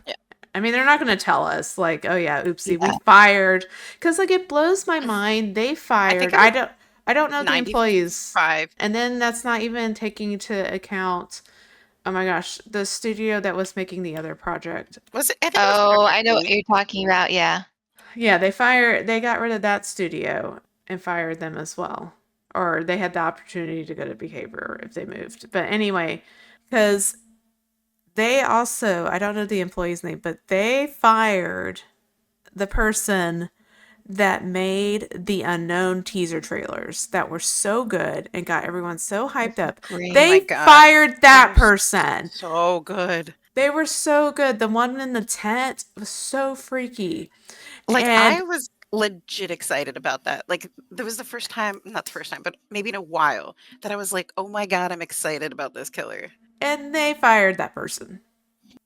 I mean, they're not going to tell us, like, oh yeah, oopsie, we fired, because like it blows my mind. They fired. I don't know the employees, 95. and then that's not even taking into account. Oh my gosh, the studio that was making the other project. Was it? I think it was Oh, I know what Community. you're talking about. Yeah. Yeah, they got rid of that studio and fired them as well, or they had the opportunity to go to Behavior if they moved. But anyway, because they also, I don't know the employee's name, but they fired the person that made the Unknown teaser trailers that were so good and got everyone so hyped up. Great. They Oh my God. fired that They were person. So good. They were so good. The one in the tent was so freaky. Like, And I was legit excited about that. Like, that was the first time, not the first time, but maybe in a while, that I was like, oh my God, I'm excited about this killer. and they fired that person.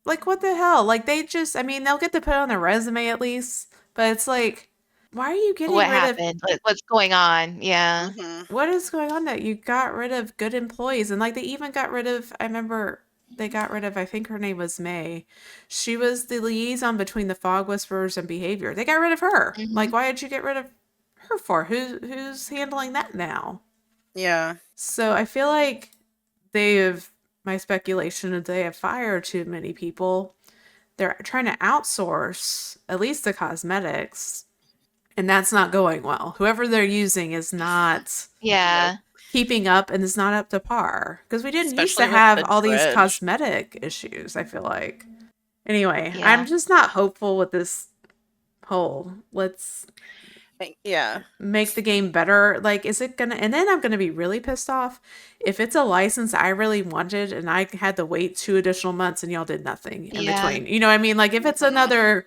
Like, what the hell? Like, they just, I mean, they'll get to put it on their resume at least, but it's like, why are you getting What rid of happened? What's going on? Yeah. what is going on that you got rid of good employees? And like, they even got rid of, I remember they got rid of, I think her name was May. She was the liaison between the Fog Whisperers and Behavior. They got rid of her. Like, why did you get rid of her for? Who's handling that now? Yeah. So I feel like my speculation is they have fired too many people. They're trying to outsource at least the cosmetics, and that's not going well. Whoever they're using is not Yeah. keeping up and is not up to par, because we didn't used Especially to with have the all these dredge. cosmetic issues, I feel like. Anyway, Yeah. I'm just not hopeful with this whole let's Yeah. make the game better. Like, is it gonna, and then I'm gonna be really pissed off if it's a license I really wanted and I had to wait 2 additional months and y'all did nothing in Yeah. between. You know what I mean? Like, if it's another,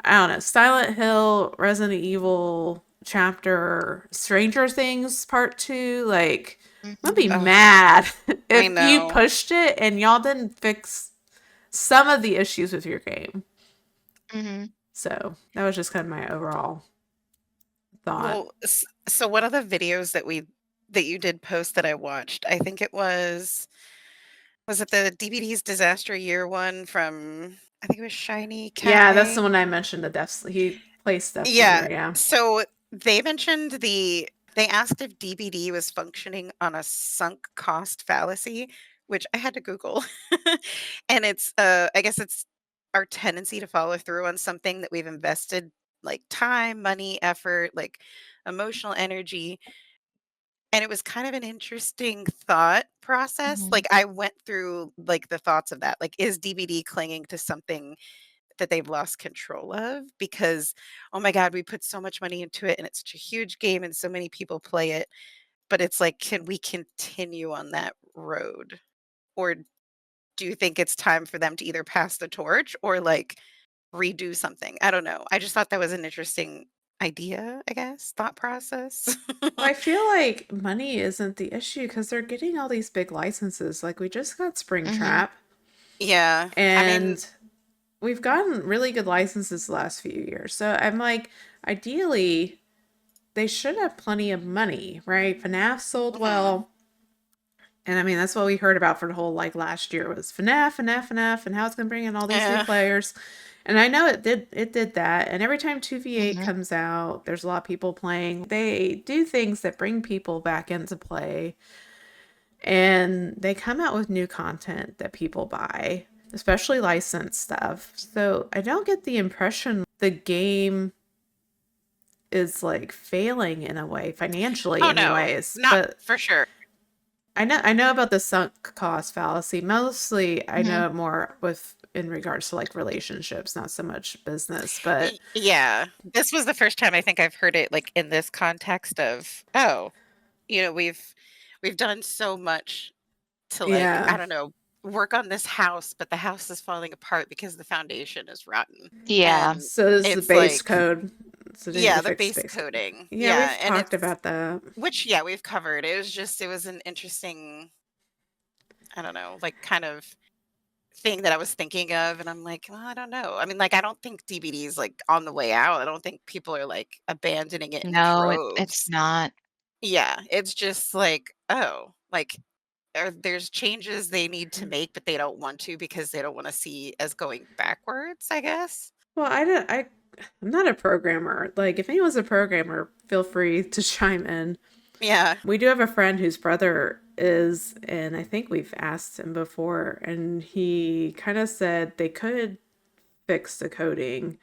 I don't know, Silent Hill, Resident Evil chapter, Stranger Things part 2, like, I'm gonna be mad if you know. pushed it and y'all didn't fix some of the issues with your game. So that was just kind of my overall thought. Well, so one of the videos that you did post that I watched, I think it was it the DVD's Disaster Year one from, I think it was Shiny Cafe? Yeah, that's the one I mentioned. He plays Death Yeah. Slayer, yeah. So they mentioned they asked if DBD was functioning on a sunk cost fallacy, which I had to Google. And it's I guess it's our tendency to follow through on something that we've invested like time, money, effort, like emotional energy. And it was kind of an interesting thought process. Like, I went through like the thoughts of that. Like, is DBD clinging to something that they've lost control of? Because, oh my God, we put so much money into it and it's such a huge game and so many people play it. But it's like, can we continue on that road? Or do you think it's time for them to either pass the torch or like redo something? I don't know. I just thought that was an interesting idea, I guess, thought process. Well, I feel like money isn't the issue because they're getting all these big licenses. Like, we just got Springtrap, Yeah. and we've gotten really good licenses the last few years. So I'm like, ideally, they should have plenty of money, right? FNAF sold well. And I mean, that's what we heard about for the whole, like, last year was FNAF, and how it's going to bring in all these new players. And I know it did that. And every time 2v8 comes out, there's a lot of people playing. They do things that bring people back into play. And they come out with new content that people buy. especially licensed stuff. So I don't get the impression the game is like failing in a way, financially Oh no, anyways. not But for sure. I know about the sunk cost fallacy. Mostly I Mhm. know it more with in regards to like relationships, not so much business. But Yeah, this was the first time I think I've heard it like in this context of, oh, we've done so much to like, I yeah. don't know, work on this house, but the house is falling apart because the foundation is rotten. Yeah. And So this is the it's base like, code. So they need yeah, to the fix base base code. coding. Yeah, Yeah, we've and talked it's about that. which yeah, we've covered. It was an interesting, I don't know, like kind of thing that I was thinking of, and I'm like, well, I don't know. I mean, like, I don't think DBD is like on the way out. I don't think people are like abandoning it in No, it's droves. not. Yeah, it's just like, oh, like there's changes they need to make, but they don't want to because they don't want to see as going backwards, I guess. Well, I'm not a programmer. Like, if anyone's a programmer, feel free to chime in. Yeah. We do have a friend whose brother is, and I think we've asked him before, and he kind of said they could fix the coding.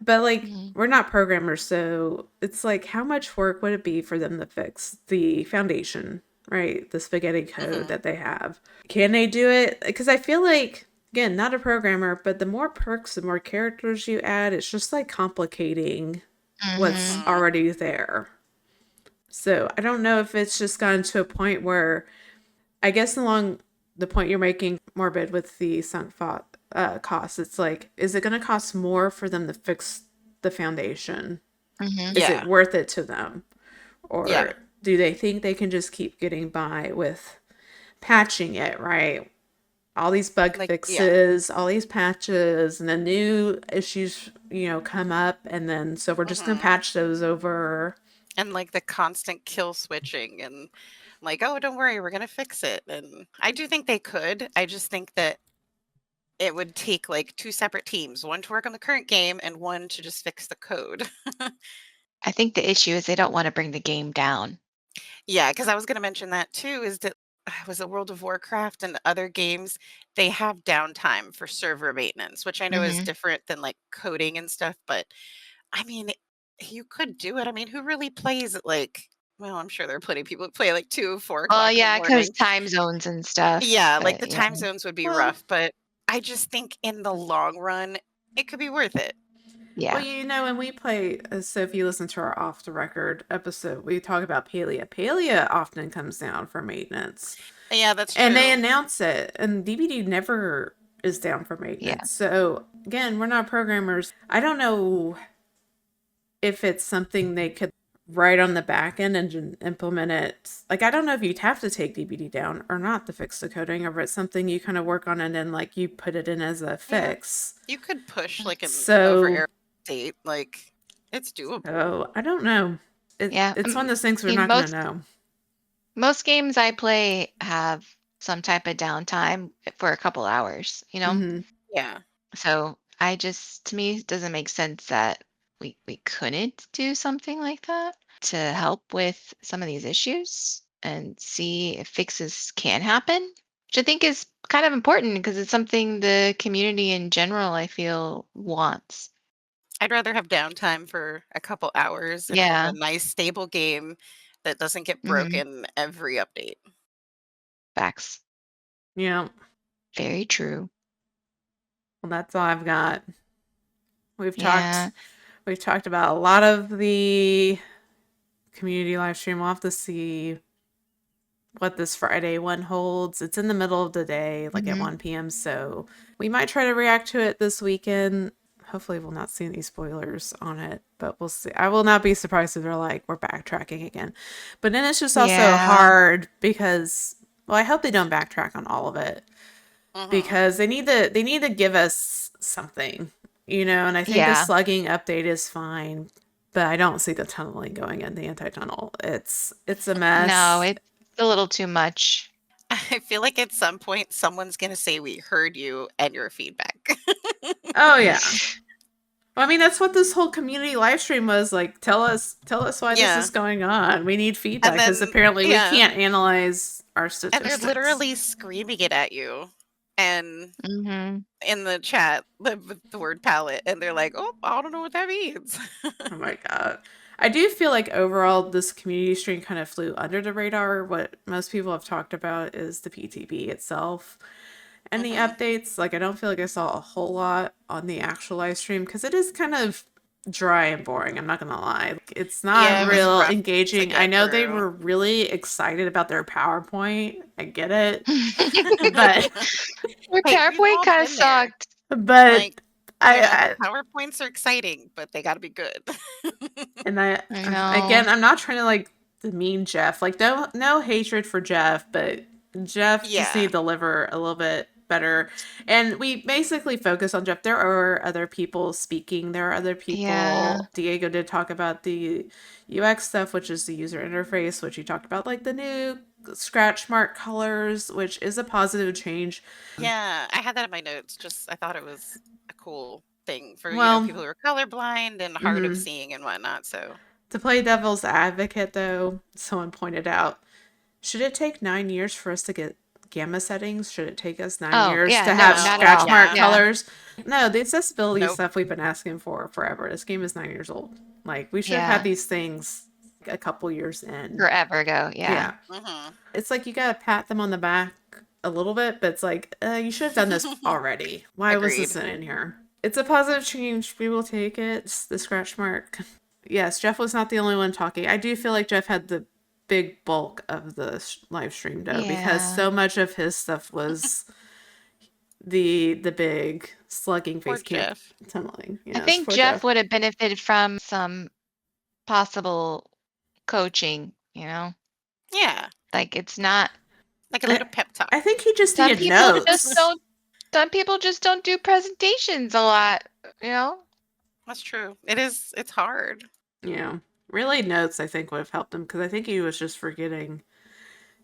But like, Mhm. we're not programmers, so it's like, how much work would it be for them to fix the foundation, right? The spaghetti code Mhm. that they have. Can they do it? Because I feel like, again, not a programmer, but the more perks, the more characters you add, it's just like complicating what's Mhm. Mhm. already there. So I don't know if it's just gotten to a point where, I guess along the point you're making, Morbid, with the sunk costs, it's like, is it going to cost more for them to fix the foundation? Mhm. Is it Yeah. worth it to them? Yeah. Or do they think they can just keep getting by with patching it, right? All these bug Like, yeah. fixes, all these patches, and then new issues, come up, and then so we're just gonna Mhm. patch those over. And like the constant kill switching and like, oh, don't worry, we're going to fix it. And I do think they could. I just think that it would take like two separate teams, one to work on the current game and one to just fix the code. I think the issue is they don't want to bring the game down. Yeah, because I was going to mention that too is that was it World of Warcraft and other games, they have downtime for server maintenance, which I know is Mhm. different than like coding and stuff, but I mean, you could do it. I mean, who really plays at like, well, I'm sure there are plenty of people who play like 2, 4 Well, o'clock in the yeah, 'cause morning. time zones and stuff, Yeah, like but the yeah. time zones would be Well, rough, but I just think in the long run, it could be worth it. well, Yeah. when we play, so if you listen to our off the record episode, we talk about Palia. Palia often comes down for maintenance. Yeah, that's And they true. announce it, and DVD never is down for Yeah. maintenance. So again, we're not programmers. I don't know if it's something they could write on the back end and implement it. Like, I don't know if you'd have to take DVD down or not to fix the coding, or if it's something you kind of work on and then like you put it in as a Yeah. fix. You could push like an over So, air date, like it's doable. I don't know. Yeah. It's one of those things I we're mean, not going to know. most games I play have some type of downtime for a couple hours, you know? Hmm. Yeah. So to me, it doesn't make sense that we couldn't do something like that to help with some of these issues and see if fixes can happen, which I think is kind of important because it's something the community in general, I feel, wants. I'd rather have downtime for a couple hours and have Yeah. a nice stable game that doesn't get Hmm. broken every update. Facts. Yeah. Very true. Well, that's all I've got. We've Yeah. talked we've talked about a lot of the community live stream. We'll have to see what this Friday one holds. It's in the middle of the day, like at Hmm. 1 p.m. So we might try to react to it this weekend. Hopefully we'll not see any spoilers on it, but we'll see. I will not be surprised if they're like, we're backtracking again. But then it's just also Yeah. hard because, well, I hope they don't backtrack on all of it, Mhm. because they need to give us something, and I think the Yeah. slugging update is fine, but I don't see the tunneling going in the anti-tunnel. It's a No, mess. it's a little too much. I feel like at some point someone's going to say we heard you and your feedback. Oh yeah. Well, I mean, that's what this whole community live stream was like. Tell us why this Yeah. is going on. We need feedback And because then apparently we yeah, can't analyze our and statistics. they're literally screaming it at you. and Mm-hmm. in the chat the word palette, and they're like, "Oh, I don't know what that means." Oh my god. I do feel like overall this community stream kind of flew under the radar. What most people have talked about is the PTB itself and the updates. Like, I don't feel like I saw a whole lot on the actual live stream because it is kind of dry and boring. I'm not gonna lie. Like, it's not Yeah, it was real rough to engaging. I get know they through. were really excited about their PowerPoint. I get it. But Your Hey, we've PowerPoint all kind of been there. sucked. but Like, I PowerPoints are exciting, but they got to be good. and I I know. again, I'm not trying to like demean Jeff. Like, no hatred for Jeff, but Jeff just Yeah. need to deliver a little bit better. And we basically focus on Jeff. There are other people speaking. There are other people. Yeah. Diego did talk about the UX stuff, which is the user interface, which he talked about, like the new scratch mark colors, which is a positive change. Yeah, I had that in my notes. Just I thought it was a cool thing for Well, people who are colorblind and hard of seeing and whatnot. So to play devil's advocate, though, someone pointed out, should it take 9 years for us to get gamma settings? Should it take us 9 years yeah, to no, have not at scratch all. mark Yeah. colors? No, the accessibility Nope. stuff we've been asking for forever. This game is 9 years old. Like, we should have Yeah. had these things a couple years in. Forever ago. Yeah. It's like you gotta pat them on the back a little bit, but it's like, you should have done this already. Why was this in here? It's a positive change. We will take it. It's the scratch mark. Yes, Jeff was not the only one talking. I do feel like Jeff had the big bulk of the live stream, though, because Yeah. so much of his stuff was the big slugging Poor face camp Jeff. tunneling. I think poor Jeff would have benefited from some possible coaching, Yeah, like it's not like a little pep talk. I think he just some needed people notes. some people just don't do presentations a lot, That's true. It's hard. Yeah. Relay notes, I think, would have helped him because I think he was just forgetting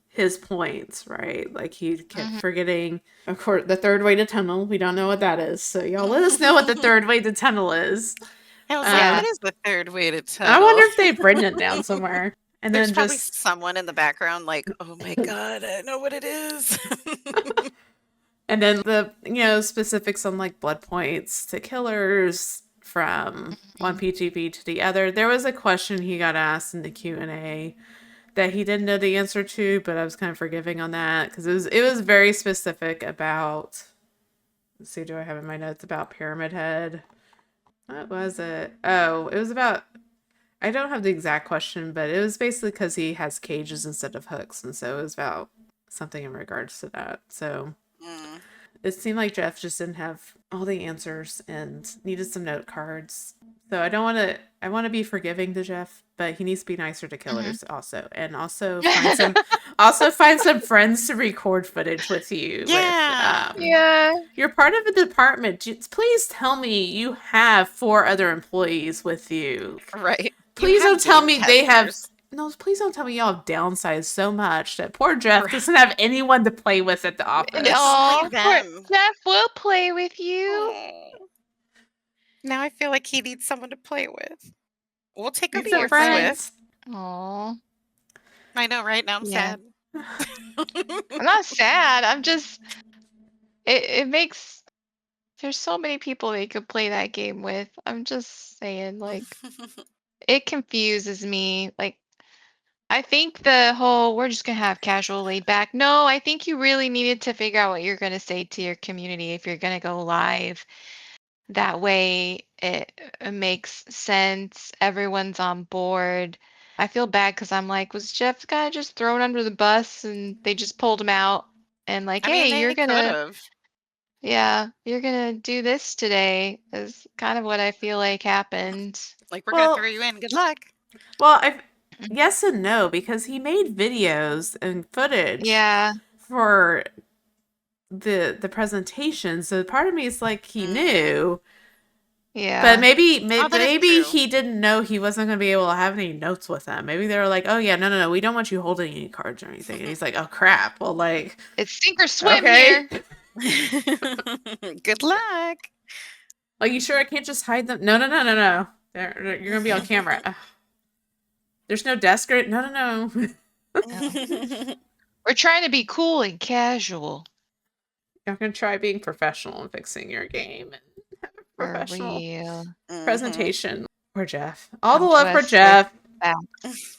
his points, right? Like he kept forgetting, of course, the third way to tunnel. We don't know what that is. So y'all let us know what the third way to tunnel is. I was like, Yeah. what is the third way to tunnel? I wonder if they've written it down somewhere. And There's then probably just someone in the background like, oh my god, I know what it is. and then the specifics on like blood points to killers from one PTB to the other. There was a question he got asked in the Q&A that he didn't know the answer to, but I was kind of forgiving on that because it was very specific about. Let's see, do I have in my notes about Pyramid Head? What was it? Oh, it was about. I don't have the exact question, but it was basically because he has cages instead of hooks, and so it was about something in regards to that. So it seemed like Jeff just didn't have all the answers and needed some note cards. So I want to be forgiving to Jeff, but he needs to be nicer to killers also, and also find some friends to record footage with you. Yeah. You're part of a department. Please tell me you have 4 other employees with you. Right. Please don't tell me they have. No, please don't tell me y'all have downsized so much that poor Jeff doesn't have anyone to play with at the office. Oh, them. Jeff will play with you. Now I feel like he needs someone to play with. We'll take him Need to some your friends. Swift. Oh, I know, right? Now I'm Yeah. sad. I'm not sad. I'm just. It makes. There's so many people they could play that game with. I'm just saying, like, it confuses me. Like, I think the whole we're just gonna have casual laid back. No, I think you really needed to figure out what you're gonna say to your community if you're gonna go live. That way it makes sense. Everyone's on board. I feel bad because I'm like, was Jeff kind of just thrown under the bus and they just pulled him out and like, I mean, hey, they you're gonna could've. you're gonna do this today is kind of what I feel like happened. Like, we're Well- gonna throw you in. Good luck. Well, yes and no, because he made videos and footage Yeah. for the presentation. So part of me is like he knew, Yeah. but maybe that is maybe true. he didn't know he wasn't going to be able to have any notes with them. Maybe they were like, "Oh yeah, no, we don't want you holding any cards or anything." And he's like, "Oh crap." Well, like, It's sink or swim Okay. here. Good luck. are you sure I can't just hide them? No. You're going to be on camera. Ugh. There's no desk or no. We're trying to be cool and casual. Y'all can try being professional and fixing your game and have a For professional real. presentation. Poor Jeff. All the Come to love for us with Jeff. facts.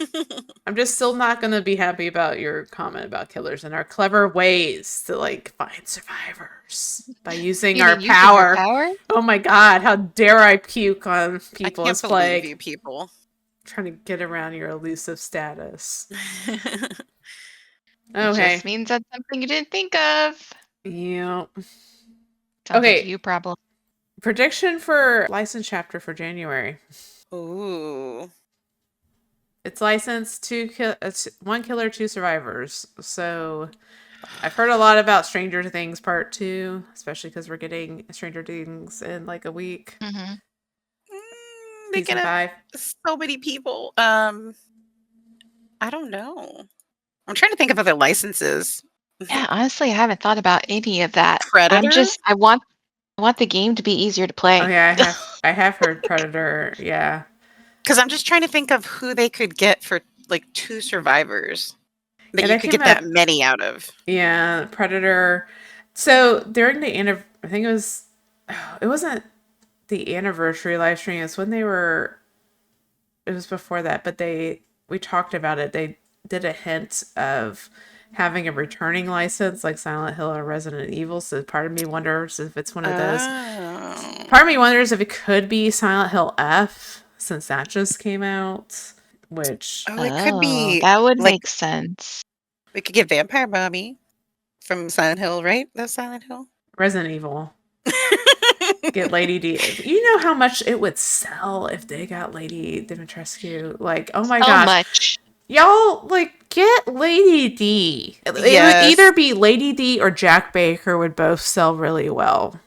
I'm just still not gonna be happy about your comment about killers and our clever ways to like find survivors by using You our mean using your power. power? Oh my god, how dare I puke on I people can't as believe plague. you people. Trying to get around your elusive status. It Okay. just means that's something you didn't think of. Yeah. Sounds like a Okay. you problem. Prediction for license chapter for January. Ooh. It's licensed it's 1 killer, 2 survivors. So I've heard a lot about Stranger Things Part 2, especially because we're getting Stranger Things in like a week. Mm-hmm. They Season could have 5. so many people. I don't know. I'm trying to think of other licenses. Yeah, honestly, I haven't thought about any of that. Predator? I want the game to be easier to play. Oh yeah, I have heard Predator. Yeah. Because I'm just trying to think of who they could get for like 2 survivors that Yeah, you that could came get that up. many out of. Yeah, Predator. So during the I think it wasn't the anniversary live stream. It's when it was before that, but we talked about it. They did a hint of having a returning license like Silent Hill or Resident Evil. So part of me wonders if it's one of those. Oh. Part of me wonders if it could be Silent Hill F since that just came out, which Oh, it could be that would like make sense. we could get Vampire Mommy from Silent Hill, right? That's Silent Hill. Resident Evil. Get Lady D. You know how much it would sell if they got Lady Dimitrescu? Like, oh my So gosh. much. Y'all, like, get Lady D. It would Yes. either be Lady D or Jack Baker would both sell really well.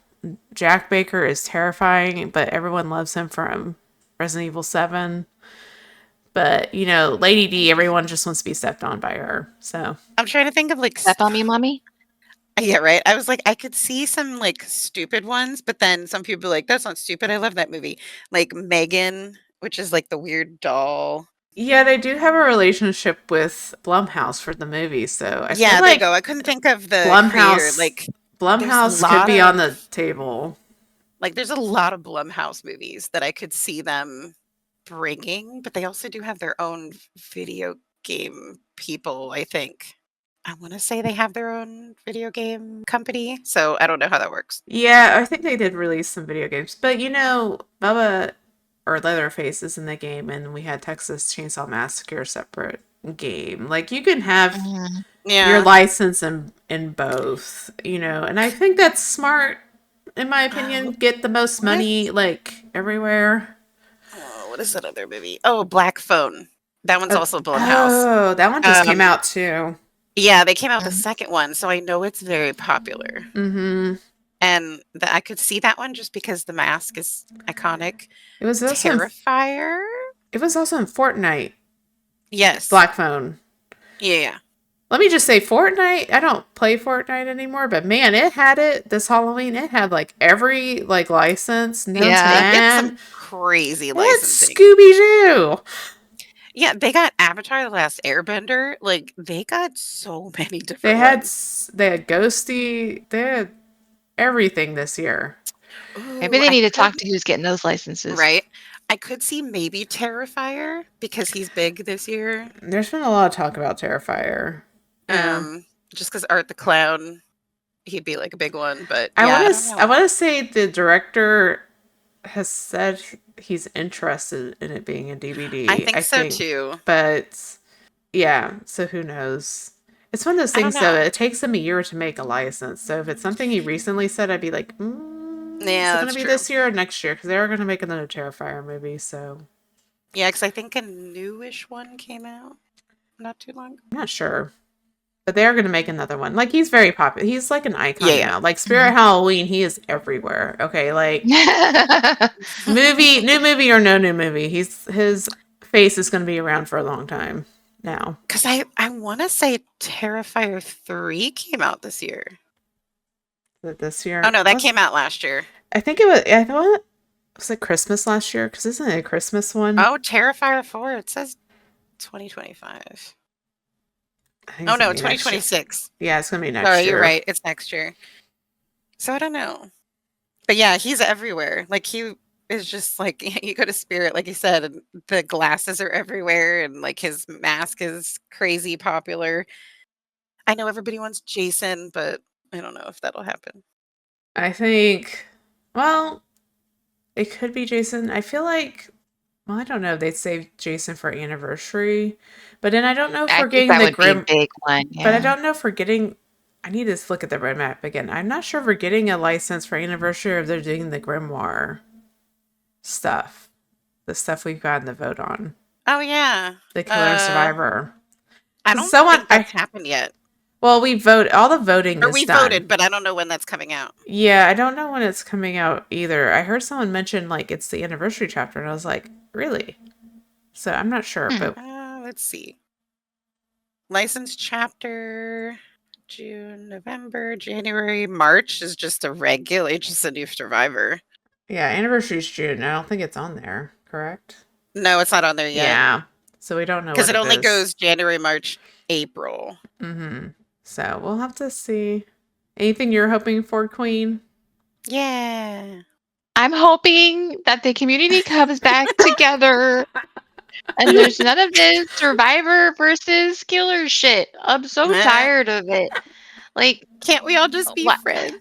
Jack Baker is terrifying, but everyone loves him from Resident Evil 7. But, you know, Lady D, everyone just wants to be stepped on by her. So, I'm trying to think of like Step on me, mommy. yeah, right. I was like, I could see some like stupid ones, but then some people be like, that's not stupid. I love that movie. Like Megan, which is like the weird doll. yeah, they do have a relationship with Blumhouse for the movie. So, I Yeah, feel there like you go. I couldn't think of the creator. Like Blumhouse could lot be on the of table. like there's a lot of Blumhouse movies that I could see them bringing, but they also do have their own video game people, I think. I want to say they have their own video game company, so I don't know how that works. Yeah, I think they did release some video games. But, you know, Bubba or Leatherface is in the game, and we had Texas Chainsaw Massacre separate game. Like, you can have Mhm. Yeah. your license in both, you know, and I think that's smart, in my opinion. Get the most what is- money, like, everywhere. Oh, what is that other movie? Oh, Black Phone. That one's also Blumhouse. Oh, that one just came Um, out, too. Yeah, they came out with the Mhm. second one, so I know it's very popular. Mm-hmm. And I could see that one just because the mask is iconic. It was also Terrifier? in Fortnite, Yes. Black Phone. Yeah. Let me just say, Fortnite, I don't play Fortnite anymore, but man, it had it this Halloween. It had like every like license known to Yeah. They get man. some crazy It had licensing. Scooby-Doo. Yeah, they got Avatar: The Last Airbender. Like they got so many different They had ones. Ghosty. They had everything this year. Maybe Ooh, they I need to could talk to who's getting those licenses. right. I could see maybe Terrifier because he's big this year. There's been a lot of talk about Terrifier. Just because Art the Clown, he'd be like a big one. But I yeah, I want don't to. know. I want to say the director has said he's interested in it being a DVD. I think so too. But yeah, so who knows? It's one of those I don't things though. know. It takes them a year to make a license. So if it's something he recently said, I'd be like, is Yeah, it gonna that's be true. this year or next year? Because they are gonna make another Terrifier movie. So Yeah, because I think a newish one came out not too long ago. I'm not sure. But they are going to make another one. Like, he's very popular. He's like an icon Yeah, yeah. now. Like, Spirit Halloween, he is everywhere. Okay, like, new movie or no new movie, his face is going to be around for a long time now. Because I want to say Terrifier 3 came out this year. This year. Oh, no, that came out last year. I think it was. I thought it was like Christmas last year because isn't it a Christmas one? Oh, Terrifier 4, it says 2025. I think Oh, it's no, gonna be next year. 2026. Yeah, it's gonna be next Sorry, year. you're right. It's next year. So I don't know. But yeah, he's everywhere. Like he is just like you go to Spirit, like you said, and the glasses are everywhere, and like his mask is crazy popular. I know everybody wants Jason, but I don't know if that'll happen. I think, well, it could be Jason. I feel like, well, I don't know. They saved Jason for anniversary, but then I don't know if I we're think getting that the would be a Grim. big one. But I Yeah. don't know if we're getting. I need to look at the roadmap again. I'm not sure if we're getting a license for anniversary or if they're doing the Grimoire stuff, the stuff we've gotten the vote on, Oh yeah. the Killer Survivor. I 'Cause don't someone, think that's happened yet. well, we vote. All the voting Or is we done. voted, but I don't know when that's coming out. Yeah, I don't know when it's coming out either. I heard someone mention like it's the anniversary chapter, and I was like, really? So I'm not sure, but Let's see. License chapter June, November, January, March is just just a new Survivor. yeah, anniversary's June. I don't think it's on there, correct? No, it's not on there yet. Yeah. So we don't know Because what it only is. goes January, March, April. Mm-hmm. So we'll have to see. Anything you're hoping for, Queen? Yeah. I'm hoping that the community comes back together and there's none of this survivor versus killer shit. I'm so tired of it. Like, Can't we all just be what? friends?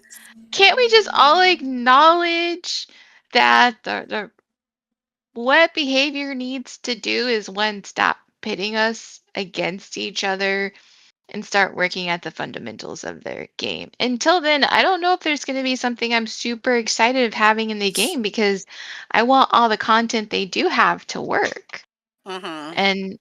Can't we just all acknowledge that the what behavior needs to do is one, stop pitting us against each other and start working at the fundamentals of their game. Until then, I don't know if there's going to be something I'm super excited of having in the game because I want all the content they do have to work. Mm-hmm. And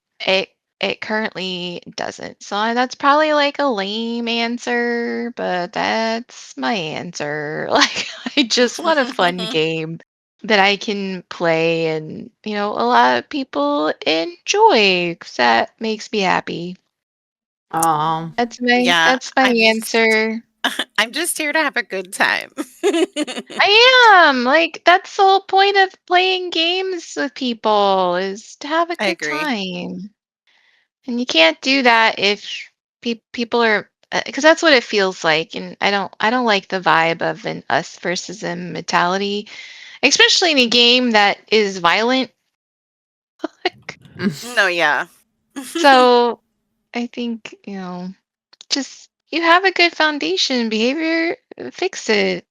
it currently doesn't. So that's probably like a lame answer, but that's my answer. Like I just want a fun game that I can play and, you know, a lot of people enjoy 'cause that makes me happy. That's Yeah, my answer. I'm just here to have a good time. I am. Like that's the whole point of playing games with people is to have a I good agree. time. And you can't do that if people are because that's what it feels like and I don't like the vibe of an us versus them mentality, especially in a game that is violent. No, yeah. So I think, you know, just you have a good foundation, behavior, fix it.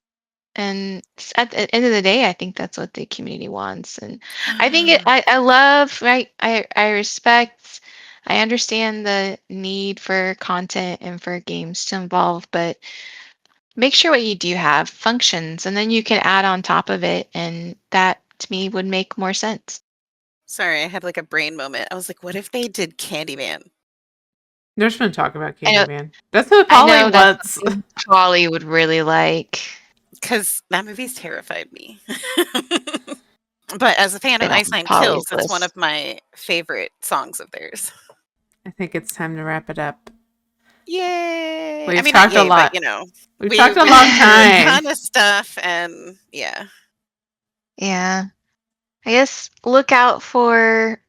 And at the end of the day, I think that's what the community wants. And I think I love, right? I respect, I understand the need for content and for games to involve, but make sure what you do have functions and then you can add on top of it. And that to me would make more sense. Sorry, I had like a brain moment. I was like, what if they did Candyman? There's been talk about I know, Candyman. That's what I Polly know that's wants. something Polly would really like. Because that movie's terrified me. But as a fan of Been on Iceland Polly's Kills, that's one list. of my favorite songs of theirs. I think it's time to wrap it up. Yay! We've I mean, not talked a yay, lot. but you know, We've talked a long went through a time. ton of stuff, and yeah. Yeah. I guess look out for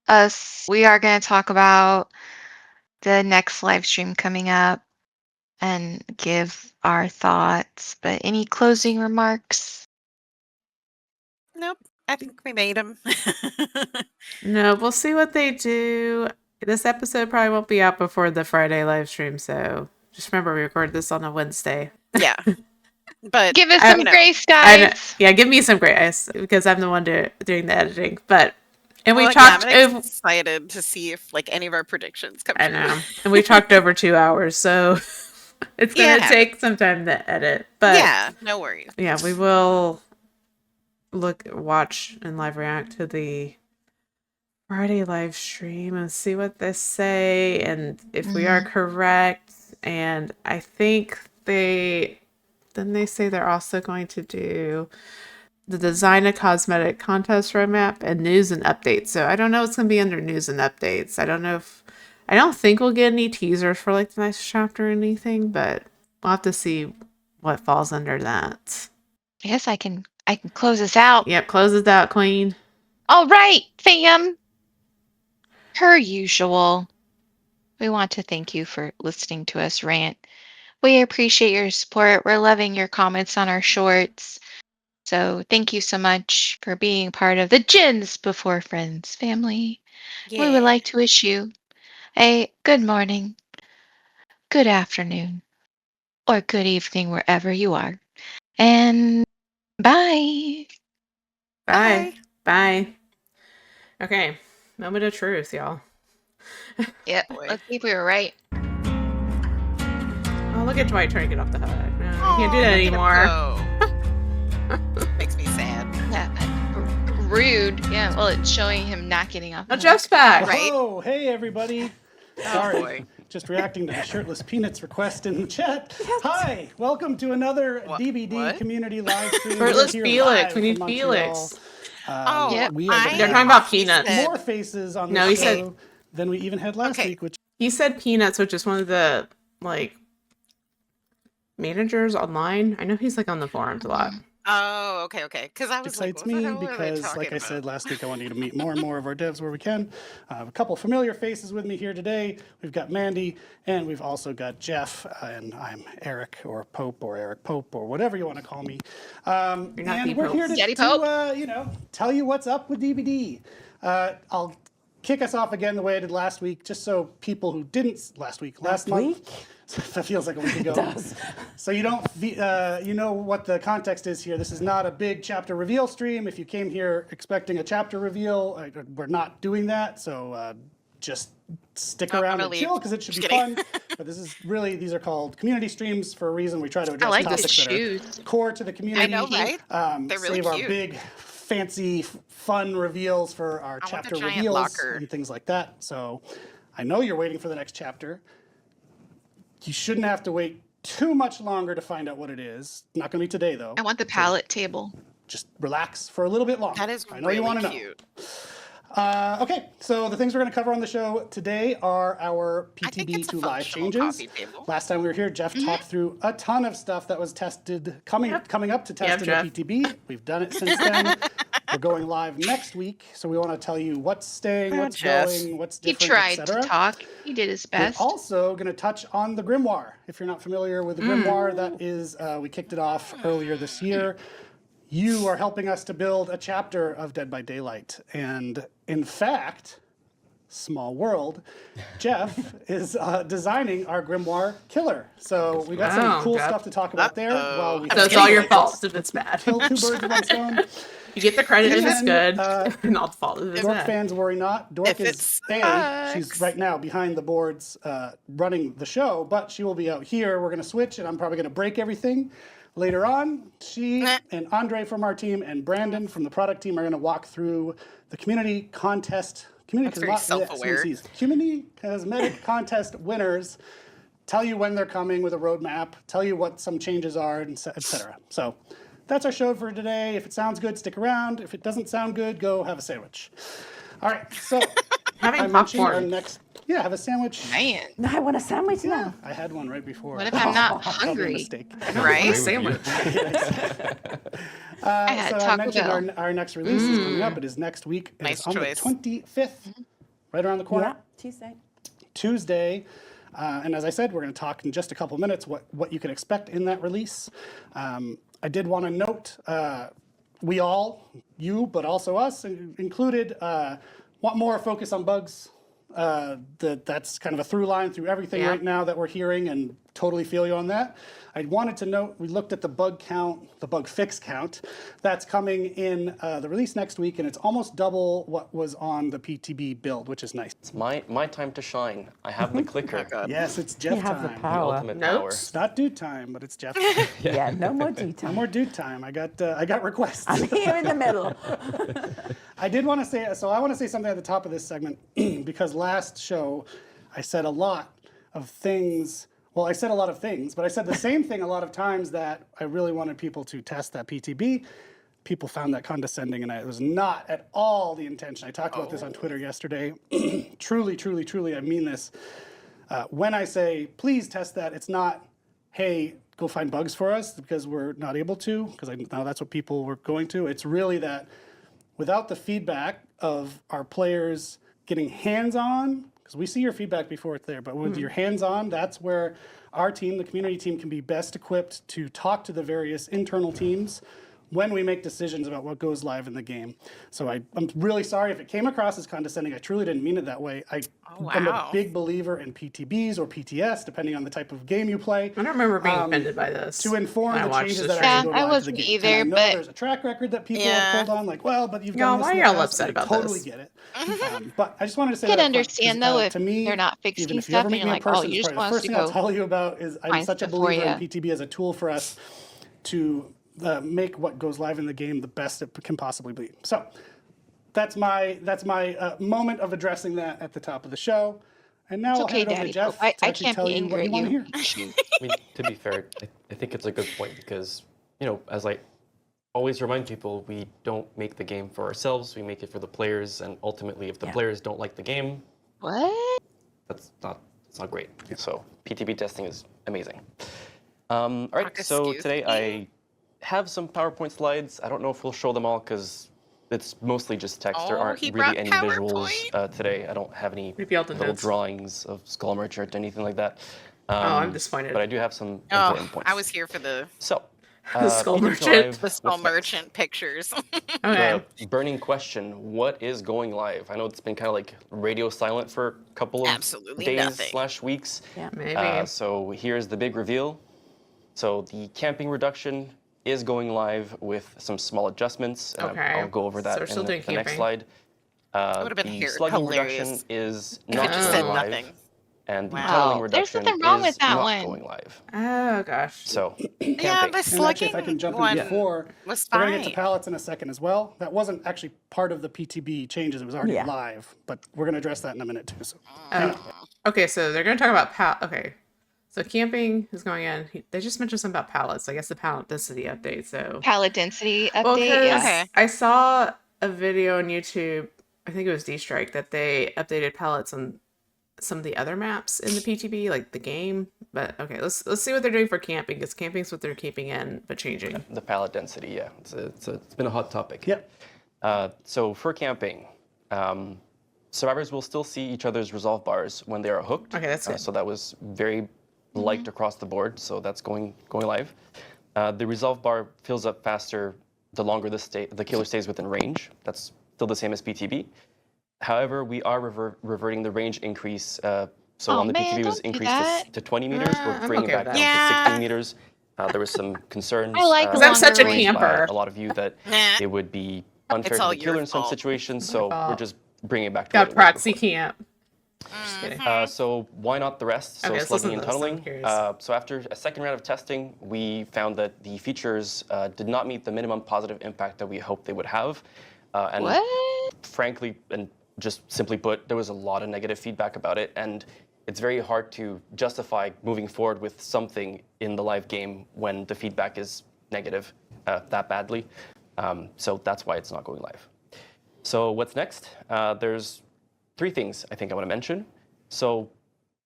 us. We are going to talk about the next live stream coming up and give our thoughts. But any closing remarks? Nope, I think we made them. No, we'll see what they do. This episode probably won't be out before the Friday live stream, so just remember we record this on a Wednesday. Yeah, but Give us I- some you know, grace, I know, guys. yeah, give me some grace because I'm the one doing the editing. But and well, we yeah, talked. I'm excited to see if like any of our predictions come I true. know, and we talked over 2 hours, so it's Yeah, gonna it take some time to edit. But yeah, no worries. yeah, we will watch and live react to the Friday live stream and see what they say and if we are correct. And I think they say they're also going to do the design a cosmetic contest roadmap and news and updates. So I don't know what's going to be under news and updates. I don't think we'll get any teasers for like the next chapter or anything, but we'll have to see what falls under that. I guess I can close this out. Yep, close it out, Queen. All right, fam. Per usual, we want to thank you for listening to us rant. We appreciate your support. We're loving your comments on our shorts. So thank you so much for being part of the Gens Before Friends family. We would Yeah. like to wish you a good morning, good afternoon, or good evening wherever you are. And bye. Bye. Bye. Okay. Moment of truth, y'all. Yep. Boy. Let's see if we were right. Oh, look at Dwight trying to get off the hook. No, you Aw, can't do that look at him anymore. go. Makes me sad. Yeah. Rude. Yeah. Well, it's showing him not getting off. Oh, the Jeff's hook. back. Right. Oh, hey everybody. Oh, Sorry, boy. just reacting to the shirtless peanuts request in the chat. Hi, welcome to another DBD what? community live stream. Shirtless We're here Felix. live We need from Montreal. Felix. Oh, Yep. We are They're gonna talking about have peanuts. said- more faces on No, the he show said- than we even had last Okay. week, which He said Peanuts, which is one of the, like, managers online. I know he's, like, on the forums a lot. Oh, okay. Because I was like, excites what the me hell are they because, talking like I about? said last week, I want you to meet more and more of our devs where we can. I have a couple familiar faces with me here today. We've got Mandy, and we've also got Jeff, and I'm Eric or Pope or Eric Pope or whatever you want to call me. You're not And the we're Pope. here Daddy Pope. to tell you what's up with DBD. I'll kick us off again the way I did last week, just so people who didn't last month. That feels like a week ago. It does. So you don't, you know what the context is here. This is not a big chapter reveal stream. If you came here expecting a chapter reveal, we're not doing that. So just stick I'm around gonna and leave. chill because it should Just be kidding. fun. But this is really, these are called community streams for a reason. We try to I address like the topics that shoes. are core to the community. I know, right? They're really Save our cute. big, fancy, fun reveals for our want the chapter giant reveals locker. and things like that. So I know you're waiting for the next chapter. You shouldn't have to wait too much longer to find out what it is. Not going to be today, though. I want the palette table. Just relax for a little bit longer. That is I know you want to really know. cute. Okay, so the things we're going to cover on the show today are our I think PTB it's a to live functional changes. coffee table. Last time we were here, Jeff talked through a ton of stuff that was tested, coming up to test in Jeff. the PTB. We've done it since then. We're going live next week, so we want to tell you what's staying, what's Jeff. going, what's He different, tried to etc. talk. He did his We're best. also going to touch on the Grimoire. If you're not familiar with the Grimoire, that is, we kicked it off earlier this year. You are helping us to build a chapter of Dead by Daylight. And in fact, small world, Jeff is designing our Grimoire killer. So we got some Wow, cool Jeff. stuff to talk about there. While we So it's all your fault if it's bad. kill two birds with one stone. You get the credit if it's And, good, and I'll fault if it's Dork bad. fans, worry not. Dork If it is she's sucks. right now behind the boards running the show, but she will be out here. We're going to switch, and I'm probably going to break everything later on. She Nah. and Andre from our team and Brandon from the product team are going to walk through the community contest. That's very self-aware. Community cosmetic contest winners. Tell you when they're coming with a roadmap. Tell you what some changes are, and etc. So that's our show for today. If it sounds good, stick around. If it doesn't sound good, go have a sandwich. All right. So Having I mentioned our popcorn. next. Yeah, have a sandwich. Man, No, I want a sandwich now. I had one right before. what if I'm not Probably a hungry? mistake. Right? Sandwich. I had So I Taco mentioned Bell. our next release is coming up. It is next week. It Nice is on choice. the 25th, right around the corner. Yeah, Tuesday. Tuesday. And as I said, we're going to talk in just a couple minutes what you can expect in that release. I did want to note, we all, you, but also us included, want more focus on bugs. That's kind of a through line through everything Yeah. right now that we're hearing, and totally feel you on that. I wanted to note, we looked at the bug count, the bug fix count, that's coming in the release next week, and it's almost double what was on the PTB build, which is nice. It's my time to shine. I have the clicker. Yes, it's Jeff You have the time. The power. ultimate Notes? It's not dude time, but it's Jeff. Yeah, no more No detail. more dude time. I got requests. I'm here in the middle. I did want to say, so I want to say something at the top of this segment because last show I said a lot of things. Well, I said a lot of things, but I said the same thing a lot of times that I really wanted people to test that PTB. People found that condescending, and it was not at all the intention. I talked about this on Twitter yesterday. Truly, truly, truly, I mean this. When I say, please test that, it's not, hey, go find bugs for us because we're not able to, because I know that's what people were going to. It's really that without the feedback of our players getting hands-on, because we see your feedback before it's there, but with your hands-on, that's where our team, the community team, can be best equipped to talk to the various internal teams when we make decisions about what goes live in the game. So I'm really sorry if it came across as condescending. I truly didn't mean it that way. I'm a wow. big believer in PTBs or PTS, depending on the type of game you play. I don't remember being offended by this. To inform when I the watched changes this that stream. actually go I live to the wasn't game. either, and I know but- there's a track record that people Yeah. have pulled on, like, well, but you've Yeah, done this why in are the y'all past, upset and I about totally this? get it. But I just wanted to say I can that up front, understand, 'cause, though, if to me, they're not fixing even if you stuff ever and meet you're me in like, oh, person, you it's just probably want the us first to thing I'll go tell you about is I'm find such a stuff for believer in ya. PTB as a tool for us to make what goes live in the game the best it can possibly be. So that's my moment of addressing that at the top of the show. And now It's I'll okay, hand it over Daddy to Jeff Pope. to I actually can't tell be you what angry you at want to hear. you. Shoot. I mean, to be fair, I think it's a good point because, as I always remind people, we don't make the game for ourselves, we make it for the players, and ultimately, if the players don't like the game, What? it's not great. So PTB testing is amazing. All right, so Excuse today me. I have some PowerPoint slides. I don't know if we'll show them all because it's mostly just text. There Oh, aren't he really brought any PowerPoint. visuals today. I don't have any Maybe all the little notes. drawings of Skull Merchant or anything like that. I'm disappointed. But I do have some Oh, important points. I was here for the So, The Skull PTB Merchant. Live, the Skull what's next? Merchant pictures. Okay. The burning question, what is going live? I know it's been kind of like radio silent for a couple of Absolutely days nothing. / weeks. Yeah, maybe. So here's the big reveal. So the camping reduction is going live with some small adjustments. And Okay. I'll go over So that we're in still the doing next camping. slide. Would've been The slugging reduction hilarious is if not it just going said live. nothing. And the Wow. tunneling There's reduction nothing wrong with is that not one. going live. Oh gosh. So Yeah, camping. the And actually, slugging if I can jump one in before, was we're fine. going to get to pallets in a second as well. That wasn't actually part of the PTB changes. It was already Yeah. live, but we're going to address that in a minute too. So Okay, so they're going to talk about Okay, so camping is going in. They just mentioned something about pallets. I guess the pallet density update. So Palette density update. well, because Yeah. Okay. I saw a video on YouTube. I think it was D-Strike that they updated pallets on some of the other maps in the PTB, like the game. But okay, let's see what they're doing for camping, because camping's what they're keeping in but changing. The pallet density, yeah. It's been a hot topic. Yep. So for camping, survivors will still see each other's resolve bars when they are hooked. Okay, that's good. So that was very liked across the board. So that's going live. The resolve bar fills up faster the longer the killer stays within range. That's still the same as PTB. However, we are reverting the range increase. So Oh, on the man, PTB was don't do increased that. to 20 meters. We're I'm bringing okay it back with down that. to Yeah. 16 meters. There was some concerns. I like 'Cause I'm such a longer raised by camper. A lot of you that Nah. it would be unfair to all the killer your in some fault. situations. So we're fault. just bringing it back to Got what it was proxy before. camp. Just kidding. So why not the rest? So Okay, let's slugging listen and to this. I'm tunneling. curious. So after a second round of testing, we found that the features did not meet the minimum positive impact that we hoped they would have. And What? frankly, and just simply put, there was a lot of negative feedback about it. And it's very hard to justify moving forward with something in the live game when the feedback is negative that badly. So that's why it's not going live. So what's next? There's 3 things I think I want to mention. So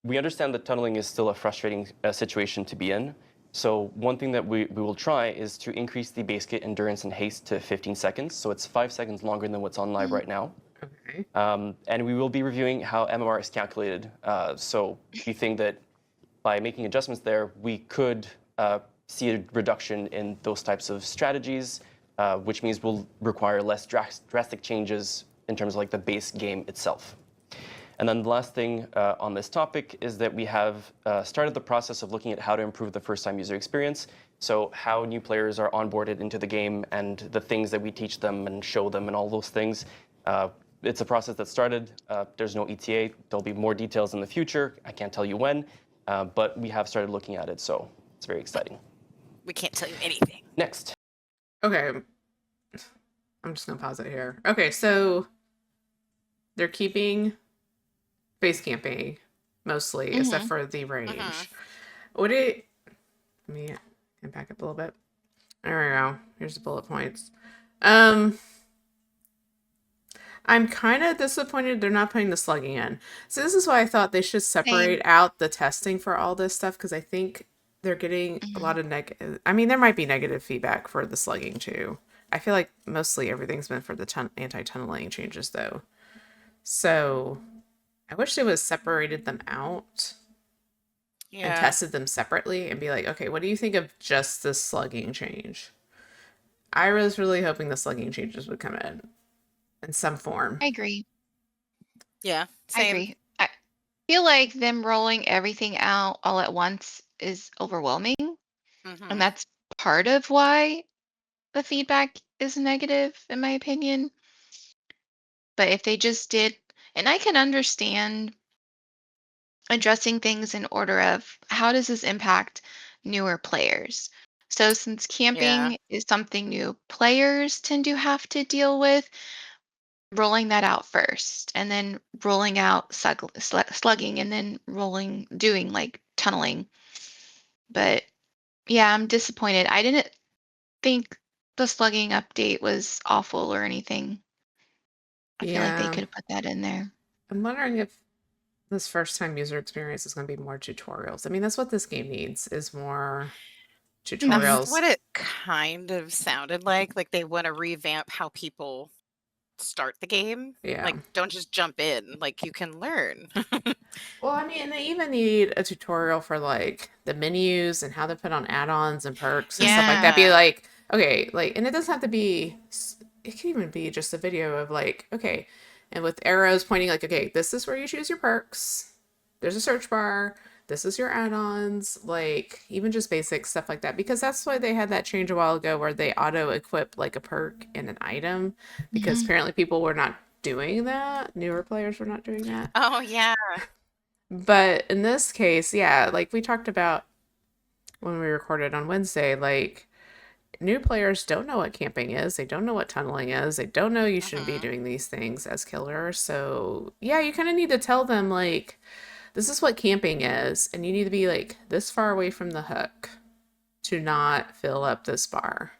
we understand that tunneling is still a frustrating situation to be in. So one thing that we will try is to increase the base kit endurance and haste to 15 seconds. So it's 5 seconds longer than what's on live right now. Okay. And we will be reviewing how MMR is calculated. So we think that by making adjustments there, we could see a reduction in those types of strategies, which means we'll require less drastic changes in terms of like the base game itself. And then the last thing on this topic is that we have started the process of looking at how to improve the first-time user experience. So how new players are onboarded into the game and the things that we teach them and show them and all those things. It's a process that started. There's no ETA. There'll be more details in the future. I can't tell you when, but we have started looking at it, so it's very exciting. We can't tell you anything. Next. Okay. I'm just gonna pause it here. Okay, so they're keeping base camping mostly, except for the range. Let me back up a little bit. There we go. Here's the bullet points. I'm kind of disappointed they're not putting the slugging in. So this is why I thought they should separate out the testing for all this stuff, because I think they're getting a lot of negative. I mean, there might be negative feedback for the slugging too. I feel like mostly everything's been for the anti-tunneling changes though. So I wish they would have separated them out. and Yeah. tested them separately and be like, okay, what do you think of just the slugging change? I was really hoping the slugging changes would come in some form. I agree. Yeah. I Same. agree. I feel like them rolling everything out all at once is overwhelming, Mhm. and that's part of why the feedback is negative, in my opinion. But if they just did, and I can understand addressing things in order of how does this impact newer players? So since Yeah. camping is something new players tend to have to deal with, rolling that out first and then rolling out slugging and then doing like tunneling. But yeah, I'm disappointed. I didn't think the slugging update was awful or anything. I feel like they Yeah. could have put that in there. I'm wondering if this first time user experience is going to be more tutorials. I mean, that's what this game needs is more That's tutorials. what it kind of sounded like. Like they want to revamp how people start the game. Yeah. Like, don't just jump in. Like, you can learn. Well, I mean, they even need a tutorial for like the menus and how to put on add-ons and perks and stuff like that. Be Yeah. like, okay, like, and it doesn't have to be, it can even be just a video of like, okay, and with arrows pointing like, okay, this is where you choose your perks. There's a search bar. This is your add-ons, like even just basic stuff like that. Because that's why they had that change a while ago where they auto-equip like a perk and an item. Because Mhm. apparently people were not doing that. Newer players were not doing that. Oh, yeah. But in this case, yeah, like we talked about when we recorded on Wednesday, like new players don't know what camping is. They don't know what tunneling is. They don't know you shouldn't be Mhm. doing these things as killers. So, yeah, you kind of need to tell them, like, this is what camping is. And you need to be, like, this far away from the hook to not fill up this bar.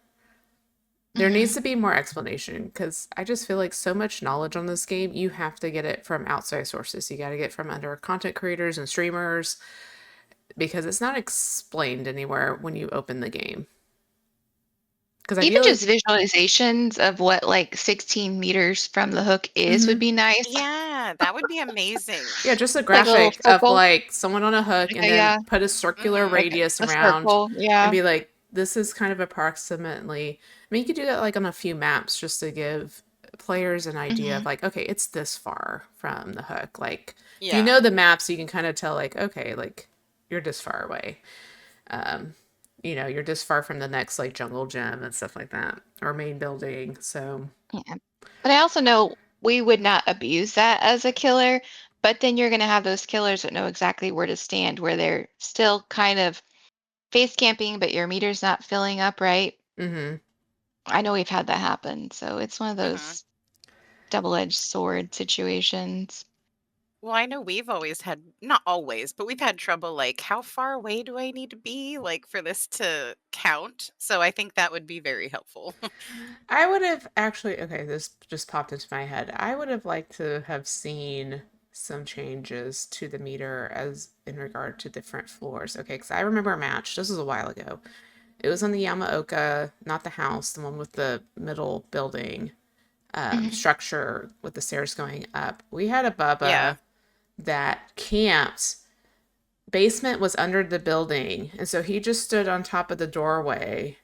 There needs to be more explanation because I just feel like so much knowledge on this game, you have to get it from outside sources. You got to get from under content creators and streamers because it's not explained anywhere when you open the game. Because I Even feel just like, visualizations of what like 16 meters from the hook is would be nice. Yeah, that would be amazing. yeah, just a Like a little graphic of circle. like someone on a hook and Okay, then yeah. put a circular Mhm. radius A around circle. Yeah. and be like, this is kind of approximately. I mean, you could do that like on a few maps just to give players an idea of like, okay, it's this far from the hook. Like, if you Yeah. know the maps, you can kind of tell like, okay, like you're this far away. You know, you're this far from the next like jungle gym and stuff like that, or main building. So Yeah. But I also know we would not abuse that as a killer, but then you're going to have those killers that know exactly where to stand, where they're still kind of face camping, but your meter's not filling up right. mm-hmm. I know we've had that happen. So it's one of Mhm. those double-edged sword situations. Well, I know we've always had, not always, but we've had trouble like, how far away do I need to be like for this to count? So I think that would be very helpful. I would have actually, okay, this just popped into my head. I would have liked to have seen some changes to the meter as in regard to different floors. Okay, because I remember a match, this was a while ago. It was on the Yamaoka, not the house, the one with the middle building structure with the stairs going up. We had a Bubba Yeah. that camped. Basement was under the building, and so he just stood on top of the doorway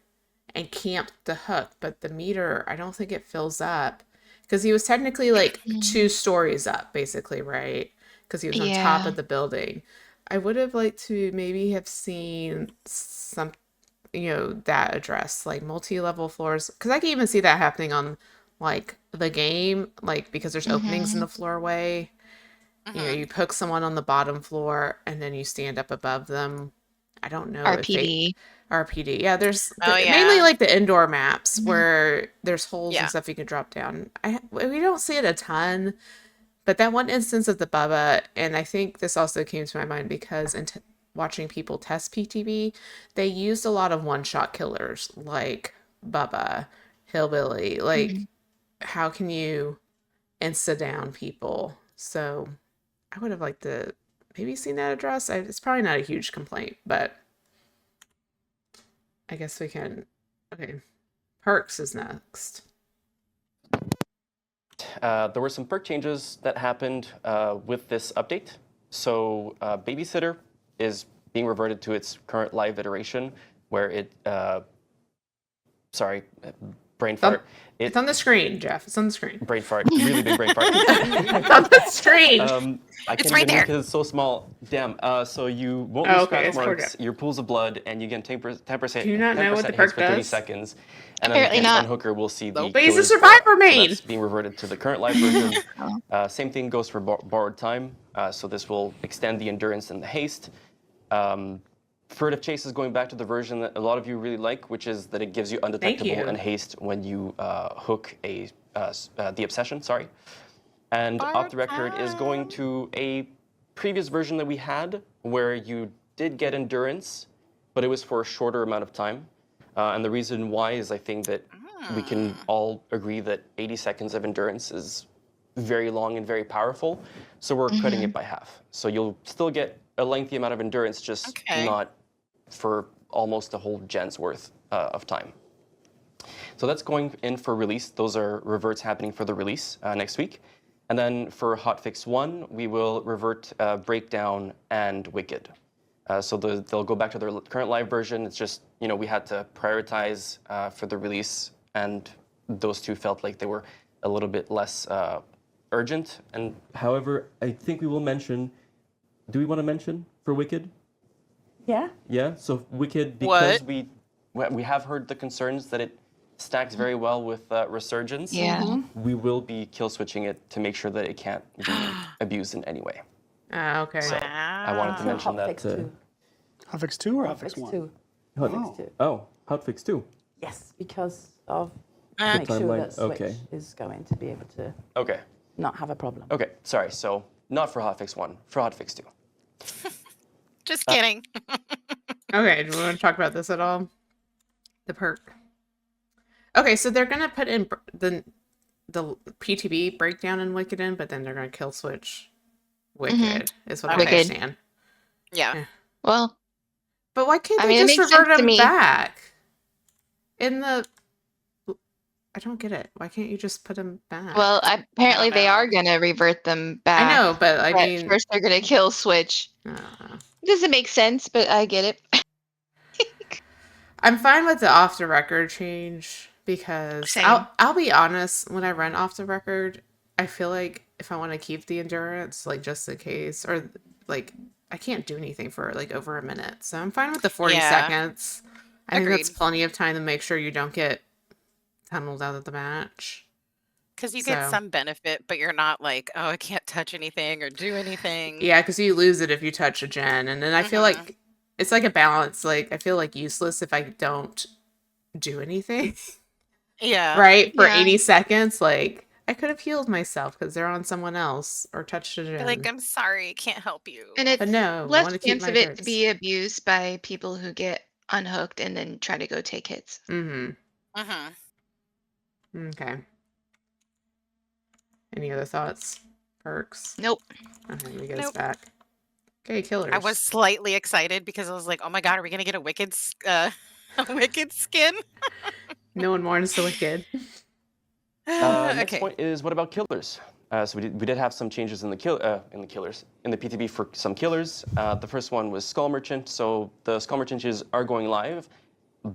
and camped the hook, but the meter, I don't think it fills up because he was technically like 2 stories up, basically, right? Because he was on top Yeah. of the building. I would have liked to maybe have seen some, you know, that address like multi-level floors because I can even see that happening on like the game, like because there's openings in the floorway. You know, Mhm. you hook someone on the bottom floor and then you stand up above them. I don't know if they RPD. RPD. Yeah, there's Oh, mainly yeah. like the indoor maps where there's holes Yeah. and stuff you can drop down. We don't see it a ton, but that one instance of the Bubba, and I think this also came to my mind because watching people test PTB, they used a lot of one-shot killers like Bubba, Hillbilly. Like, how can you insta down people? So I would have liked to maybe seen that address. It's probably not a huge complaint, but I guess we can. Okay, perks is next. There were some perk changes that happened with this update. So Babysitter is being reverted to its current live iteration, where it, brain fart. It's on the screen, Jeff. It's on the screen. Brain fart, really big brain fart. It's on the screen. I It's can't right even there. because it's so small. Damn. So you won't Oh, lose okay, scratch it's poured marks, up. your pools of blood, and you get 10%. Do you not know what the 10% hits perk for 30 does? seconds. And Apparently then not. the unhooker will see the But he's a killer's survivor bar. main. So that's being reverted to the current live version. Same thing goes for borrowed time. So this will extend the endurance and the haste. Furtive chase is going back to the version that a lot of you really like, which is that it gives you undetectable you. and haste when you hook the obsession. Sorry. And off the record is going to a previous version that we had where you did get endurance, but it was for a shorter amount of time. And the reason why is I think that we can all agree that 80 seconds of endurance is very long and very powerful. So we're cutting it by half. So you'll still get a lengthy amount of endurance, just not for almost a whole gen's worth of time. So that's going in for release. Those are reverts happening for the release next week. And then for Hotfix 1, we will revert Breakdown and Wicked. So they'll go back to their current live version. It's just, we had to prioritize for the release, and those two felt like they were a little bit less urgent. And however, I think we will mention, do we want to mention for Wicked? Yeah. Yeah, so Wicked, because we have heard the concerns that it stacks very well with Resurgence. Yeah. We will be kill switching it to make sure that it can't be abused in any way. Okay. So I wanted to So mention that. Hotfix 2. Hotfix 2 or Hotfix 1? 2. Hotfix 2. Oh, Hotfix 2. Yes, because of make sure timeline, that Switch okay. is going to be able to Okay. not have a problem. Okay. Sorry. So not for Hotfix 1, for Hotfix 2. Just kidding. Okay, do we want to talk about this at all? The perk. Okay, so they're gonna put in the PTB breakdown in Wicked in, but then they're gonna kill switch Wicked is what I Wicked. understand. Yeah. Well, But why can't I they mean, it just makes revert sense to them me. back? In the I don't get it. Why can't you just put them back? well, apparently they know. are gonna revert them back. I know, but I But mean, first they're gonna kill Switch. It doesn't make sense, but I get it. I'm fine with the off the record change because Same. I'll be honest, when I run off the record, I feel like if I want to keep the endurance, like just in case, or like I can't do anything for like over a minute. So I'm fine with the 40 Yeah. seconds. I think that's Agreed. plenty of time to make sure you don't get tunneled out of the match. Because you get So- some benefit, but you're not like, oh, I can't touch anything or do anything. Yeah, because you lose it if you touch a gen. And then I feel like it's like a balance. Like I feel like useless if I don't do anything. Yeah. Right? For Yeah. 80 seconds. Like I could have healed myself because they're on someone else or touched a You're gen. like, I'm sorry, can't help you. And it's But no, I less want to keep chance my of it to endurance. be abused by people who get unhooked and then try to go take hits. Mm-hmm. Mm-hmm. Okay. Any other thoughts? Perks? Nope. Okay, let me get us Nope. back. Okay, killers. I was slightly excited because I was like, oh my god, are we gonna get a wicked a wicked skin? No one mourns the wicked. Next Okay. point is what about killers? So we did have some changes in the killers in the PTB for some killers. The first one was Skull Merchant. So the Skull Merchant changes are going live,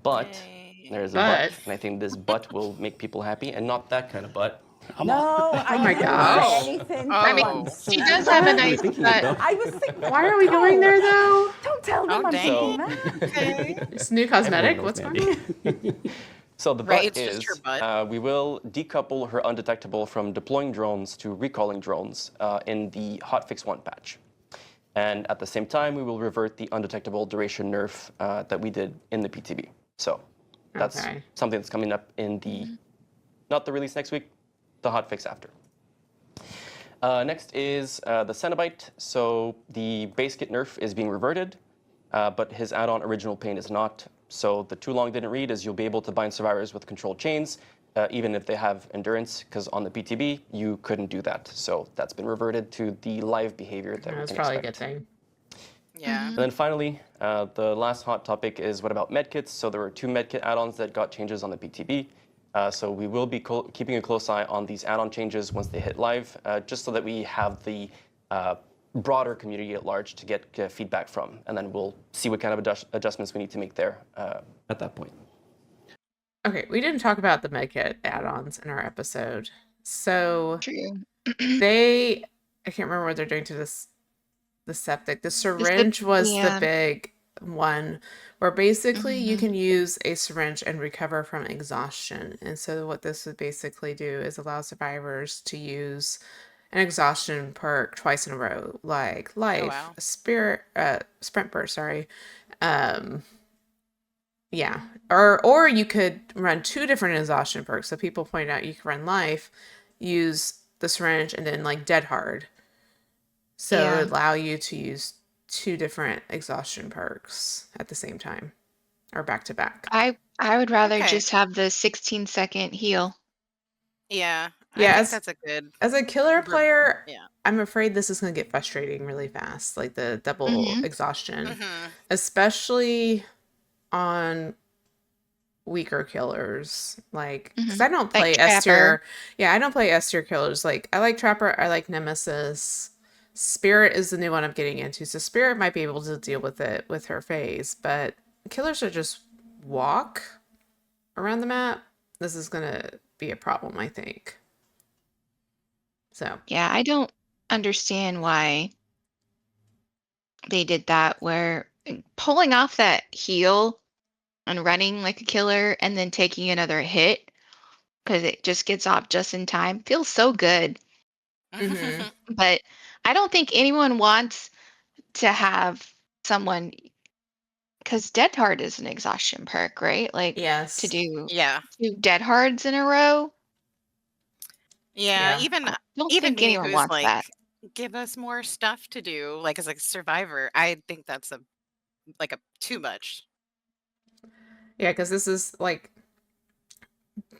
but Yay. there's a but, But- and I think this but will make people happy, and not that kind of but. No, I my didn't gosh. say anything. I for mean, once. She does have a nice Thinking butt. about- I was thinking. Why are we going there though? Don't tell them Oh, I'm dang. thinking that. Okay. It's new cosmetic. Everyone What's knows going on? So the Right, but it's just is her butt. we will decouple her undetectable from deploying drones to recalling drones in the Hotfix 1 patch. And at the same time, we will revert the undetectable duration nerf that we did in the PTB. So that's Okay. something that's coming up in the, not the release next week, the hotfix after. Next is the Cenobite. So the base kit nerf is being reverted, but his add-on original pain is not. So the too long didn't read is you'll be able to bind survivors with controlled chains, even if they have endurance, because on the PTB, you couldn't do that. So that's been reverted to the live behavior that we That's can probably expect. a good thing. Yeah. And then finally, the last hot topic is what about medkits? So there were 2 medkit add-ons that got changes on the PTB. So we will be keeping a close eye on these add-on changes once they hit live, just so that we have the broader community at large to get feedback from, and then we'll see what kind of adjustments we need to make there at that point. Okay, we didn't talk about the medkit add-ons in our episode. So True. I can't remember what they're doing to the septic. The syringe was the big one where basically you can use a syringe and recover from exhaustion. And so what this would basically do is allow survivors to use an exhaustion perk twice in a row, like life, wow. sprint burst, sorry. Yeah. Or you could run 2 different exhaustion perks. So people point out you can run life, use the syringe, and then like dead hard. So it would allow you to use 2 different exhaustion perks at the same time or back to back. I would rather Okay. just have the 16-second heal. Yeah. Yeah, I think that's a good. As a killer player, Yeah. I'm afraid this is going to get frustrating really fast, like the double exhaustion, Mhm. especially on weaker killers, like because I don't play Like S tier. Trapper. Yeah, I don't play S tier killers. Like I like Trapper, I like Nemesis. Spirit is the new one I'm getting into, so Spirit might be able to deal with it with her phase, but killers that just walk around the map, this is gonna be a problem, I think. So Yeah, I don't understand why they did that, where pulling off that heal and running like a killer and then taking another hit because it just gets off just in time feels so good. Mhm. But I don't think anyone wants to have someone, because Dead Hard is an exhaustion perk, right? Like to yes, do Yeah. 2 Dead Hards in a row. Yeah. yeah. Even I don't even think me, anyone who's wants like, that. give us more stuff to do, like as a survivor. I think that's a too much. Yeah, because this is like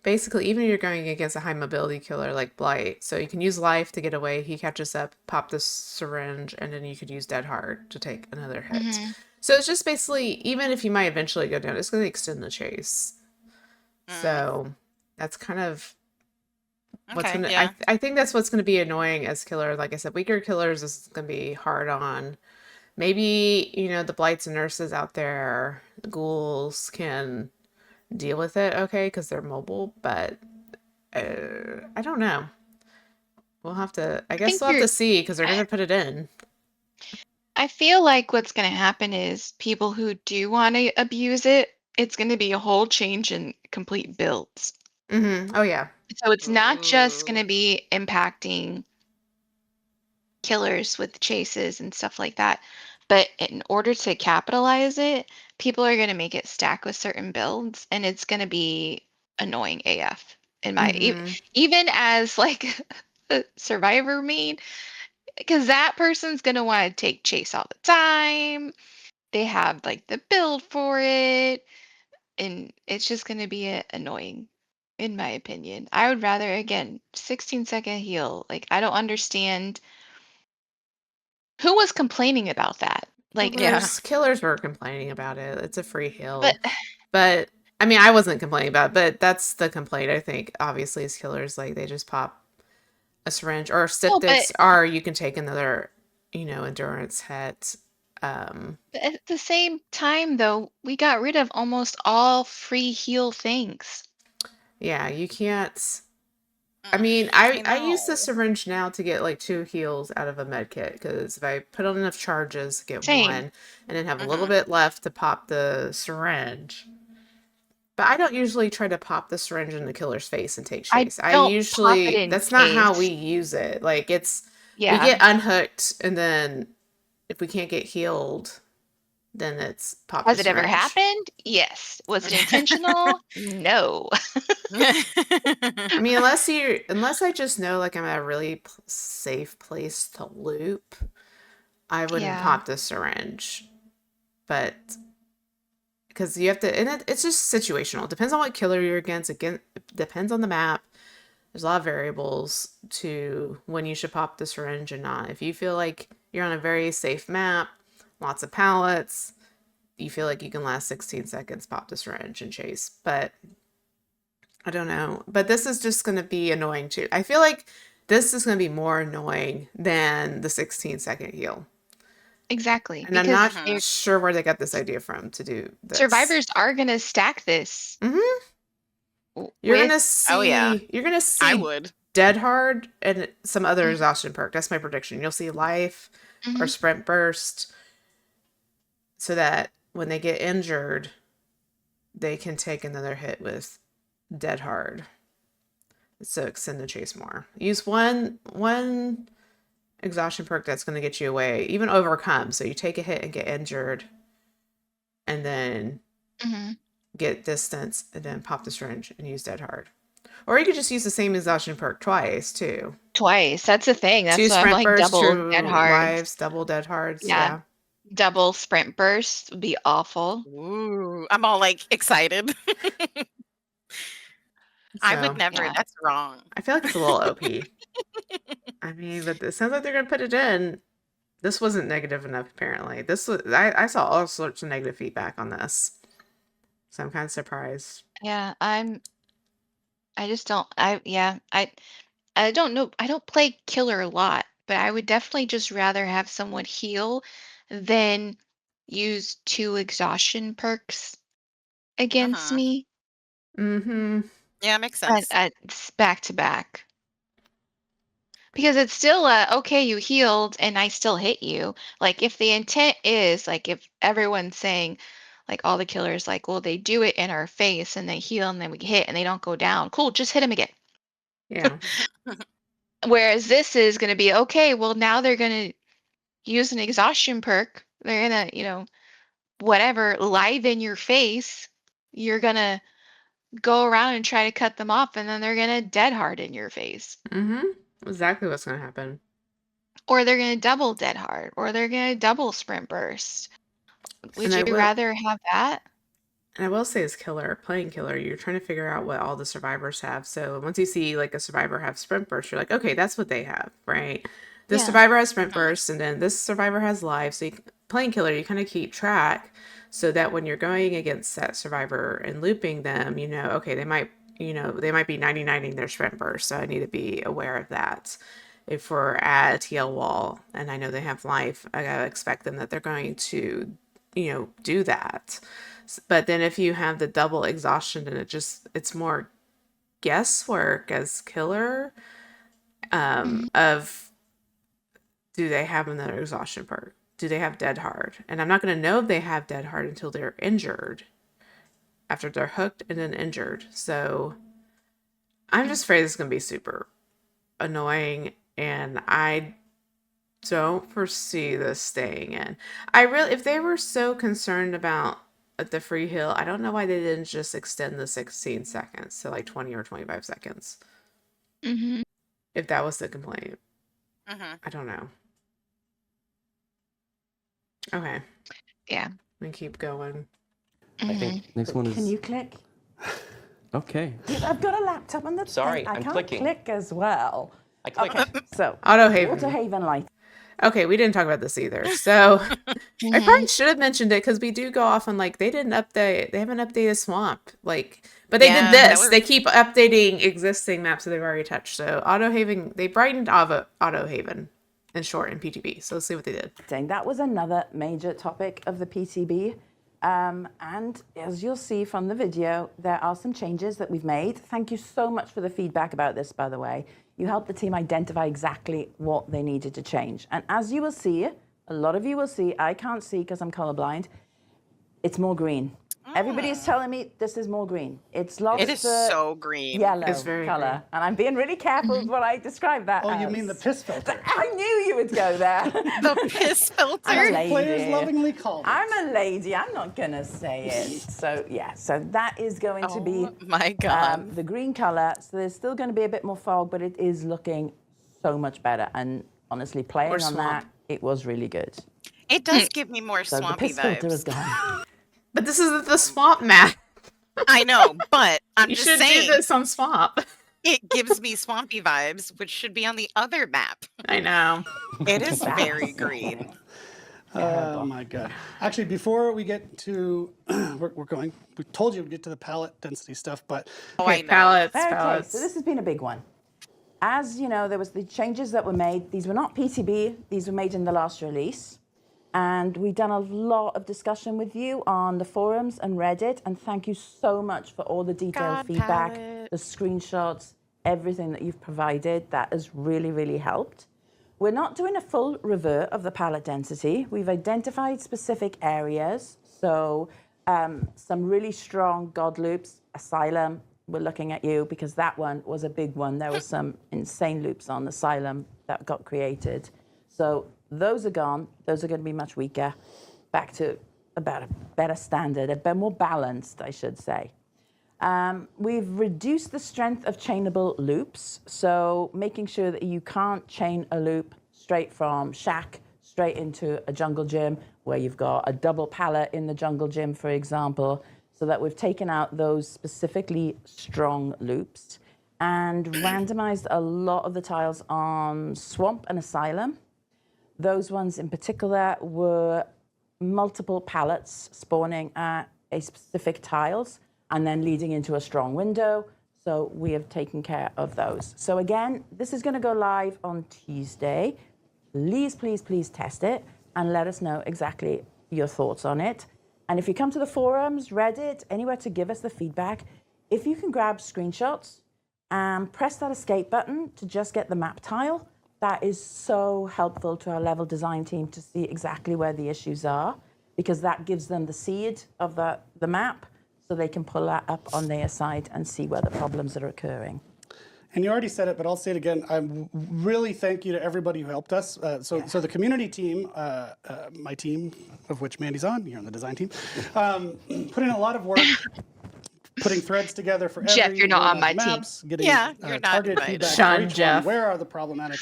basically even if you're going against a high mobility killer like Blight, so you can use life to get away. He catches up, pop the syringe, and then you could use Dead Hard to take another hit. So it's just basically even if you might eventually go down, it's going to extend the chase. So that's kind of what's Okay. gonna. Yeah. I think that's what's going to be annoying as killer. Like I said, weaker killers is going to be hard on. Maybe the blights and nurses out there, the ghouls can deal with it okay because they're mobile, but I don't know. We'll have to. I guess think we'll have you're to see because they're gonna put it in. I feel like what's going to happen is people who do want to abuse it, it's going to be a whole change in complete builds. Oh yeah. So it's not just going Ooh. to be impacting killers with chases and stuff like that, but in order to capitalize it, people are going to make it stack with certain builds, and it's going to be annoying AF in my even as like a survivor main, because that person's going to want to take chase all the time. They have like the build for it, and it's just going to be annoying in my opinion. I would rather, again, 16-second heal. Like I don't understand who was complaining about that. Like Yeah. Killers were complaining about it. It's a free but heal, but I mean, I wasn't complaining about it, but that's the complaint. I think obviously is killers like they just pop a syringe or no, but styptics, or you can take another, endurance hit. at the same time though, we got rid of almost all free heal things. Yeah, you can't. I mean, I use the know. syringe now to get like 2 heals out of a med kit because if I put on enough charges, get Same. 1, and then have a little bit left to pop the syringe. But I don't usually try to pop the syringe in the killer's face and take I chase. I don't pop it usually in that's not how we case. use it. Like we Yeah. get unhooked, and then if we can't get healed, then it's pop Has the it ever syringe. happened? Yes. Was it intentional? No. I mean, unless I just know like I'm at a really safe place to loop, I wouldn't Yeah. pop the syringe. But because you have to, and it's just situational. It depends on what killer you're against. Again, it depends on the map. There's a lot of variables to when you should pop the syringe and not. If you feel like you're on a very safe map, lots of pallets, you feel like you can last 16 seconds, pop the syringe and chase. But I don't know. But this is just going to be annoying too. I feel like this is going to be more annoying than the 16-second heal. Exactly. And I'm Because not they're- sure where they got this idea from to do this. survivors are gonna stack this. You're with- gonna see. Oh, yeah. You're gonna see. I would. Dead hard and some other exhaustion perk. That's my prediction. You'll see life or sprint burst, so that when they get injured, they can take another hit with dead hard. So extend the chase more. Use one exhaustion perk that's going to get you away, even overcome. So you take a hit and get injured, and then get distance, and then pop the syringe and use dead hard. Or you could just use the same exhaustion perk twice too. Twice. That's the thing. That's 2 why I'm sprint like bursts, double 2 dead hard. lives, double dead hards. Yeah. Double sprint burst would be awful. Ooh, I'm all like excited. I So, would never. yeah. That's wrong. I feel like it's a little OP. I mean, but it sounds like they're gonna put it in. This wasn't negative enough, apparently. This was I saw all sorts of negative feedback on this, so I'm kind of surprised. Yeah, I just don't. I don't know. I don't play killer a lot, but I would definitely just rather have someone heal than use 2 exhaustion perks against me Mm-hmm. Yeah, makes sense. at back to back. Because it's still okay, you healed and I still hit you. Like if the intent is like if everyone's saying like all the killers like, well, they do it in our face and they heal and then we hit and they don't go down. Cool, just hit them again. Yeah. Whereas this is going to be okay, well, now they're going to use an exhaustion perk. They're going to, whatever, live in your face. You're going to go around and try to cut them off, and then they're going to dead hard in your face. Mm-hmm. Exactly what's gonna happen. Or they're going to double dead hard, or they're going to double sprint burst. Would And I you will- rather have that? And I will say, as playing killer, you're trying to figure out what all the survivors have. So once you see like a survivor have sprint burst, you're like, okay, that's what they have, right? This Yeah. survivor has sprint burst, and then this survivor has life. So playing killer, you kind of keep track, so that when you're going against that survivor and looping them, okay, they might be 99ing their sprint burst, so I need to be aware of that. If we're at a TL wall and I know they have life, I gotta expect them that they're going to, do that. But then if you have the double exhaustion, and it's more guesswork as killer, of do they have another exhaustion perk? Do they have dead hard? And I'm not going to know if they have dead hard until they're injured, after they're hooked and then injured. So I'm just afraid this is going to be super annoying, and I don't foresee this staying in. If they were so concerned about the free heal, I don't know why they didn't just extend the 16 seconds to like 20 or 25 seconds. Mm-hmm. If that was the complaint. Mhm. I don't know. Okay. Yeah. We keep going. I think next one is. Can you click? Okay. I've got a laptop on the. Sorry, I I'm can't clicking. click as well. I clicked. Okay, so Auto Haven. Auto Haven light. Okay, we didn't talk about this either. So I probably should have mentioned it, because we do go off on like they haven't updated Swamp. But they Yeah, did that this. was- They keep updating existing maps that they've already touched. So Auto Haven, they brightened Auto Haven in short in PTB. So let's see what they did. That was another major topic of the PTB. And as you'll see from the video, there are some changes that we've made. Thank you so much for the feedback about this, by the way. You helped the team identify exactly what they needed to change. And as you will see, a lot of you will see, I can't see because I'm colorblind, it's more green. Everybody is telling me this is more green. It's lost It is the so green. yellow It's very color. green. And I'm being really careful with what I describe that Oh, as. you mean the piss filter? I knew you would go there. The piss filter. I'm a lady. Players lovingly called it. I'm a lady. I'm not going to say it. So, yeah. So that is going to be Oh my God. the green color. So there's still going to be a bit more fog, but it is looking so much better. And honestly, playing Or on swamp. that, it was really good. It does give me more So the swampy piss filter is vibes. gone. But this is the Swamp map. I know, but I'm You just should saying do this on Swamp. it gives me swampy vibes, which should be on the other map. I know. It is very green. Oh my god! Actually, before we get to, we're going. We told you we'd get to the palette density stuff, but Oh, Okay, I know. pallets. Okay, so this has been a big one. As you know, there was the changes that were made. These were not PCB. These were made in the last release. And we've done a lot of discussion with you on the forums and Reddit. And thank you so much for all the detailed God feedback, palette. the screenshots, everything that you've provided. That has really, really helped. We're not doing a full review of the palette density. We've identified specific areas. So some really strong God loops, Asylum, we're looking at you because that one was a big one. There was some insane loops on Asylum that got created. So those are gone. Those are going to be much weaker. Back to about a better standard, a bit more balanced, I should say. We've reduced the strength of chainable loops. So making sure that you can't chain a loop straight from Shack straight into a jungle gym where you've got a double pallet in the jungle gym, for example, so that we've taken out those specifically strong loops and randomized a lot of the tiles on Swamp and Asylum. Those ones in particular were multiple pallets spawning at a specific tiles and then leading into a strong window. So we have taken care of those. So again, this is going to go live on Tuesday. Please, please, please test it and let us know exactly your thoughts on it. And if you come to the forums, Reddit, anywhere to give us the feedback, if you can grab screenshots and press that escape button to just get the map tile, that is so helpful to our level design team to see exactly where the issues are, because that gives them the seed of the map so they can pull that up on their side and see where the problems are occurring. And you already said it, but I'll say it again. I really thank you to everybody who helped us. So the community team, my team, of which Mandy's on, you're on the design team, put in a lot of work, putting threads together for Jeff, every you're not one on of my the team. maps, getting Yeah, you're not targeted invited. feedback Sean, for each Jeff. one. Where are the problematic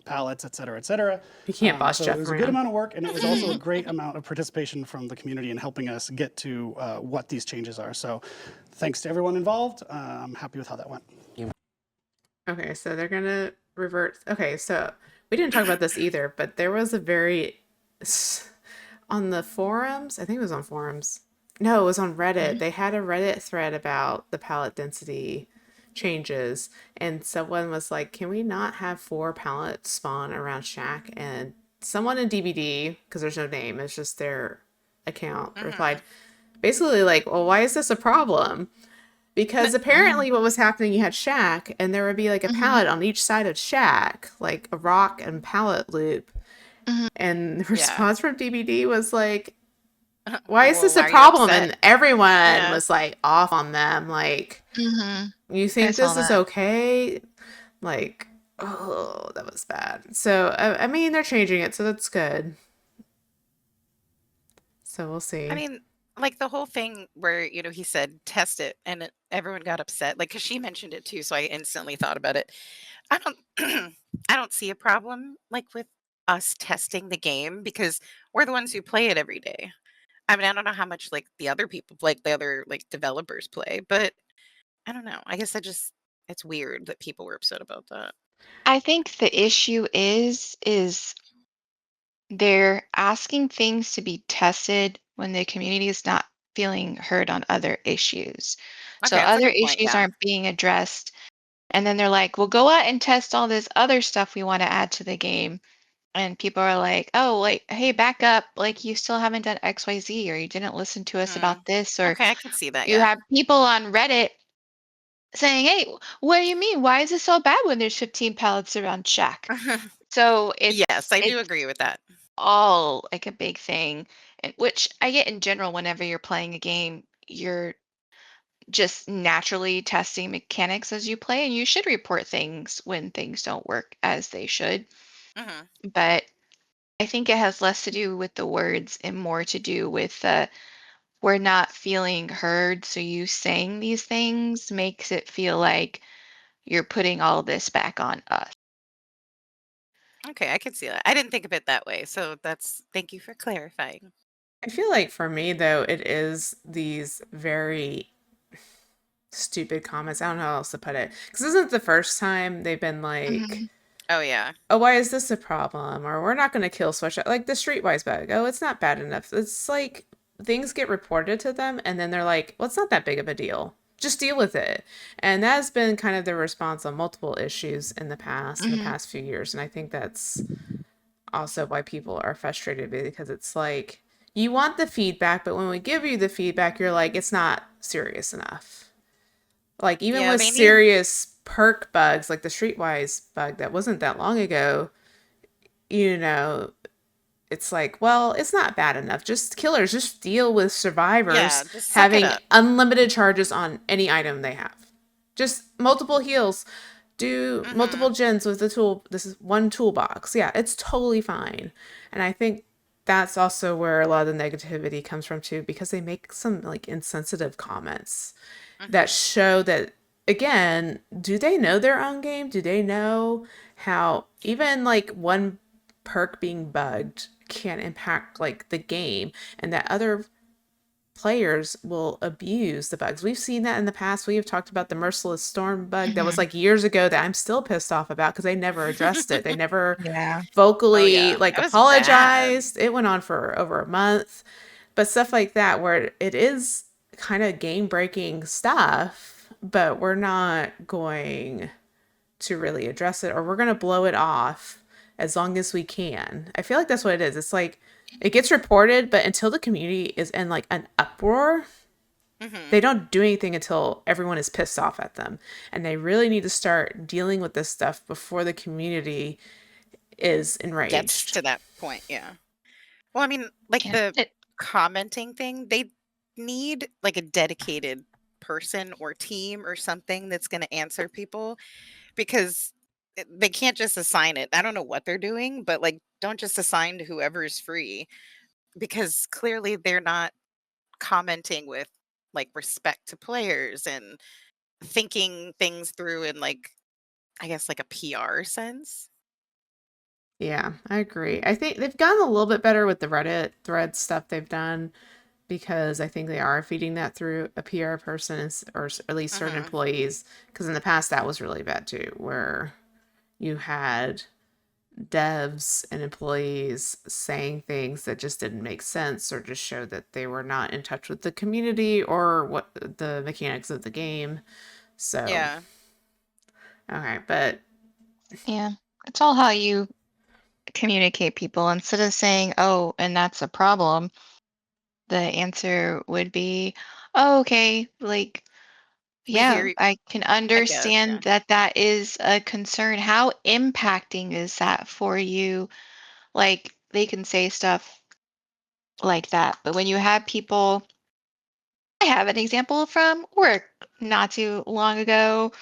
pallets, et cetera, et cetera. You can't boss so Jeff it was a around. good amount of work, and it was also a great amount of participation from the community in helping us get to what these changes are. So thanks to everyone involved. I'm happy with how that went. Okay, so they're gonna revert. Okay, so we didn't talk about this either, but there was a on the forums. I think it was on forums. No, it was on Reddit. They had a Reddit thread about the palette density changes, and someone was like, "Can we not have 4 pallets spawn around Shack?" And someone in DBD, because there's no name, it's just their account, replied, basically like, "Well, why is this a problem?" Because apparently what was happening, you had Shack, and there would be like a pallet on each side of Shack, like a rock and pallet loop. And the response from DBD was like, why is this a why are you problem? upset? And everyone Yeah. was like off on them. Like, you think saw this is that. okay? Like, oh, that was bad. So, I mean, they're changing it, so that's good. So we'll see. I mean, like the whole thing where, he said, test it, and everyone got upset, like, because she mentioned it too. So I instantly thought about it. I don't, I don't see a problem like with us testing the game because we're the ones who play it every day. I mean, I don't know how much like the other people, like the other like developers play, but I don't know. I guess it's weird that people were upset about that. I think the issue is they're asking things to be tested when the community is not feeling heard on other issues. So Okay, that's a other good point, issues yeah. aren't being addressed. And then they're like, well, go out and test all this other stuff we want to add to the game. And people are like, oh, like, hey, back up. Like, you still haven't done XYZ, or you didn't listen to us about this, or Okay, I can see that. you Yeah. have people on Reddit saying, hey, what do you mean? Why is it so bad when there's 15 pallets around Shack? So Yes, I do it's agree with that. all like a big thing, and which I get in general whenever you're playing a game, you're just naturally testing mechanics as you play, and you should report things when things don't work as they should. Mhm. But I think it has less to do with the words and more to do with we're not feeling heard. So you saying these things makes it feel like you're putting all this back on us. Okay, I can see that. I didn't think of it that way. So thank you for clarifying. I feel like for me, though, it is these very stupid comments. I don't know how else to put it. Because this isn't the first time they've been like, Oh yeah. oh, why is this a problem? Or we're not going to kill Switch. Like the Streetwise bug. Oh, it's not bad enough. It's like things get reported to them and then they're like, well, it's not that big of a deal. just deal with it. And that's been kind of the response on multiple issues in the past few years. And I think that's also why people are frustrated, because it's like, you want the feedback, but when we give you the feedback, you're like, it's not serious enough. Like, even Yeah, with they need. serious perk bugs, like the Streetwise bug that wasn't that long ago, you know, it's like, well, it's not bad enough. Just killers, just deal with survivors Yeah, just suck it having up. unlimited charges on any item they have. Just multiple heals, do multiple gens with the tool. This is one toolbox. Yeah, it's totally fine. And I think that's also where a lot of the negativity comes from too, because they make some like insensitive comments that show that, again, do they know their own game? Do they know how even like one perk being bugged can impact like the game, and that other players will abuse the bugs? We've seen that in the past. We have talked about the Merciless Storm bug that was like years ago that I'm still pissed off about because they never addressed it. They never Yeah. vocally yeah, like that was bad. apologized. It went on for over a month. But stuff like that, where it is kind of game breaking stuff, but we're not going to really address it, or we're going to blow it off as long as we can. I feel like that's what it is. It's like, it gets reported, but until the community is in like an uproar, they don't do anything until everyone is pissed off at them. And they really need to start dealing with this stuff before the community is Gets enraged. to that point, yeah. Well, I mean, like Yeah. the commenting thing, they need like a dedicated person or team or something that's going to answer people, because they can't just assign it. I don't know what they're doing, but like, don't just assign to whoever is free, because clearly they're not commenting with like respect to players and thinking things through in like, I guess, like a PR sense. Yeah, I agree. I think they've gotten a little bit better with the Reddit thread stuff they've done, because I think they are feeding that through a PR person, or at least certain employees. Because in the past, that was really bad too, where you had devs and employees saying things that just didn't make sense, or just showed that they were not in touch with the community or what the mechanics of the game. So, Yeah. okay, but Yeah. It's all how you communicate people. Instead of saying, oh, and that's a problem, the answer would be, oh, okay, like, We hear yeah, you, I can I guess. Yeah. understand that that is a concern. How impacting is that for you? Like, they can say stuff like that. But when you have people, I have an example from work not too long ago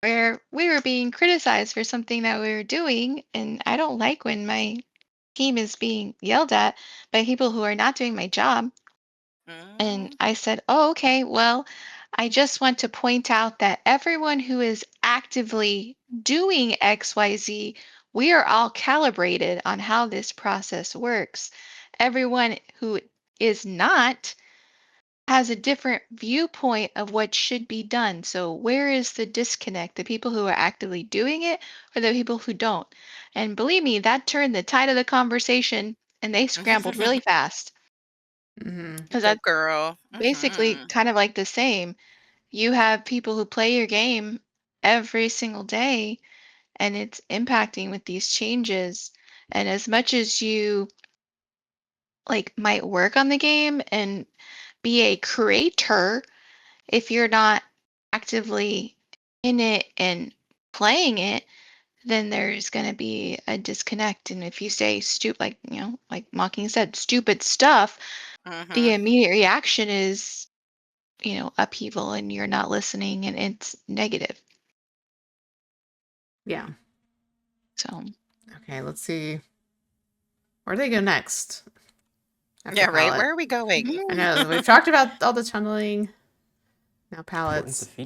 where we were being criticized for something that we were doing. And I don't like when my team is being yelled at by people who are not doing my job. And Mm, I said, oh, okay, well, I just want to point out that everyone who is actively doing XYZ, we are all calibrated on how this process works. Everyone who is not has a different viewpoint of what should be done. So, where is the disconnect? The people who are actively doing it, or the people who don't? And believe me, that turned the tide of the conversation, and they scrambled really fast, because Go that's girl. basically kind of like the same. You have people who play your game every single day, and it's impacting with these changes. And as much as you like might work on the game and be a creator, if you're not actively in it and playing it, then there's going to be a disconnect. And if you say stupid, like, like Mocking said, stupid stuff, the immediate reaction is, upheaval, and you're not listening, and it's negative. yeah. So, Okay, let's see. Where do they go next? After Yeah, right. palette. Where are we going? I know we've talked about all the tunneling. Now Importance palettes. of feedback.